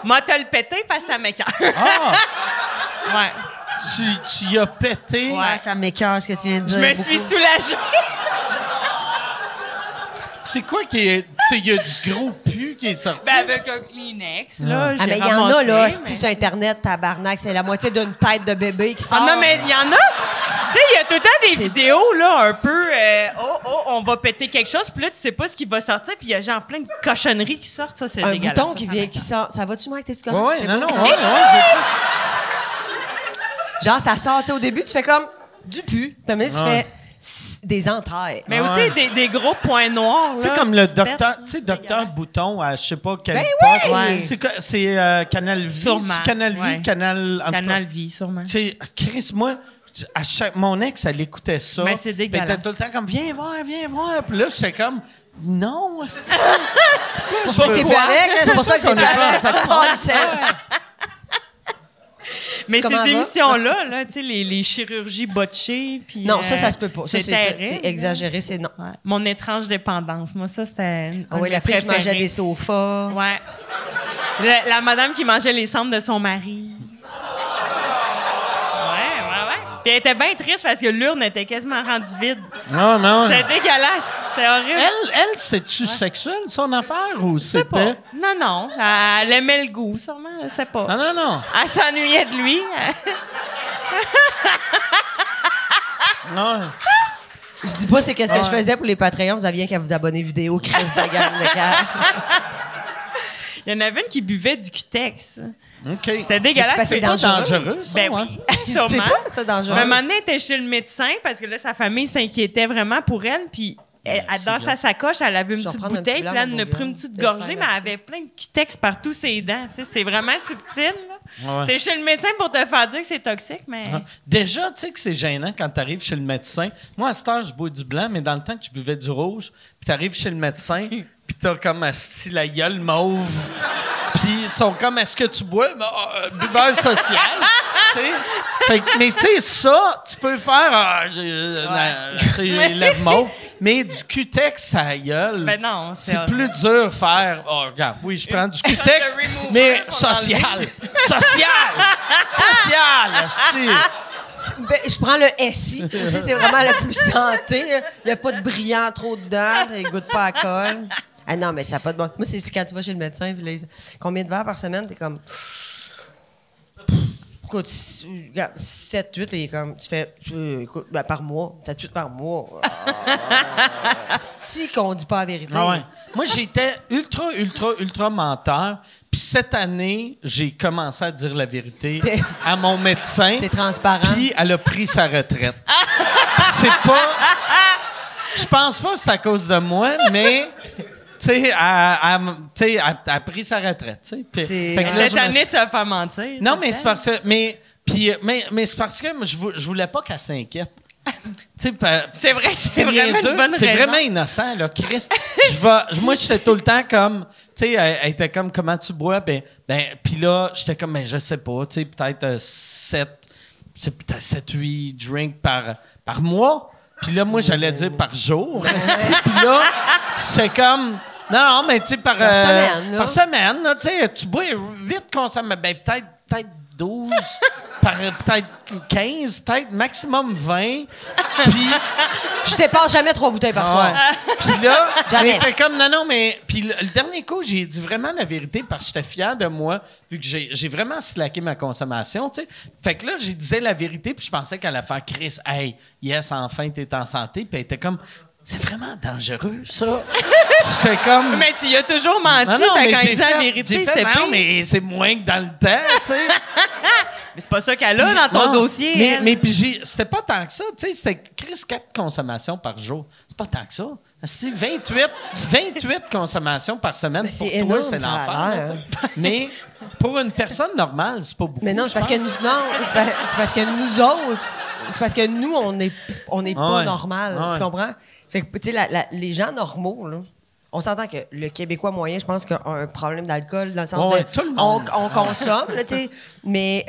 m'a te le pété parce que ça m'écoeure. Ah! Ouais. Tu y as pété. Ouais, ça m'écoeure ce que tu viens de Je dire. me suis soulagée. C'est quoi qui est. Il y a du gros pu qui est sorti? Ben, avec un Kleenex, là, Ah, j'ai mais il y en ramassé, a, là, mais- si sur Internet, tabarnak, c'est la moitié d'une tête de bébé qui sort. Ah non, mais il y en a. Tu sais, il y a tout le temps des vidéos, là, un peu. On va péter quelque chose, puis là, tu sais pas ce qui va sortir, puis il y a genre plein de cochonneries qui sortent. Ça, c'est Un dégueulasse. bouton ça, qui ça vient, m'écoeure. qui sort. Ça va-tu, Mike? T'es-tu Ouais, ouais, T'es non, bon? non, ouais, ouais, Genre, ça sort, tu sais, au début, tu fais comme du pu. Puis après, tu Ouais. fais des entrailles. Mais tu sais, des gros points noirs. Tu sais, là, comme qui le se docteur, pètent. tu sais, docteur Bouton à je sais pas quel Ben poste. oui! Ouais. C'est quoi? C'est Canal Vie. Sûrement, Canal Vie, ouais. Canal. en tout cas. Canal Vie, sûrement. Tu sais, Chris, moi, mon ex, elle écoutait ça. Mais c'est Puis dégueulasse. Elle était tout le temps comme, viens voir. Puis là, j'étais comme, non, c'est C'est pour ça que t'es plus avec, hein, c'est pour ça que c'est On plus est pas avec. en Ça te colle, c'est- Mais Comment ces va? émissions-là, là, tu sais, les chirurgies botchées, puis... Non, ça se peut pas. Ça, terrible, c'est exagéré, c'est non. Ouais. Mon étrange dépendance. Moi, ça, c'était... Ah oui, la fille qui mangeait des sofas. Ouais. La madame qui mangeait les cendres de son mari. Ouais. Puis elle était bien triste parce que l'urne était quasiment rendue vide. Non, non. C'est dégueulasse. C'est horrible. Elle c'est-tu sexuel, son affaire, ou c'était... Non. Elle aimait le goût, sûrement. Je sais pas. Non. Elle s'ennuyait de lui. Non. Je dis pas c'est qu'est-ce que je faisais pour les Patreons. Vous aviez qu'à vous abonner vidéo, Chris de gamme de cœur. Il y en avait une qui buvait du Cutex. OK. C'était dégueulasse. Mais c'est Pas dangereux. dangereux, ça, Ben ouais. oui, C'est sûrement. pas ça dangereux. Mais un moment donné, elle était chez le médecin parce que là, sa famille s'inquiétait vraiment pour elle. Puis dans sa sacoche, elle avait une Je vais petite prendre un bouteille. petit Puis blanc, là, elle mon en a beau pris gars. une petite Je vais gorgée, faire mais elle merci. avait plein de Cutex partout ses dents. Tu sais, c'est vraiment subtil. Là. Ouais. T'es chez le médecin pour te faire dire que c'est toxique, mais... Ah. Déjà, tu sais que c'est gênant quand tu arrives chez le médecin. Moi, à cette heure, je bois du blanc, mais dans le temps que je buvais du rouge, puis tu arrives chez le médecin, puis t'as comme asti la gueule mauve. Puis ils sont comme, est-ce que tu bois? Buveur social. Tu sais? Fait que, mais tu sais, ça, tu peux faire, tu sais, les lèvres mauves, mais du Cutex à la gueule. Ben non, C'est plus dur faire. Oh, regarde, oui, je prends du Cutex, de remover mais pour social. Social! asti. Ben, je prends le SI. Aussi, c'est vraiment le plus santé. Il n'y a pas de brillant trop dedans. Il goûte pas à colle. Ah non, mais ça n'a pas de bon. Moi, c'est quand tu vas chez le médecin, puis là, combien de verres par semaine? T'es comme. Écoute, 7, 8, il est comme. Tu fais. Écoute, ben, par mois. 7, 8 par mois. C'est qu'on dit pas la vérité. Ah ouais. Moi, j'étais ultra menteur. Puis cette année, j'ai commencé à dire la vérité à mon médecin. T'es transparent. Puis elle a pris sa retraite. C'est pas... Je pense pas que c'est à cause de moi, mais... Tu sais, elle a pris sa retraite. Tu sais. Puis- C'est- fait que là, Cette je me année, suis- tu vas pas mentir. Non, mais c'est parce que... Mais c'est parce que je voulais pas qu'elle s'inquiète. Tu sais, C'est vrai, c'est vraiment niaiseux, une bonne c'est raison. vraiment innocent, là, Chris. Moi, j'étais tout le temps comme... Tu sais, elle était comme, comment tu bois? Puis là, j'étais comme, je sais pas, tu sais, peut-être 7-8 drinks par mois. Puis là, moi, j'allais dire par jour. Puis là, j'étais comme... Non, mais tu sais, par semaine, là. par semaine, là, tu sais, tu bois 8 consommations, peut-être 12, par peut-être 15, peut-être maximum 20. Puis... Je dépasse jamais 3 bouteilles par soir. Puis là, Jamais. j'étais comme, non, mais... Puis le dernier coup, j'ai dit vraiment la vérité parce que j'étais fier de moi, vu que j'ai vraiment slacké ma consommation, tu sais. Fait que là, j'ai disais la vérité, puis je pensais qu'elle allait faire « Chris, hey, yes, enfin, t'es en santé. » Puis elle était comme... C'est vraiment dangereux, ça. J'étais comme... Mais tu y as toujours menti, Non, fait mais quand j'ai il dit la fait- vérité, j'ai fait, c'est non, pire. mais c'est moins que dans le temps, tu sais. Mais c'est pas ça qu'elle a dans ton Non, dossier. elle. Mais puis c'était pas tant que ça, tu sais, c'était Chris 4 consommations par jour. C'est pas tant que ça. C'est 28 consommations par semaine Mais pour c'est toi, énorme, c'est ça a l'enfer. là, l'air. tu sais. Mais pour une personne normale, c'est pas beaucoup. Mais non, c'est parce que nous, c'est parce que nous autres, c'est parce que nous, on est pas ouais. normal. Ah ouais. Tu comprends? Fait que, tu sais, les gens normaux, là, on s'entend que le Québécois moyen, je pense, qu'il a un problème d'alcool dans le sens Ouais, de. tout le monde. On consomme, là, tu sais. Mais.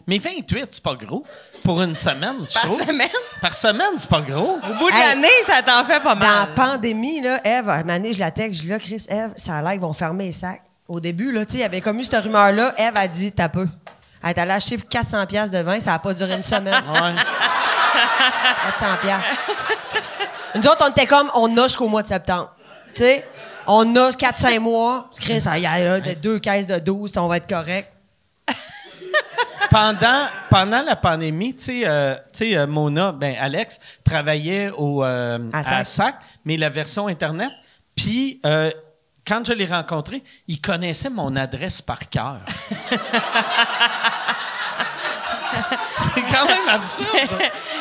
Mais 28, c'est pas gros. Pour une semaine, je Par trouve. semaine? Par semaine, c'est pas gros. Au bout de Hey, l'année, ça t'en fait pas dans la mal. pandémie, là, Ève, à un moment donné, je la texte, je dis là, Chris, Ève, ça a l'air qu'ils vont fermer les sacs. Au début, là, tu sais, il y avait comme eu cette rumeur-là. Ève a dit, t'as peu. Elle est allée acheter 400$ de vin, ça n'a pas duré une semaine. Ouais. 400$. Nous autres, on était comme, on a jusqu'au mois de septembre. Tu sais, on a 4-5 mois. Chris, ça y est, là, j'ai 2 caisses de 12, on va être correct. Pendant la pandémie, tu sais, Mona, Alex, travaillait à SAC, mais la version Internet. Puis, quand je l'ai rencontré, il connaissait mon adresse par cœur. C'est quand même absurde.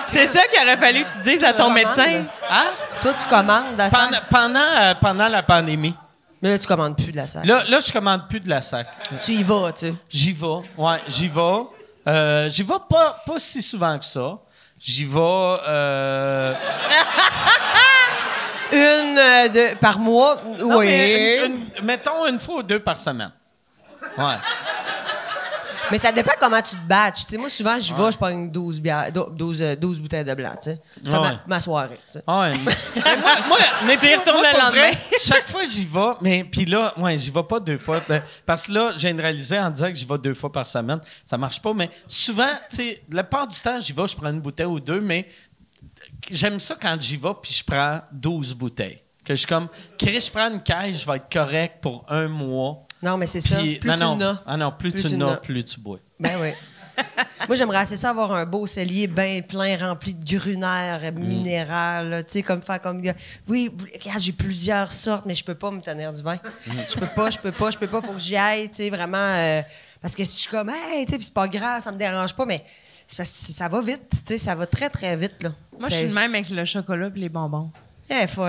C'est ça qu'il aurait fallu que tu dises à ton médecin. Hein? Toi, tu commandes de la sac. Pendant la pandémie. Mais là, tu commandes plus de la sac. Là, je commande plus de la SAC. Tu y vas, tu sais. J'y vais. Ouais, j'y vais. J'y vais pas si souvent que ça. J'y vais... Par mois, Non, oui. mais mettons une fois ou 2 par semaine. Ouais. Mais ça dépend comment tu te batches. Tu sais, moi, souvent, j'y vais, je prends 12 bouteilles de blanc, tu sais. Je fais ma soirée, tu sais. Ah ouais. Mais Tu y retournes moi, le pour lendemain. vrai, chaque fois, j'y vais. Mais puis là, j'y vais pas 2 fois. Parce que là, j'ai réalisé en disant que j'y vais 2 fois par semaine. Ça marche pas. Mais souvent, tu sais, la part du temps, j'y vais, je prends une bouteille ou 2. Mais j'aime ça quand j'y vais puis je prends 12 bouteilles. Que je suis comme, Chris, je prends une caisse, je vais être correct pour 1 mois. Non, mais c'est ça. Puis, Plus tu n'as. Ah non, plus tu n'as, plus tu bois. Ben oui. Moi, j'aimerais assez ça avoir un beau cellier bien plein, rempli de grunaire minéral, là, tu sais, comme faire comme... Oui, regarde, j'ai plusieurs sortes, mais je peux pas me tenir du vin. Je peux pas, faut que j'y aille, tu sais, vraiment... parce que si je suis comme, hey, tu sais, puis c'est pas grave, ça me dérange pas, mais c'est parce que ça va vite, tu sais, ça va très, très vite, là. Moi, je suis le même avec le chocolat et les bonbons.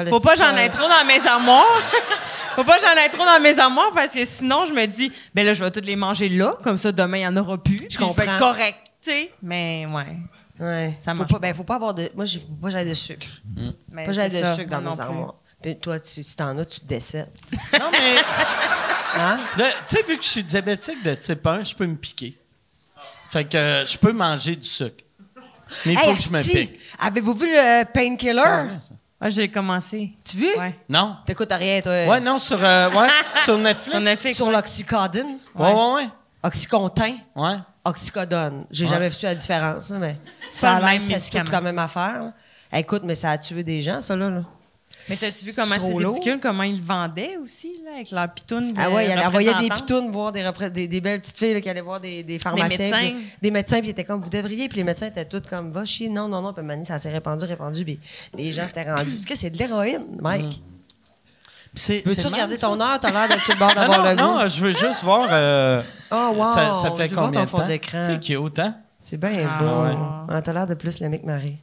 Faut pas j'en ai trop dans mes armoires. Faut pas j'en ai trop dans mes armoires parce que sinon, je me dis, ben là, je vais toutes les manger là. Comme ça, demain, il n'y en aura plus. Je vais être correct, tu sais. Mais, Ouais. Ça marche faut pas avoir de... Moi, j'ai de sucre. Mais Pas j'ai de ça, sucre dans moi mes non plus. armoires. Puis toi, si t'en as, tu te décèdes. Non, mais... Hein? Tu sais, vu que je suis diabétique de type 1, je peux me piquer. Fait que je peux manger du sucre. Mais il faut que je me asti, pique. Avez-vous vu le Painkiller? Ah, j'ai commencé. Tu vu? Ouais. Non? T'écoutes rien, toi. Ouais, non, sur Netflix. Sur Netflix. Sur l'oxycodone, Ouais. oxycontin, Ouais. oxycodone. J'ai Ouais. jamais su la différence, là, mais Pas ça a le l'air même que c'est toute médicament. la même affaire. Là. Écoute, mais ça a tué des gens, ça, là. Mais t'as-tu vu C'est comment c'est trop lourd? ridicule, comment ils le vendaient aussi, là, avec leur pitoune. Ah ouais, elle envoyait des représentante? pitounes voir des belles petites filles là, qui allaient voir des pharmaciens. médecins. Des médecins, puis ils étaient comme, vous devriez. Puis les médecins étaient tous comme, va chier, non. Puis Mani, ça s'est répandu. Puis les gens s'étaient rendus. Est-ce que c'est de l'héroïne, Mike? Veux-tu regarder ton heure? T'as l'air d'être sur le bord d'avoir le goût. Non, je veux juste voir. Oh, wow. Ça fait Je vois combien ton de fond temps? d'écran. C'est cute, hein? C'est bien Ah, beau. ouais. Ah, t'as l'air de plus l'aimer que Marie.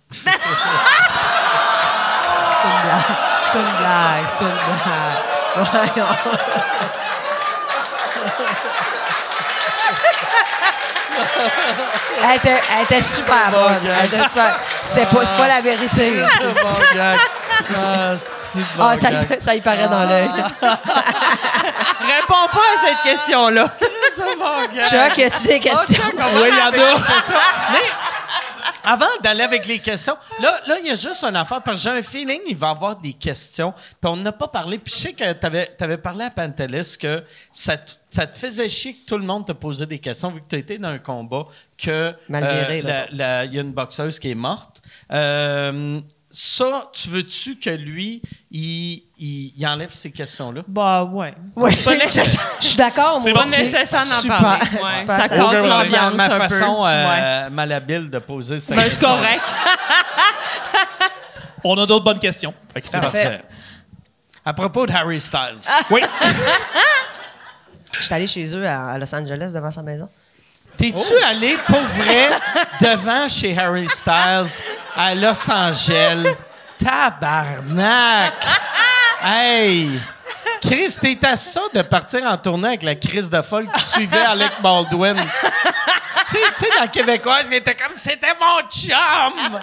C'est une blague. C'est une blague. Voyons. Elle était super bonne. Elle était super... C'est pas la vérité. C'est bon gag. Ah, c'est bon Ah, gag. ça y paraît dans l'œil. Réponds pas à cette question-là. Chuck, as-tu des questions? Oui, il y en a. Mais avant d'aller avec les questions, là, il y a juste une affaire, parce que j'ai un feeling qu'il va y avoir des questions. Puis on n'a pas parlé. Puis je sais que tu avais parlé à Pantelis que ça te faisait chier que tout le monde te posait des questions, vu que tu as été dans un combat, que Mal viré, il y a une boxeuse qui est morte. Ça, tu veux-tu que lui, il enlève ces questions-là? Bah, ouais. Oui. Pas nécessaire. Je suis d'accord, C'est moi pas aussi. nécessaire d'en Super, parler. super, Ouais, ça ça casse l'ambiance ma un peu. façon Ouais. malhabile de poser cette Ben, c'est question. correct. On a d'autres bonnes questions. Fait que c'est Parfait. Parfait. À propos de Harry Styles. Oui. Je suis allé chez eux à Los Angeles devant sa maison. T'es-tu allé pour vrai devant chez Harry Styles à Los Angeles? Tabarnak! Hey! Chris, t'es à ça de partir en tournée avec la crise de folle qui suivait Alec Baldwin. Tu sais, la Québécoise, était comme c'était mon chum!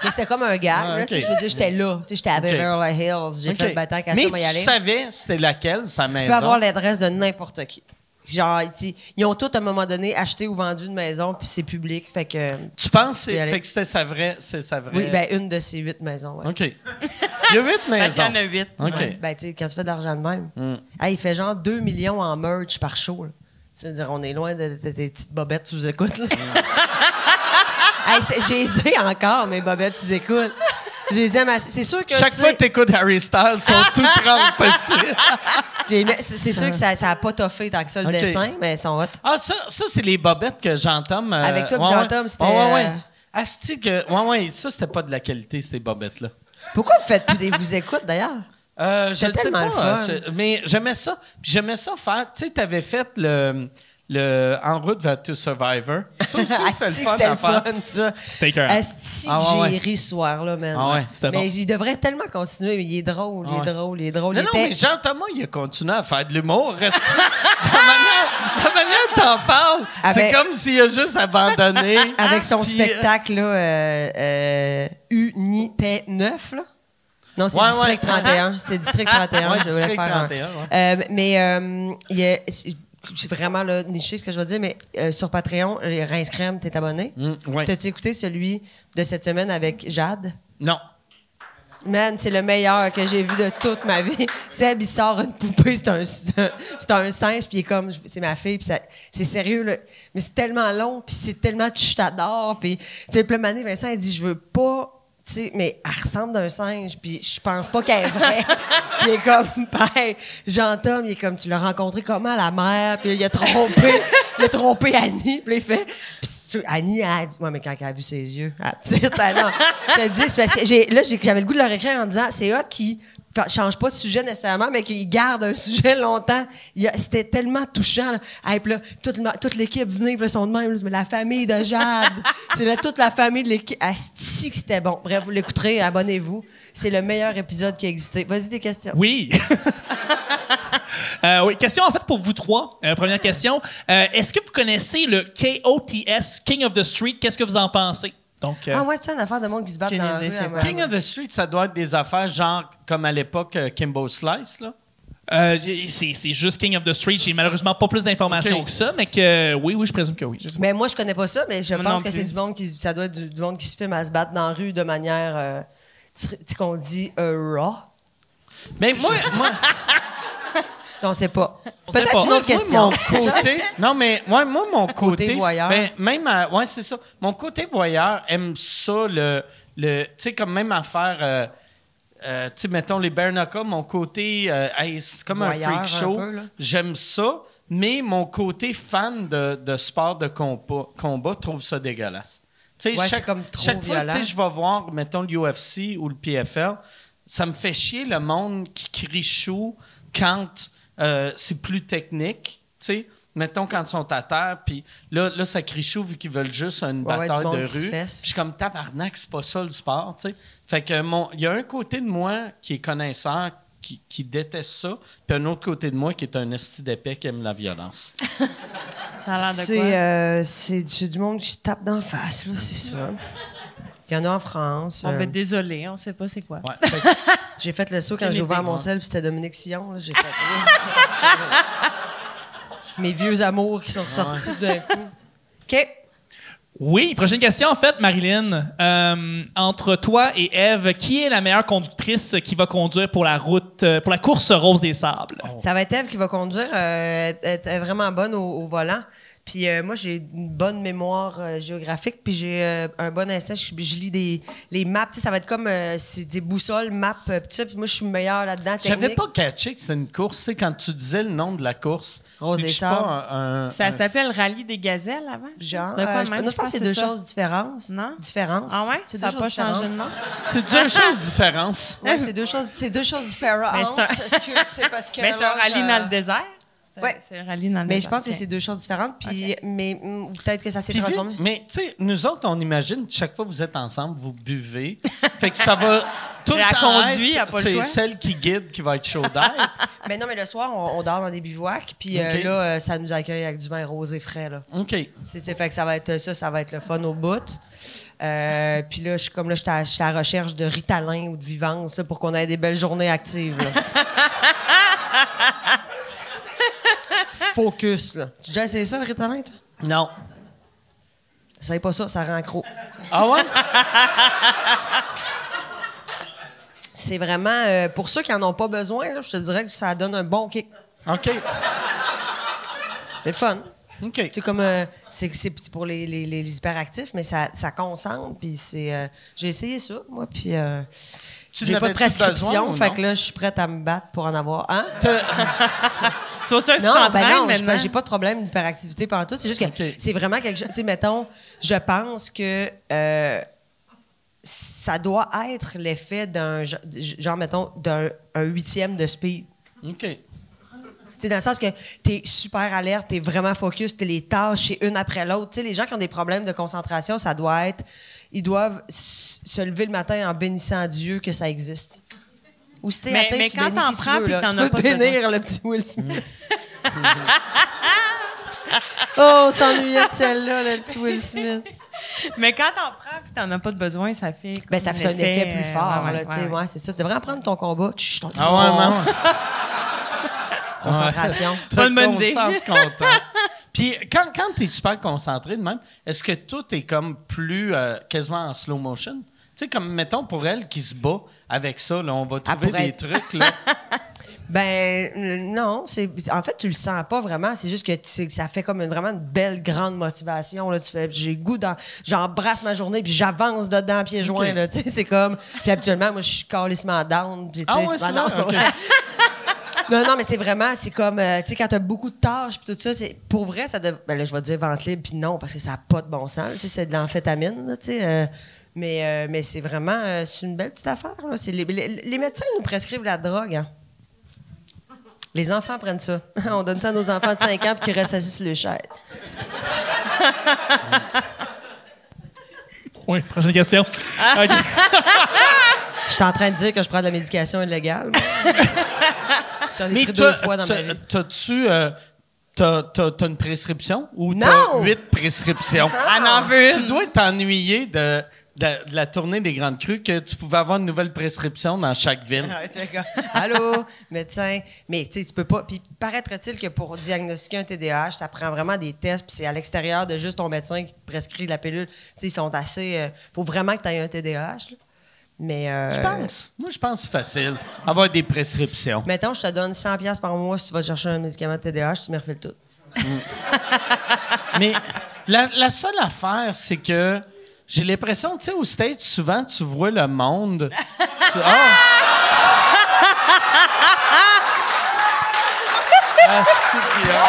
Mais c'était comme un gars. Ah, là, ok. tu sais, je veux dire, j'étais là. Tu sais, j'étais à Beverly Hills. J'ai fait le bataille à ça, Mais moi y tu aller. savais c'était laquelle, sa maison? Tu peux avoir l'adresse de n'importe qui. Genre, ils ont tous, à un moment donné, acheté ou vendu une maison, puis c'est public. Fait que. Tu penses y aller. fait que c'était sa vraie... C'est sa vraie... Oui, ben une de ces 8 maisons. Ouais. OK. Il y a 8 Parce qu'il maisons. y en a 8. OK. Ouais. Ben, tu sais, quand tu fais de l'argent de même, hey, il fait genre 2 millions en merch par show. C'est-à-dire, on est loin de tes petites bobettes sous écoute. Hey, j'ai les ai encore, mes bobettes sous écoute. Je les aime assez. C'est sûr que. Chaque tu fois sais, que t'écoutes Harry Styles, sont toutes 30 festifs. c'est sûr que ça n'a pas toffé tant que ça le Ok. dessin, mais elles sont hot. Ah, ça c'est les bobettes que Jean-Tom... Avec toi, puis Jean-Tom, c'était, Ouais. Asti que... Ouais, ça, c'était pas de la qualité, ces bobettes-là. Pourquoi vous faites plus des vous écoutes d'ailleurs? Je C'était le sais tellement pas. le fun. Mais j'aimais ça. Puis j'aimais ça faire... Tu sais, t'avais fait le En route vers To Survivor. Ça aussi, c'était le Asti que fun c'était à le faire. fun, ça. C'était écœurant. Asti, Ah, ouais, j'ai ri ce soir-là, man. Ah ouais, c'était Mais bon. il devrait tellement continuer, mais il est drôle, il est drôle. Non, Il non, était- mais Jean-Thomas, il a continué à faire de l'humour. Reste... la manière dont t'en parles, c'est Avec- comme s'il a juste abandonné. Avec son Puis, spectacle, là, Unité 9, là. Non, c'est Ouais, District ouais. 31. C'est District 31. Ouais, je voulais District faire 31, ouais. mais j'ai vraiment là, niché ce que je vais dire, mais sur Patreon, les Rince Crème, t'es abonné? Ouais. T'as-tu écouté celui de cette semaine avec Jade? Non. Man, c'est le meilleur que j'ai vu de toute ma vie. Seb, il sort une poupée, c'est un singe, puis il est comme, c'est ma fille, puis c'est sérieux, là. Mais c'est tellement long, puis c'est tellement je t'adore, puis tu sais, plein d'années, Vincent, il dit, je veux pas, tu sais, mais elle ressemble d'un singe, puis je pense pas qu'elle est vraie. Puis il est comme, ben, Jean-Tom, il est comme, tu l'as rencontré comment, la mère, puis il a trompé Annie, puis il fait, puis Annie, elle a dit, ouais, mais quand elle a vu ses yeux, elle petite, non. Je te dis, c'est parce que j'avais le goût de leur écrire en disant, c'est hot qui change pas de sujet nécessairement, mais qu'il garde un sujet longtemps. C'était tellement touchant, là. Hey, puis là, toute l'équipe venait, puis là, sont de même, là, la famille de Jade. C'est là, toute la famille de l'équipe. Asti que c'était bon. Bref, vous l'écouterez, abonnez-vous. C'est le meilleur épisode qui a existé. Vas-y, des questions. Oui. Oui, question en fait pour vous trois. Première question. Est-ce que vous connaissez le KOTS, King of the Street? Qu'est-ce que vous en pensez? Donc, Ah ouais, c'est une affaire de monde qui se bat dans la rue. King of the Street, ça doit être des affaires genre comme à l'époque Kimbo Slice, là? c'est juste King of the Street. J'ai malheureusement pas plus d'informations que ça, mais que oui, je présume que oui. Je sais pas. Mais moi, je connais pas ça, mais je Moi pense non que plus. c'est du monde ça doit être du monde qui se filme à se battre dans la rue de manière, tu sais, qu'on dit raw. Mais moi On sait pas. On sait Peut-être pas. une autre question. mon côté. Non, mais moi, mon côté. voyeur. Ben, même ouais, c'est ça. Mon côté voyeur aime ça, tu sais, comme même à faire. Tu sais, mettons les bare knuckles, mon côté. Hey, c'est comme Voyeur, un freak show. un peu, là. J'aime ça, mais mon côté fan de sport de combat trouve ça dégueulasse. Tu sais, Ouais, c'est comme trop chaque fois, tu sais, violent. je vais voir, mettons, l'UFC ou le PFL, ça me fait chier le monde qui crie chou quand c'est plus technique, tu sais. Mettons quand ils sont à terre, puis là, ça crie chou vu qu'ils veulent juste une Ouais, bataille du monde de qui se rue. fesse. Puis je suis comme tabarnak, c'est pas ça le sport, tu sais. Fait que il y a un côté de moi qui est connaisseur, qui déteste ça, puis un autre côté de moi qui est un esti d'épais qui aime la violence. Ça a l'air de quoi? C'est du monde qui se tape d'en face, là, c'est ça. Il y en a en France. On va être désolé, on sait pas c'est quoi. Ouais, fait que- J'ai fait le saut quand j'ai ouvert mon sel, puis c'était Dominique Sillon. Là, j'ai fait mes vieux amours qui sont ressortis d'un coup. OK. Oui, prochaine question en fait, Marilyn. Entre toi et Ève, qui est la meilleure conductrice qui va conduire pour la route, pour la course Rose des Sables? Ça va être Ève qui va conduire. Elle est vraiment bonne au volant. Puis moi, j'ai une bonne mémoire géographique, puis j'ai un bon instinct. Je lis les maps. Tu sais, ça va être comme c'est des boussoles, maps, puis tout ça. Puis moi, je suis meilleure là-dedans. J'avais technique. pas catché que c'était une course, tu sais, quand tu disais le nom de la course. Rose Vu que des je suis pas Sables. Ça s'appelle Rallye des Gazelles avant? Genre, C'était quoi de même? non, je pense que c'est deux ça. choses différentes. Non? Différentes. Ah ouais? C'est Ça deux n'a pas choses changé de différentes. nom? C'est deux choses différentes. Ouais, c'est deux choses différentes. Mais C'est parce que. Mais c'est un là, rallye je- dans le désert? Ouais. C'est un rallye dans le Mais désert. je pense que Ok. c'est deux choses différentes. Puis, mais peut-être que ça s'est Puis vite, transformé. mais tu sais, nous autres, on imagine chaque fois que vous êtes ensemble, vous buvez. Fait que ça va tout La le temps conduit, elle a être, pas le c'est choix. celle qui guide qui va être chaud d'air. Mais non, mais le soir, on dort dans des bivouacs. Puis Ok. là, ça nous accueille avec du vin rosé frais. Là. OK. Fait que ça va être le fun au bout. Puis là, je suis à la recherche de Ritalin ou de Vivance là, pour qu'on ait des belles journées actives. Là. Focus, là. Tu as déjà essayé ça, le Ritalin, toi? Non. Essaye pas ça, ça rend accro. Ah ouais? C'est vraiment... pour ceux qui en ont pas besoin, là, je te dirais que ça donne un bon kick. OK. C'est le fun. OK. C'est comme... c'est pour les hyperactifs, mais ça concentre, puis c'est... j'ai essayé ça, moi, puis... Tu j'ai pas de n'avais-tu besoin prescription, ou fait non? que là, je suis prête à me battre pour en avoir. Hein? C'est pour ça que tu Non, t'entraînes ben non, maintenant? j'ai pas de problème d'hyperactivité pendant tout. C'est juste que OK. c'est vraiment quelque chose. Tu sais, mettons, je pense que ça doit être l'effet d'un genre, mettons, d'un 8e de speed. OK. Tu sais, dans le sens que t'es super alerte, t'es vraiment focus, t'es les tâches, c'est une après l'autre. Tu sais, les gens qui ont des problèmes de concentration, ça doit être. Ils doivent se lever le matin en bénissant Dieu que ça existe. Ou si t'es Mais- atteint, mais tu quand bénis t'en qui tu prends veux, puis là. t'en Tu as peux pas bénir le petit Will Smith. Oh, on s'ennuyait de celle-là, le petit Will Smith. Mais quand t'en prends et t'en as pas de besoin, ça fait. Ben, ça fait un effet plus fort, ouais, là, tu sais. ouais. Ouais, c'est ça. Tu devrais en prendre ton combat. Chut, ton Ah ouais, combat. non. concentration. Tu Pas une bonne te idée. concentres content. Puis quand tu es super concentré de même, est-ce que tout est comme plus quasiment en slow motion? Tu sais, comme, mettons, pour elle qui se bat avec ça, là, on va trouver pourrait des être- trucs, là. Non, en fait, tu le sens pas vraiment. C'est juste que ça fait comme vraiment une belle grande motivation. Là. Tu fais, j'ai le goût j'embrasse ma journée puis j'avance dedans pieds joints. Là, tu sais, c'est comme. Puis habituellement, moi, je suis calissement down. Puis, tu sais, Ouais, c'est non, vrai? OK. non, mais c'est vraiment, c'est comme, tu sais, quand t'as beaucoup de tâches puis tout ça, pour vrai, ça ben là, je vais te dire vente libre puis non, parce que ça n'a pas de bon sens. Tu sais, c'est de l'amphétamine, là, tu sais. Mais c'est vraiment, c'est une belle petite affaire. Là. Les médecins nous prescrivent la drogue, hein. Les enfants prennent ça. On donne ça à nos enfants de 5 ans pour qu'ils restent assis sur les chaises. Oui, prochaine question. OK. Je suis en train de dire que je prends de la médication illégale. J'en ai Mais pris 2 fois dans ma vie. t'as une prescription ou Non! t'as 8 prescriptions? Elle en veut Tu une. dois t'ennuyer de la tournée des Grandes Crues que tu pouvais avoir une nouvelle prescription dans chaque ville. Ouais, tu fais comme, allô, médecin. Mais tu sais, tu peux pas. Puis paraîtrait-il que pour diagnostiquer un TDAH, ça prend vraiment des tests, puis c'est à l'extérieur de juste ton médecin qui te prescrit la pilule. Tu sais, ils sont assez. Faut vraiment que tu aies un TDAH. Là. Mais. Tu penses? Moi, je pense que c'est facile. Avoir des prescriptions. Mettons, je te donne 100$ par mois si tu vas chercher un médicament de TDAH, tu me refais le tout. Mais la seule affaire, c'est que j'ai l'impression, tu sais, aux States, souvent, tu vois le monde. Ah, c'est bien.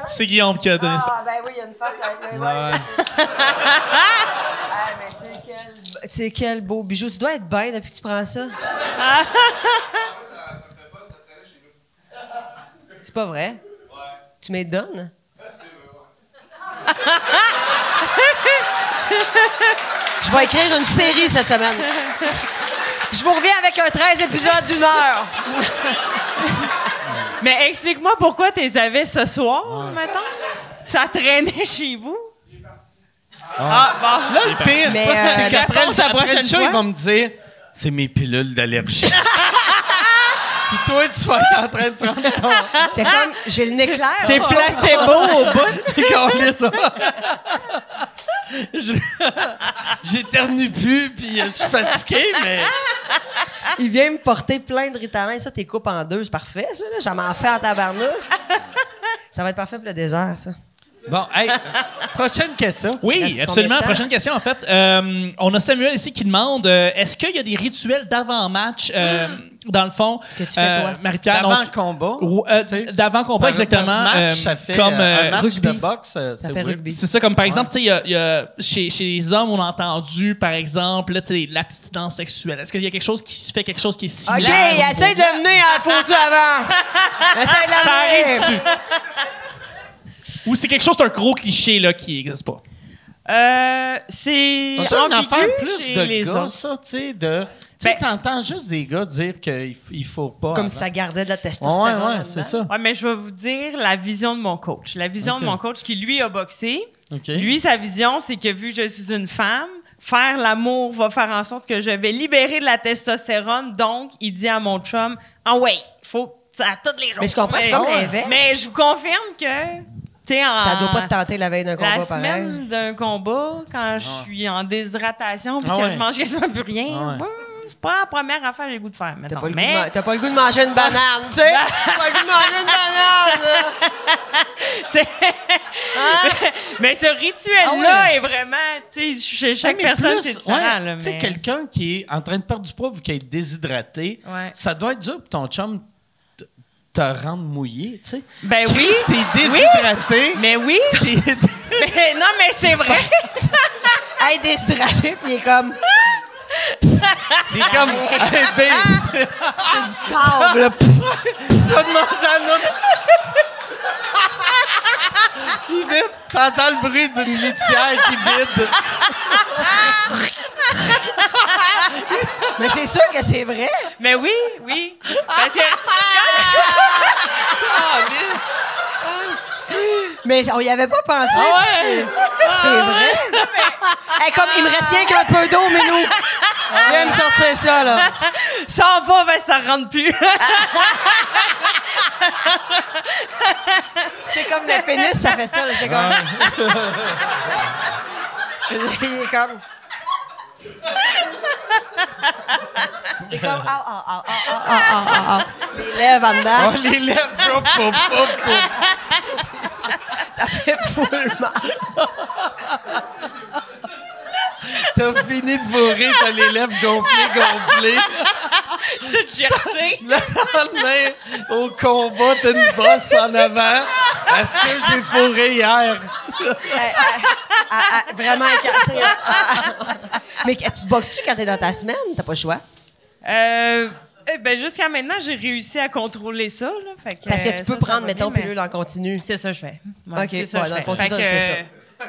C'est Guillaume qui a donné ça. Ah, ben oui, il y a une face avec mais tu sais, quel beau bijou. Tu dois être bien depuis que tu prends ça. C'est pas vrai? Tu me les donnes? Je vais écrire une série cette semaine. Je vous reviens avec un 13 épisodes d'1 heure. Mais explique-moi pourquoi tu les avais ce soir, mettons. Ça traînait chez vous. Ah, bon. Là, le pire, Mais, c'est qu'après la après prochaine le show, fois. ils vont me dire « C'est mes pilules d'allergie. » Puis toi, tu vas être en train de prendre ton... C'est comme, j'ai le nez clair. C'est placebo au bout. Calais ça. J'éternue plus, puis je suis fatigué, mais... Il vient me porter plein de Ritalin. Ça, t'es coupes en 2, c'est parfait, ça. Là. J'en m'en fais en tabarnouche. Ça va être parfait pour le désert, ça. Bon, hey, prochaine question. Oui, Reste absolument. combien de temps? Prochaine question, en fait. On a Samuel ici qui demande est-ce qu'il y a des rituels d'avant-match, dans le fond Que tu fais, toi? Marie-Pierre, D'avant donc, combat. d'avant-combat, Par exactement. match, ça fait comme un match rugby. de boxe, Ça c'est fait weird. rugby. c'est ça, comme par exemple, tu sais, il y a chez les hommes, on a entendu, par exemple, là, tu sais, l'abstinence sexuelle. Est-ce qu'il y a quelque chose qui se fait, quelque chose qui est OK, similaire? essaye de le mener à la photo avant. Essaye de Ça l'amener. arrive-tu? Ou c'est quelque chose d'un gros cliché là, qui n'existe pas? C'est C'est une ambigu affaire plus chez de les gars, autres. ça, tu sais, de... Tu sais, Ben- t'entends juste des gars dire qu'il faut pas... Comme avant. si ça gardait de la testostérone. Ouais, c'est ça. Ouais, mais je vais vous dire la vision de mon coach. La vision Ok. de mon coach qui, lui, a boxé. OK. Lui, sa vision, c'est que vu que je suis une femme, faire l'amour va faire en sorte que je vais libérer de la testostérone. Donc, il dit à mon chum, ah ouais, faut ça à tous les jours. Mais je comprends, c'est comme l'inverse. Mais je vous confirme que, tu sais, Ça doit pas te tenter la veille d'un combat la pareil. semaine d'un combat, quand je suis en déshydratation puis Ah que ouais. je mange quasiment plus rien, Ah ouais. c'est pas la première affaire que j'ai le goût de faire, T'as mettons. pas, le goût Mais t'as pas le goût de manger une banane, tu sais? T'as pas le goût de manger une banane! là. c'est- Hein? mais ce rituel-là Ah ouais. est vraiment, tu sais, chez chaque Mais personne, plus, c'est différent. ouais, là, tu sais, mais- quelqu'un qui est en train de perdre du poids vu qu'il est déshydraté, Ouais. ça doit être dur pour ton chum te rendre mouillé, tu sais. Ben oui. Si t'es déshydraté, Mais oui. Mais non, mais c'est vrai. Hey, déshydraté, puis il est comme... t'es comme... Hey, babe, C'est du sable, là. tu vas te manger un autre... Il vide. T'entends le bruit d'une litière qui vide. Mais c'est sûr que c'est vrai. Mais oui, oui. Parce que Ah, lisse. Ah, c'est-tu. Mais on y avait pas pensé. Ah puis ouais? c'est vrai. Hey, comme il me reste rien qu'un peu d'eau, mais nous. Viens me sortir ça, là. Ça en va, ben, ça rentre plus. C'est comme le pénis, ça fait ça, là. C'est comme. Il est comme. Il est comme. Les lèvres en dedans. Oh, les lèvres, Ça fait full mal. T'as fini de fourrer, t'as les lèvres gonflées. Tout gercé. Le lendemain, au combat, t'as une bosse en avant. Est-ce que j'ai fourré hier? Vraiment écarté. Mais tu te boxes-tu quand t'es dans ta semaine? T'as pas le choix. Ben, jusqu'à maintenant, j'ai réussi à contrôler ça. Là, fait que, Parce que tu peux ça prendre, va mettons, bien, pilule en continu. C'est ça que je fais. Ouais, OK, c'est ça, ouais, je dans le fais. fond, c'est Fait ça, que, c'est ça.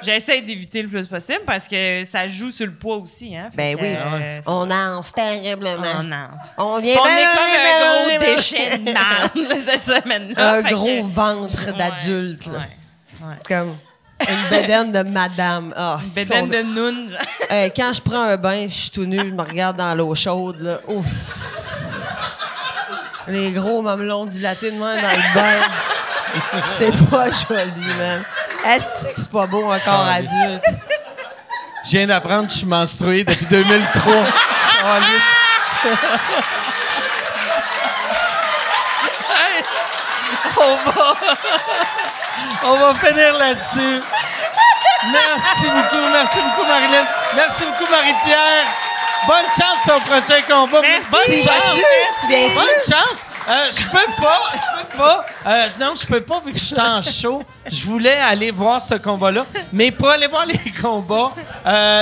J'essaie d'éviter le plus possible parce que ça joue sur le poids aussi. Hein, Ben oui. On enfle terriblement. On vient On est comme un gros déchet de merde cette semaine-là. Un Fait gros que- ventre d'adulte. là. Ouais. Comme une bedaine de madame. Ah, Une c'est bédaine qu'on- de noun. Quand je prends un bain, je suis tout nu, je me regarde dans l'eau chaude. Là. Ouf. Les gros mamelons dilatés de moi dans le bain. C'est pas joli, man. Est-ce que c'est pas beau un corps adulte? Je viens d'apprendre que je suis menstrué depuis 2003. Hey, on va finir là-dessus. Merci beaucoup Marilyn. Merci beaucoup Marie-Pierre. Bonne chance au prochain combat. Merci. Bonne Tu chance. vas-tu? Tu viens-tu? Bonne chance. Je peux pas. Non, je peux pas vu que je suis en show. Je voulais aller voir ce combat-là. Mais pour aller voir les combats,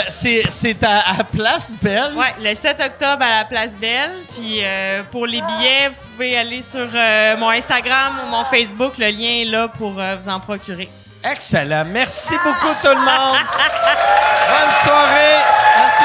c'est à Place Belle. Ouais, le 7 octobre à la Place Belle. Puis pour les billets, vous pouvez aller sur mon Instagram ou mon Facebook. Le lien est là pour vous en procurer. Excellent. Merci beaucoup tout le monde. Bonne soirée. Merci.